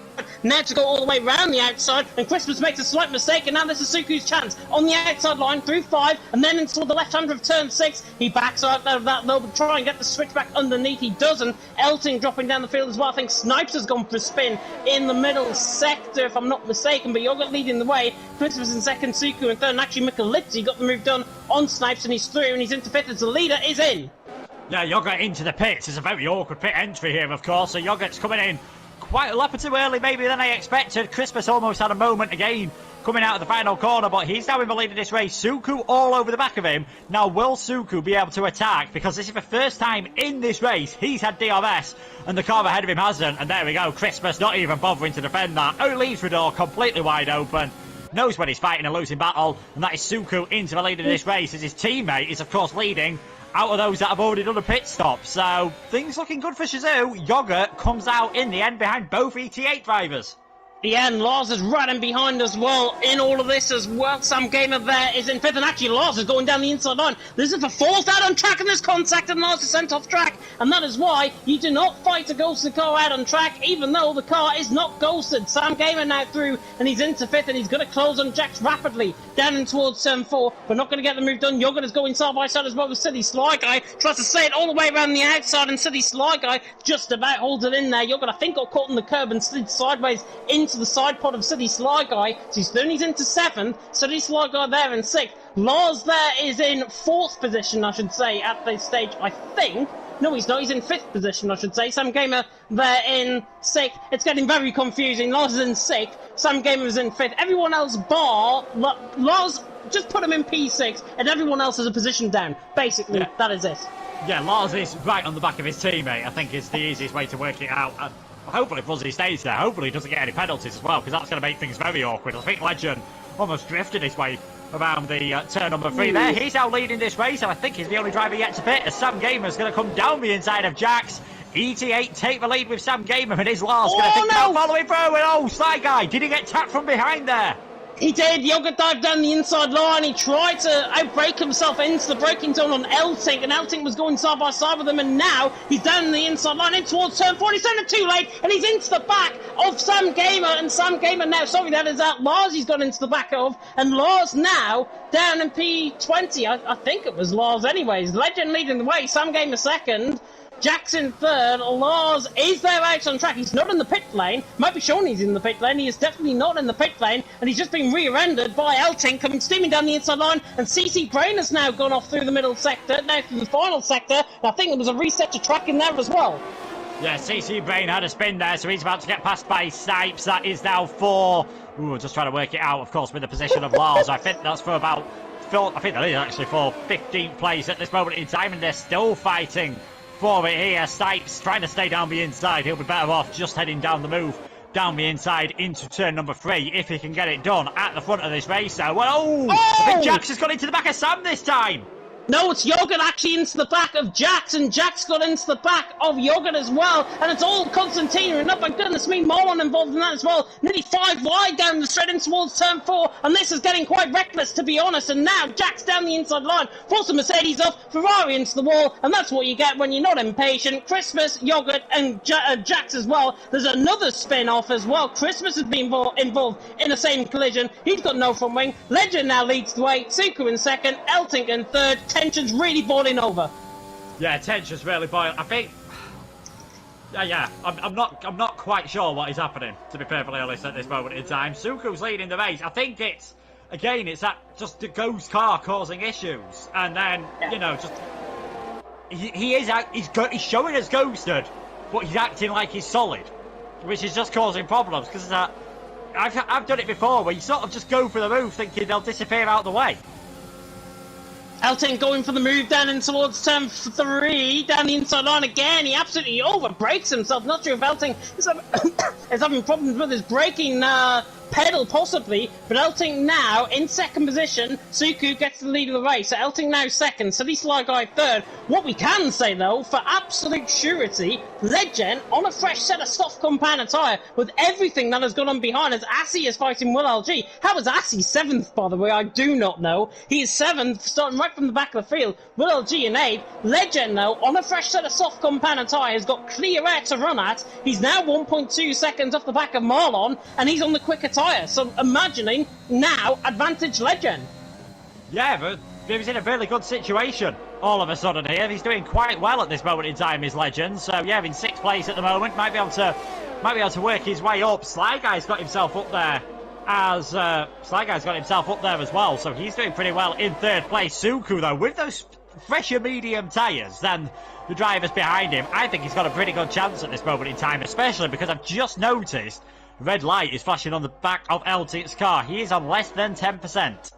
Now to go all the way round the outside, and Christmas makes a slight mistake, and now this is Suku's chance on the outside line through 5, and then into the left-hander of turn 6. He backs out of that though, but try and get the switch back underneath. He doesn't. Elting dropping down the field as well. I think Snipes has gone for a spin in the middle sector, if I'm not mistaken, but Yogurt leading the way. Christmas in 2nd, Suku in 3rd, and actually Michelitti got the move done on Snipes, and he's through, and he's into 5th as the leader is in. Yeah, Yogurt into the pits. It's a very awkward pit entry here, of course, so Yogurt's coming in quite a lap or two early maybe than I expected. Christmas almost had a moment again coming out of the final corner, but he's now in the lead of this race. Suku all over the back of him. Now will Suku be able to attack, because this is the first time in this race he's had DRS and the car ahead of him hasn't. And there we go, Christmas not even bothering to defend that. Oh, leaves the door completely wide open, knows when he's fighting a losing battle, and that is Suku into the lead of this race, as his teammate is of course leading out of those that have already done a pit stop. So things looking good for Shizou. Yogurt comes out in the end behind both ET8 drivers. Yeah, and Lars is right in behind as well in all of this as well. Sam Gamer there is in 5th, and actually Lars is going down the inside line. This is the 4th out on track, and there's contact, and Lars is sent off track, and that is why you do not fight a ghosted car out on track, even though the car is not ghosted. Sam Gamer now through, and he's into 5th, and he's going to close on Jax rapidly. down in towards turn 4, but not going to get the move done. Yogurt is going side by side as well with City Sly Guy. Tries to stay it all the way around the outside, and City Sly Guy just about holds it in there. Yogurt, I think, got caught on the curb and slid sideways into the side pod of City Sly Guy. So he's into 7th. City Sly Guy there in 6th. Lars there is in 4th position, I should say, at this stage, I think. No, he's not. He's in 5th position, I should say. Sam Gamer there in 6th. It's getting very confusing. Lars is in 6th. Sam Gamer is in 5th. Everyone else bar Lars, just put him in P6, and everyone else is a position down. Basically, yeah. That is it. Yeah, Lars is right on the back of his teammate. I think is the easiest way to work it out. Hopefully, Fuzzy stays there. Hopefully, he doesn't get any penalties as well, because that's going to make things very awkward. I think Legend almost drifted his way around the turn number 3 there. He's now leading this race, and I think he's the only driver yet to pit, as Sam Gamer's going to come down the inside of Jax. ET8 take the lead with Sam Gamer, and his Lars going to think about following through, and Sly Guy, did he get tapped from behind there? He did. Yogurt dived down the inside line. He tried to outbrake himself into the braking zone on Eltink, and Eltink was going side by side with him, and now he's down the inside line in towards turn 4. He's done it too late, and he's into the back of Sam Gamer, and Sam Gamer now, sorry, that is that Lars he's gone into the back of, and Lars now down in P20. I think it was Lars anyways. Legend leading the way, Sam Gamer 2nd. Jackson 3rd, Lars is there out on track. He's not in the pit lane. Might be showing he's in the pit lane. He is definitely not in the pit lane, and he's just been rear-ended by Eltink coming steaming down the inside line, and CC Brain has now gone off through the middle sector, now through the final sector, and I think there was a reset to track in there as well. Yeah, CC Brain had a spin there, so he's about to get passed by Snipes. That is now 4. Ooh, just trying to work it out, of course, with the position of Lars. I think that's for about... I think that is actually for 15th place at this moment in time, and they're still fighting for it here. Snipes trying to stay down the inside. He'll be better off just heading down the move down the inside into turn number 3 if he can get it done at the front of this race. So, well, I think Jax has got into the back of Sam this time. No, it's Yogurt actually into the back of Jax, and Jax got into the back of Yogurt as well, and it's all Constantine, and oh my goodness me, Marlon involved in that as well. Nearly 5 wide down the straight in towards turn 4, and this is getting quite reckless, to be honest, and now Jax down the inside line, forces Mercedes off, Ferrari into the wall, and that's what you get when you're not impatient. Christmas, Yogurt, and Jax as well. There's another spin-off as well. Christmas has been involved in the same collision. He's got no front wing. Legend now leads the way, Suku in 2nd, Eltink in 3rd, tension's really boiling over. Yeah, tension's really boiling. I think... Yeah, I'm not quite sure what is happening, to be perfectly honest, at this moment in time. Suku's leading the race. I think it's that just the ghost car causing issues. And then, you know, just... He's showing as ghosted, but he's acting like he's solid, which is just causing problems, because I've done it before, where you sort of just go for the move thinking they'll disappear out the way. Eltink going for the move down in towards turn 3, down the inside line again. He absolutely overbrakes himself. Not sure if Eltink is having problems with his braking pedal, possibly. But Eltink now in 2nd position. Suku gets the lead of the race. So Eltink now 2nd. City Sly Guy 3rd. What we can say, though, for absolute surety, Legend on a fresh set of soft compound tyre with everything that has gone on behind as Assy is fighting Will LG. How is Assy 7th, by the way? I do not know. He is 7th, starting right from the back of the field. Will LG and 8th. Legend, though, on a fresh set of soft compound tyre has got clear air to run at. He's now 1.2 seconds off the back of Marlon, and he's on the quicker tyre. So imagining now advantage Legend. Yeah, but he's in a really good situation all of a sudden here. He's doing quite well at this moment in time, his Legend. So yeah, in 6th place at the moment, might be able to work his way up. Sly Guy's got himself up there as well, so he's doing pretty well in 3rd place. Suku, though, with those fresher medium tyres than the drivers behind him, I think he's got a pretty good chance at this moment in time, especially because I've just noticed red light is flashing on the back of Eltink's car. He is on less than 10%.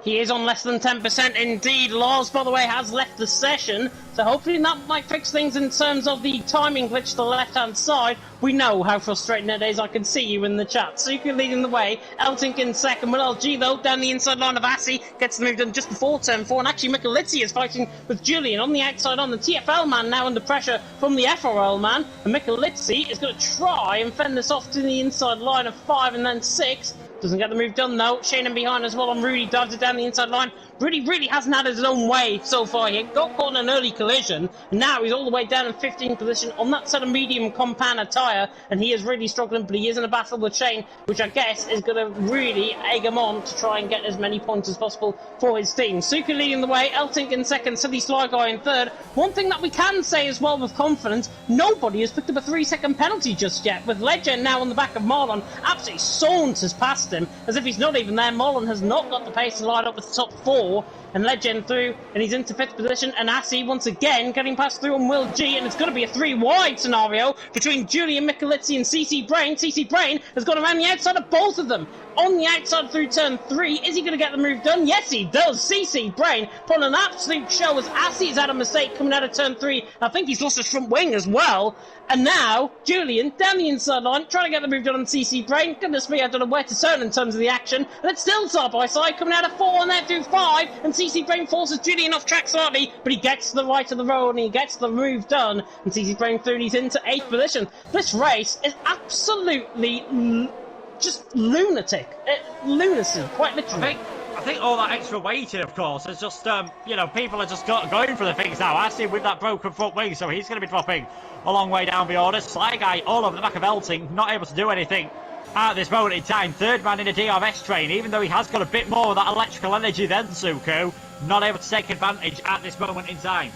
He is on less than 10% indeed. Lars, by the way, has left the session, so hopefully that might fix things in terms of the timing glitch to the left-hand side. We know how frustrating it is. I can see you in the chat. Suku leading the way. Eltink in 2nd. Will LG, though, down the inside line of Assy, gets the move done just before turn 4. And actually, Mikalitsi is fighting with Julian on the outside on the TFL man, now under pressure from the FRL man. And Mikalitsi is going to try and fend this off to the inside line of 5 and then 6. Doesn't get the move done, though. Shane in behind as well on Rudy. Dives it down the inside line. really hasn't had his own way so far. He got caught in an early collision, and now he's all the way down in 15th position on that set of medium compound tyre, and he is really struggling, but he is in a battle with Shane, which I guess is going to really egg him on to try and get as many points as possible for his team. Suku leading the way, Eltink in second, Silly Sly Guy in third. One thing that we can say as well with confidence, nobody has picked up a 3-second penalty just yet, with Legend now on the back of Marlon, absolutely saunters past him, as if he's not even there. Marlon has not got the pace to line up with the top 4, and Legend through, and he's into 5th position, and Asi once again getting passed through on Will G, and it's going to be a 3-wide scenario between Julian Michelizzi and CC Brain. CC Brain has gone around the outside of both of them. On the outside through turn 3, is he going to get the move done? Yes, he does. CC Brain put on an absolute show as Asi has had a mistake coming out of turn 3. I think he's lost his front wing as well. And now, Julian, down the inside line, trying to get the move done on CC Brain. Goodness me, I don't know where to turn in terms of the action. And it's still side by side, coming out of 4 and there through 5. And CC Brain forces Julian off track slightly, but he gets to the right of the road and he gets the move done. And CC Brain through, and he's into 8th position. This race is absolutely just lunatic. Lunacy, quite literally. I think all that extra weighting, of course, is just, people are just going for the things now. Asi with that broken front wing, so he's going to be dropping a long way down the order. Sly Guy all over the back of Elting, not able to do anything at this moment in time. Third man in a DRS train, even though he has got a bit more of that electrical energy than Suku, not able to take advantage at this moment in time.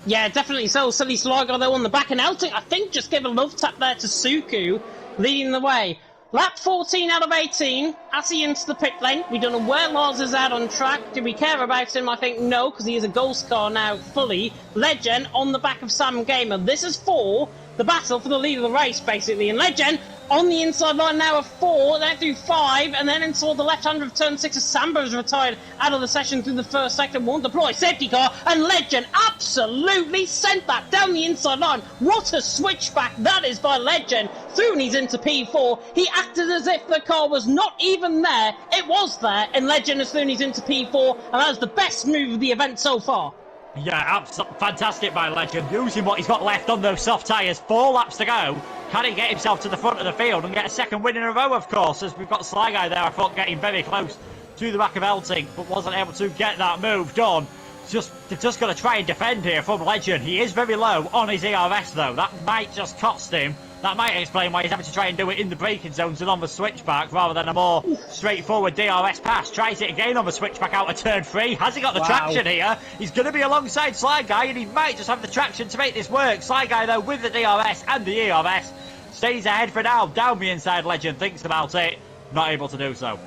Yeah, definitely so. Silly Sligo, though, on the back, and Elting, I think, just gave a love tap there to Suku, leading the way. Lap 14 out of 18, Asi into the pit lane. We don't know where Lars is at on track. Do we care about him? I think no, because he is a ghost car now fully. Legend on the back of Sam Gamer. This is for the battle for the lead of the race, basically. And Legend on the inside line now of 4, then through 5, and then into the left-hander of turn 6 as Samba is retired out of the session through the first sector. Won't deploy safety car, and Legend absolutely sent that down the inside line. What a switchback that is by Legend. Through, and he's into P4. He acted as if the car was not even there. It was there, and Legend is through, and he's into P4, and that is the best move of the event so far. Yeah, fantastic by Legend, using what he's got left on those soft tyres. 4 laps to go. Can he get himself to the front of the field and get a second win in a row, of course, as we've got Sly Guy there, I thought, getting very close to the back of Elting, but wasn't able to get that move done. They've just got to try and defend here from Legend. He is very low on his ERS, though. That might just cost him. That might explain why he's having to try and do it in the braking zones and on the switchback rather than a more straightforward DRS pass. Tries it again on the switchback out of turn 3. Has he got the traction here? He's going to be alongside Sly Guy, and he might just have the traction to make this work. Sly Guy, though, with the DRS and the ERS, stays ahead for now. Down the inside, Legend thinks about it. Not able to do so.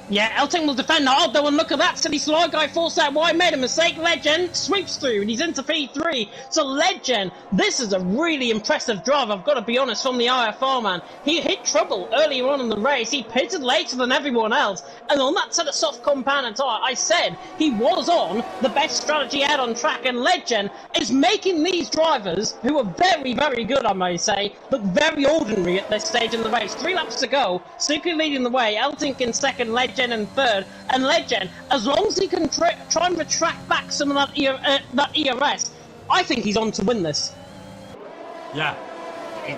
Yeah, Elting will defend hard though, and look at that, Silly Sly Guy forced out wide, made a mistake. Legend sweeps through, and he's into P3. So Legend, this is a really impressive drive, I've got to be honest, from the IFR man. He hit trouble earlier on in the race, he pitted later than everyone else, and on that set of soft compound tyre, I said he was on the best strategy out on track, and Legend is making these drivers, who are very, very good, I may say, look very ordinary at this stage in the race. 3 laps to go, Suku leading the way, Elting in second, Legend in third, and Legend, as long as he can try and retract back some of that ERS, I think he's on to win this. Yeah,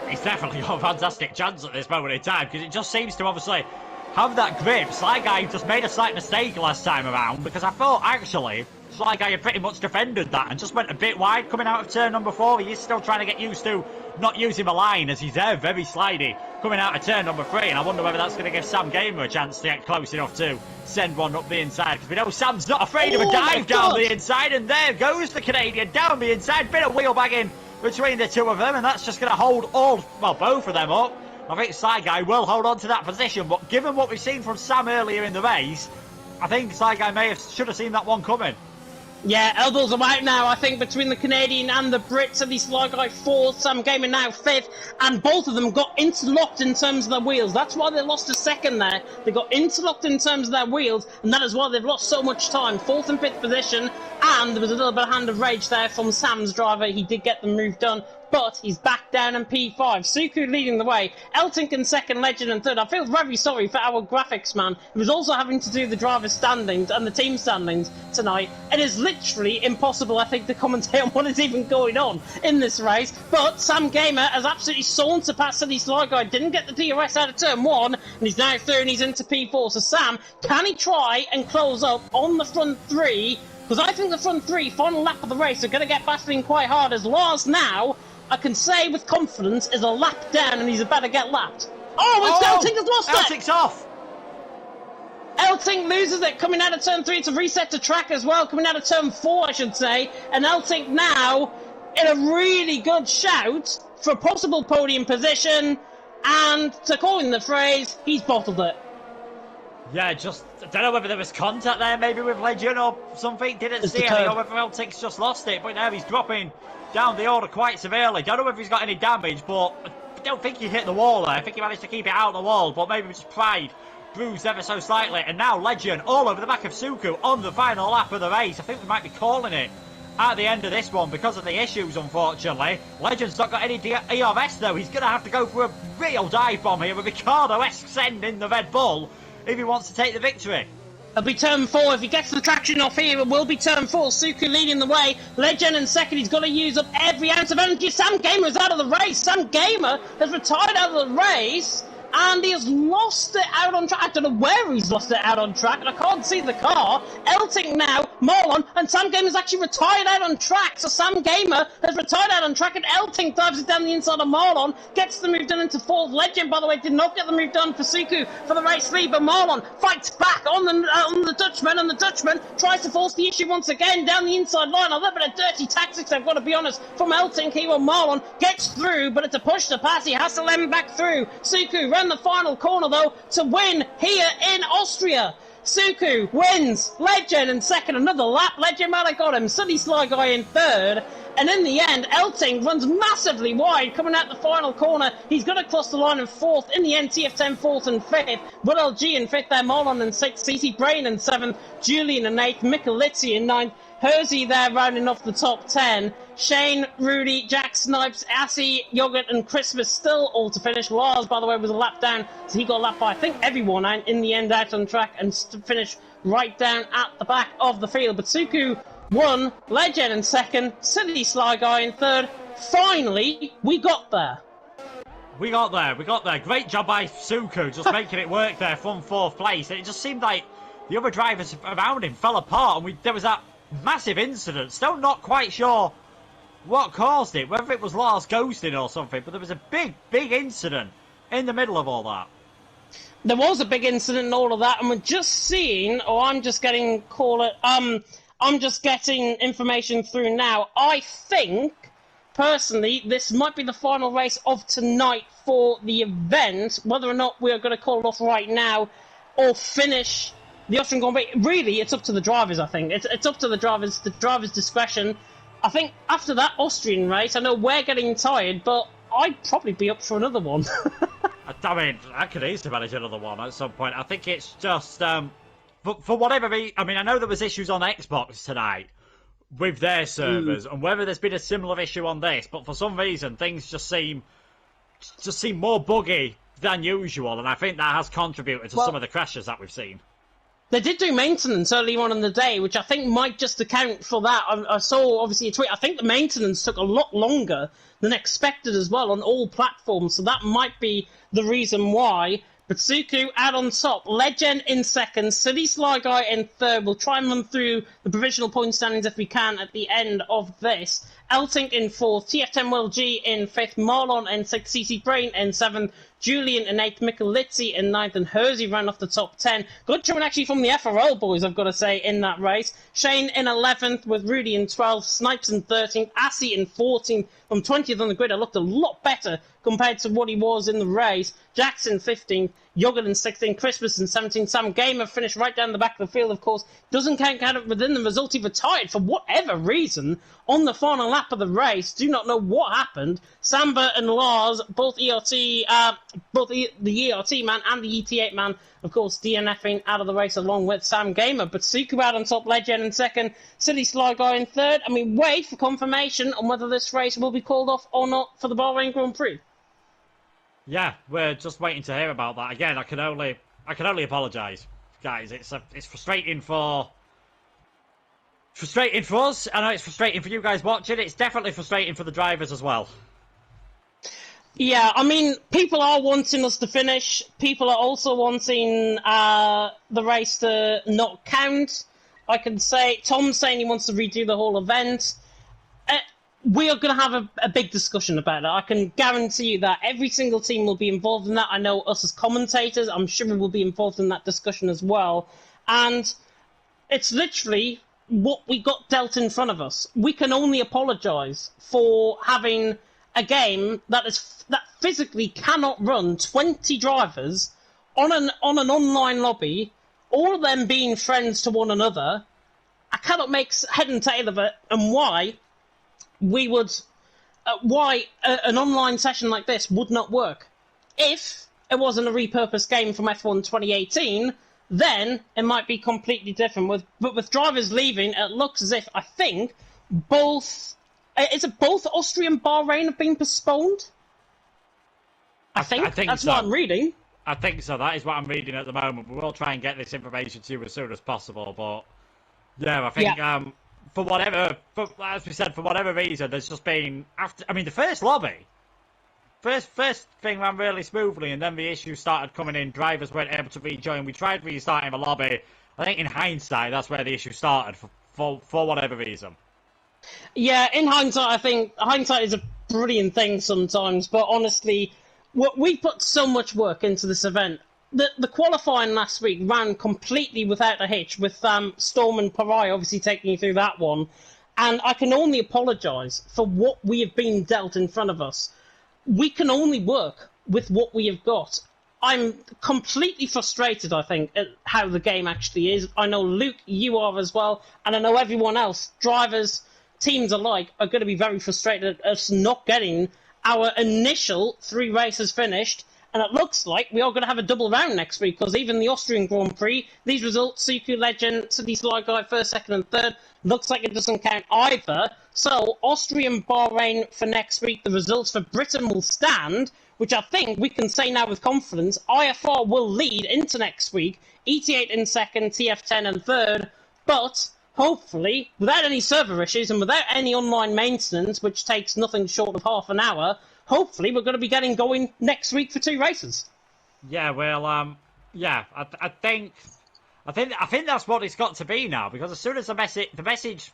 he's definitely got a fantastic chance at this moment in time, because it just seems to obviously have that grip. Sly Guy just made a slight mistake last time around, because I thought actually Sly Guy had pretty much defended that and just went a bit wide coming out of turn number 4. He is still trying to get used to not using a line, as he's there very slidey coming out of turn number 3, and I wonder whether that's going to give Sam Gamer a chance to get close enough to send one up the inside, because we know Sam's not afraid of a dive down the inside, and there goes the Canadian down the inside. Bit of wheel bagging between the two of them, and that's just going to hold both of them up. I think Sly Guy will hold on to that position, but given what we've seen from Sam earlier in the race, I think Sly Guy should have seen that one coming. Yeah, elbows are out now, I think, between the Canadian and the Brits. At least Sly Guy 4th, Sam Gamer now 5th, and both of them got interlocked in terms of their wheels. That's why they lost a second there. They got interlocked in terms of their wheels, and that is why they've lost so much time. 4th and 5th position, and there was a little bit of hand of rage there from Sam's driver. He did get the move done but he's back down in P5. Suku leading the way, Eltink in second, Legend in third. I feel very sorry for our graphics man, who was also having to do the driver's standings and the team standings tonight. It is literally impossible, I think, to commentate on what is even going on in this race, but Sam Gamer has absolutely sauntered past City Sly Guy, didn't get the DRS out of turn 1, and he's now third and he's into P4. So Sam, can he try and close up on the front 3? Because I think the front 3, final lap of the race, are going to get battling quite hard, as Lars now, I can say with confidence, is a lap down and he's about to get lapped. Oh, Eltink has lost it! Eltink's off! Eltink loses it coming out of turn 3 to reset the track as well, coming out of turn 4, I should say. And Eltink now in a really good shout for a possible podium position. And to coin the phrase, he's bottled it. Yeah, just, I don't know whether there was contact there, maybe with Legend or something, didn't see any, or whether Eltink's just lost it, but now he's dropping down the order quite severely. Don't know whether he's got any damage, but I don't think he hit the wall there. I think he managed to keep it out of the wall, but maybe just pride bruised ever so slightly. And now Legend all over the back of Suku on the final lap of the race. I think we might be calling it at the end of this one because of the issues, unfortunately. Legend's not got any ERS though. He's going to have to go for a real dive bomb here with Ricardo-esque send in the Red Bull if he wants to take the victory. It'll be turn 4. If he gets the traction off here, it will be turn 4. Suku leading the way. Legend in second. He's got to use up every ounce of energy. Sam Gamer is out of the race. Sam Gamer has retired out of the race. And he has lost it out on track. I don't know where he's lost it out on track. I can't see the car. Eltink now, Marlon, and Sam Gamer's actually retired out on track. So Sam Gamer has retired out on track, and Eltink dives it down the inside of Marlon. Gets the move done into 4th. Legend, by the way, did not get the move done for Suku for the race lead. But Marlon fights back on the Dutchman, and the Dutchman tries to force the issue once again down the inside line. A little bit of dirty tactics, I've got to be honest, from Eltink here. Marlon gets through, but it's a push to pass. He has to let him back through. Suku ran the final corner though to win here in Austria. Suku wins. Legend in second, another lap. Legend might have got him. Sunny Sly Guy in third. And in the end, Eltink runs massively wide coming out the final corner. He's going to cross the line in 4th. In the end, TF10 4th and 5th. Will LG in 5th there. Marlon in 6th. CC Brain in 7th. Julian in 8th. Mikulitzi in 9th. Hersey there rounding off the top 10. Shane, Rudy, Jack Snipes, Assy, Yogurt and Christmas still all to finish. Lars, by the way, was a lap down, so he got lapped by, I think, everyone in the end out on track and finish right down at the back of the field. But Suku won, Legend in second, City Sly Guy in third. Finally, we got there. We got there. Great job by Suku, just making it work there from 4th place. And it just seemed like the other drivers around him fell apart, and there was that massive incident. Still not quite sure what caused it, whether it was Lars ghosting or something, but there was a big incident in the middle of all that. There was a big incident and all of that, and we're just seeing, or I'm just getting I'm just getting information through now. I think, personally, this might be the final race of tonight for the event. Whether or not we're going to call it off right now or finish the Austrian Grand Prix, really, it's up to the drivers, I think. It's up to the drivers' discretion. I think after that Austrian race, I know we're getting tired, but I'd probably be up for another one. I mean, I could easily manage another one at some point. I think it's just, for whatever reason, I mean, I know there was issues on Xbox tonight with their servers, and whether there's been a similar issue on this, but for some reason, things just seem more buggy than usual, and I think that has contributed to some of the crashes that we've seen. They did do maintenance early on in the day, which I think might just account for that. I saw, obviously, a tweet. I think the maintenance took a lot longer than expected as well on all platforms, so that might be the reason why. But Suku out on top, Legend in second, City Sly Guy in third. We'll try and run through the provisional point standings if we can at the end of this. Eltink in fourth, TF10 Will G in fifth, Marlon in sixth, CC Brain in seventh, Julian in eighth, Mikulitzi in ninth, and Hersey ran off the top 10. Good showing actually from the FRL boys, I've got to say, in that race. Shane in 11th with Rudy in 12th, Snipes in 13th, Assy in 14th. From 20th on the grid, I looked a lot better compared to what he was in the race. Jackson 15th, Yogurt in 16th, Christmas in 17th. Sam Gamer finished right down the back of the field, of course. Doesn't count within the result. He retired for whatever reason on the final lap. lap of the race. Do not know what happened. Samba and Lars, both the ERT man and the ET8 man, of course, DNFing out of the race along with Sam Gamer. But Suku out on top, Legend in second, City Sly Guy in third. And we wait for confirmation on whether this race will be called off or not for the Bahrain Grand Prix. Yeah, we're just waiting to hear about that. Again, I can only apologise, guys. It's frustrating for us. I know it's frustrating for you guys watching. It's definitely frustrating for the drivers as well. Yeah, I mean, people are wanting us to finish. People are also wanting the race to not count. I can say, Tom's saying he wants to redo the whole event. We are going to have a big discussion about it. I can guarantee you that every single team will be involved in that. I know us as commentators, I'm sure we will be involved in that discussion as well. And it's literally what we got dealt in front of us. We can only apologise for having a game that physically cannot run 20 drivers on an online lobby, all of them being friends to one another. I cannot make head and tail of it, and why an online session like this would not work. If it wasn't a repurposed game from F1 2018, then it might be completely different. But with drivers leaving, it looks as if, I think, both Austria and Bahrain have been postponed? I think that's so. What I'm reading. I think so. That is what I'm reading at the moment. We will try and get this information to you as soon as possible. But yeah, I think as we said, for whatever reason, there's just been the first lobby. First thing ran really smoothly, and then the issues started coming in. Drivers weren't able to rejoin. We tried restarting the lobby. I think in hindsight, that's where the issue started for whatever reason. Yeah, in hindsight, I think hindsight is a brilliant thing sometimes. But honestly, we put so much work into this event. The qualifying last week ran completely without a hitch, with Storm and Parai obviously taking you through that one. And I can only apologise for what we have been dealt in front of us. We can only work with what we have got. I'm completely frustrated, I think, at how the game actually is. I know, Luke, you are as well, and I know everyone else, drivers, teams alike, are going to be very frustrated at us not getting our initial 3 races finished. And it looks like we are going to have a double round next week, because even the Austrian Grand Prix, these results, Suku, Legend, City Sly Guy, first, second and third, looks like it doesn't count either. So, Austria and Bahrain for next week, the results for Britain will stand, which I think we can say now with confidence. IFR will lead into next week, ET8 in second, TF10 in third, but hopefully, without any server issues and without any online maintenance, which takes nothing short of half an hour, hopefully we're going to be getting going next week for 2 races. Yeah, well, I think that's what it's got to be now, because as soon as the message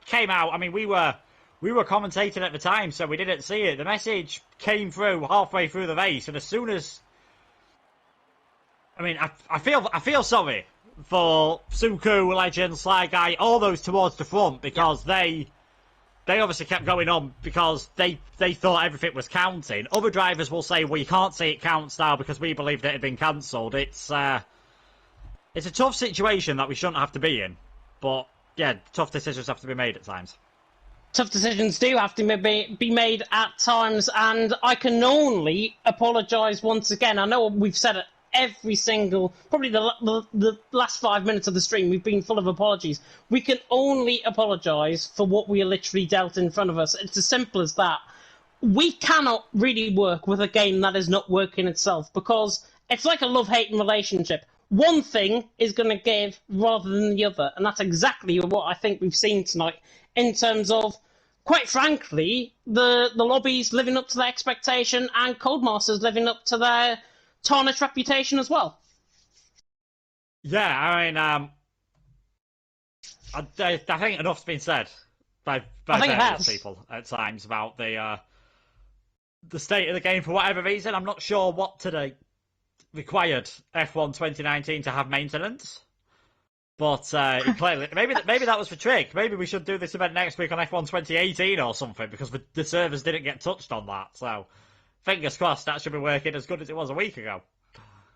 came out, I mean, we were commentating at the time, so we didn't see it. The message came through halfway through the race, and as soon as, I mean, I feel sorry for Suku, Legend, Sly Guy, all those towards the front, because they obviously kept going on because they thought everything was counting. Other drivers will say, well, you can't say it counts now because we believed it had been cancelled. It's a tough situation that we shouldn't have to be in. But, yeah, tough decisions have to be made at times. Tough decisions do have to be made at times, and I can only apologise once again. I know we've said it every single, probably the last 5 minutes of the stream, we've been full of apologies. We can only apologise for what we are literally dealt in front of us. It's as simple as that. We cannot really work with a game that is not working itself, because it's like a love-hate relationship. One thing is going to give rather than the other, and that's exactly what I think we've seen tonight in terms of, quite frankly, the lobbies living up to their expectation and Codemasters living up to their tarnished reputation as well. Yeah, I mean, I think enough's been said by various people at times about the state of the game for whatever reason. I'm not sure what today required F1 2019 to have maintenance, but clearly maybe that was for trick. Maybe we should do this event next week on F1 2018 or something, because the servers didn't get touched on that. So fingers crossed that should be working as good as it was a week ago.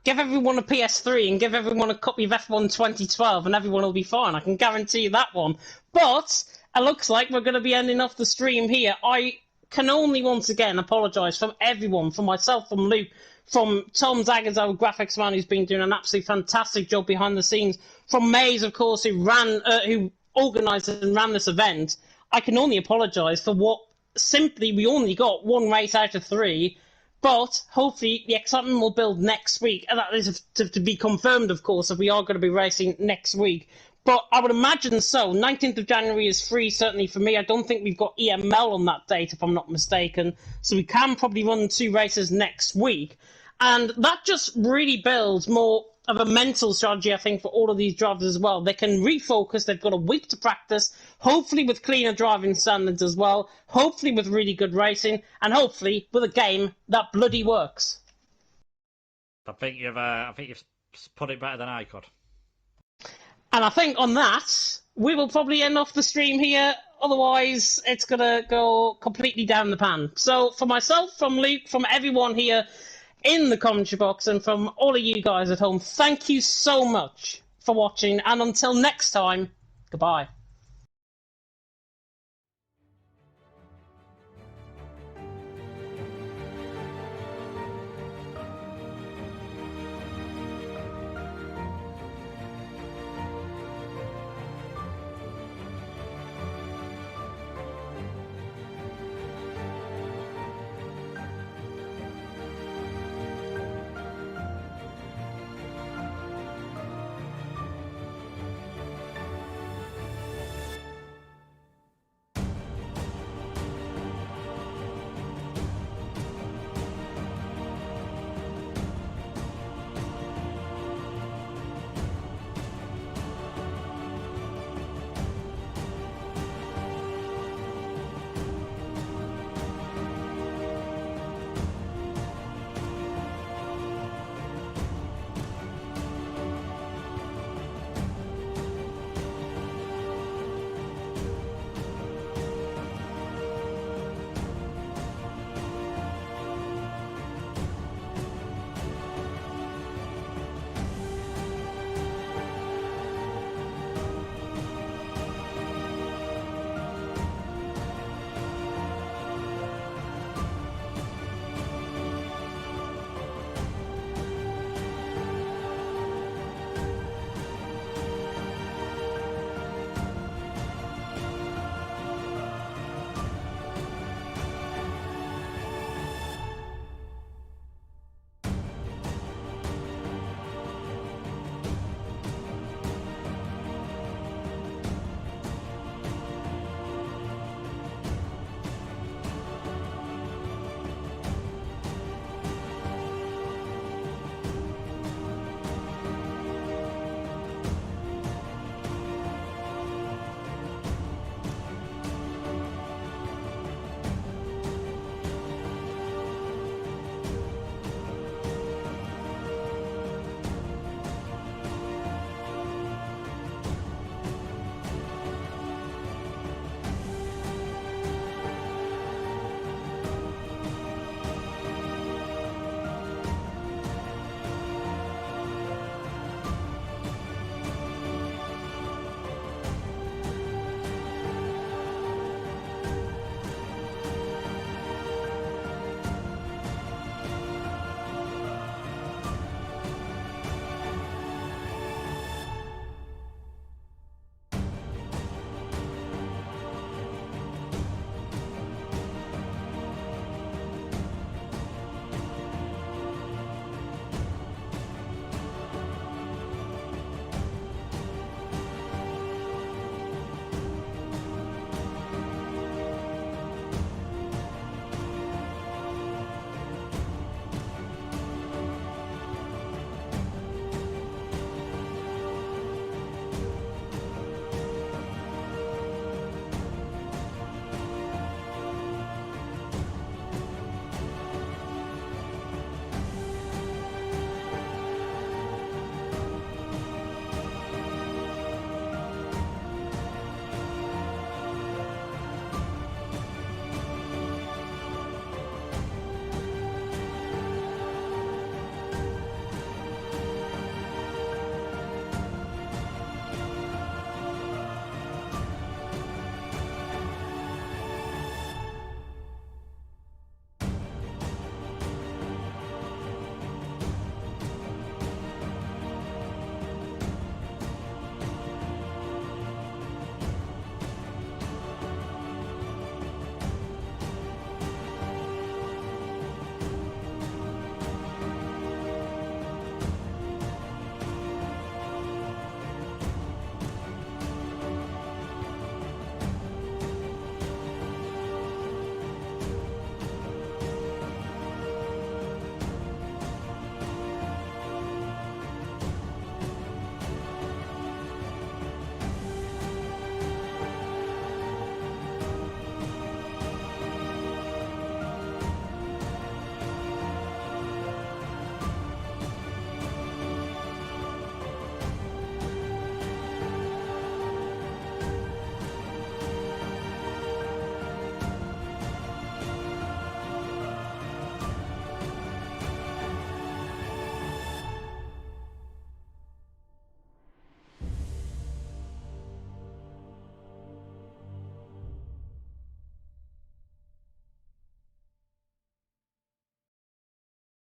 Give everyone a PS3 and give everyone a copy of F1 2012 and everyone will be fine. I can guarantee you that one. But it looks like we're going to be ending off the stream here. I can only once again apologise from everyone, from myself, from Luke, from Tom Zagers, our graphics man, who's been doing an absolutely fantastic job behind the scenes, from Maze, of course, who organised and ran this event. I can only apologise for what simply we only got one race out of 3. But hopefully the excitement will build next week. And that is to be confirmed, of course, if we are going to be racing next week. But I would imagine so. 19th of January is free, certainly for me. I don't think we've got EML on that date, if I'm not mistaken. So we can probably run 2 races next week. And that just really builds more of a mental strategy, I think, for all of these drivers as well. They can refocus. They've got a week to practice, hopefully with cleaner driving standards as well, hopefully with really good racing, and hopefully with a game that bloody works. I think you've put it better than I could. And I think on that, we will probably end off the stream here. Otherwise, it's going to go completely down the pan. So for myself, from Luke, from everyone here in the commentary box, and from all of you guys at home, thank you so much for watching. And until next time, goodbye.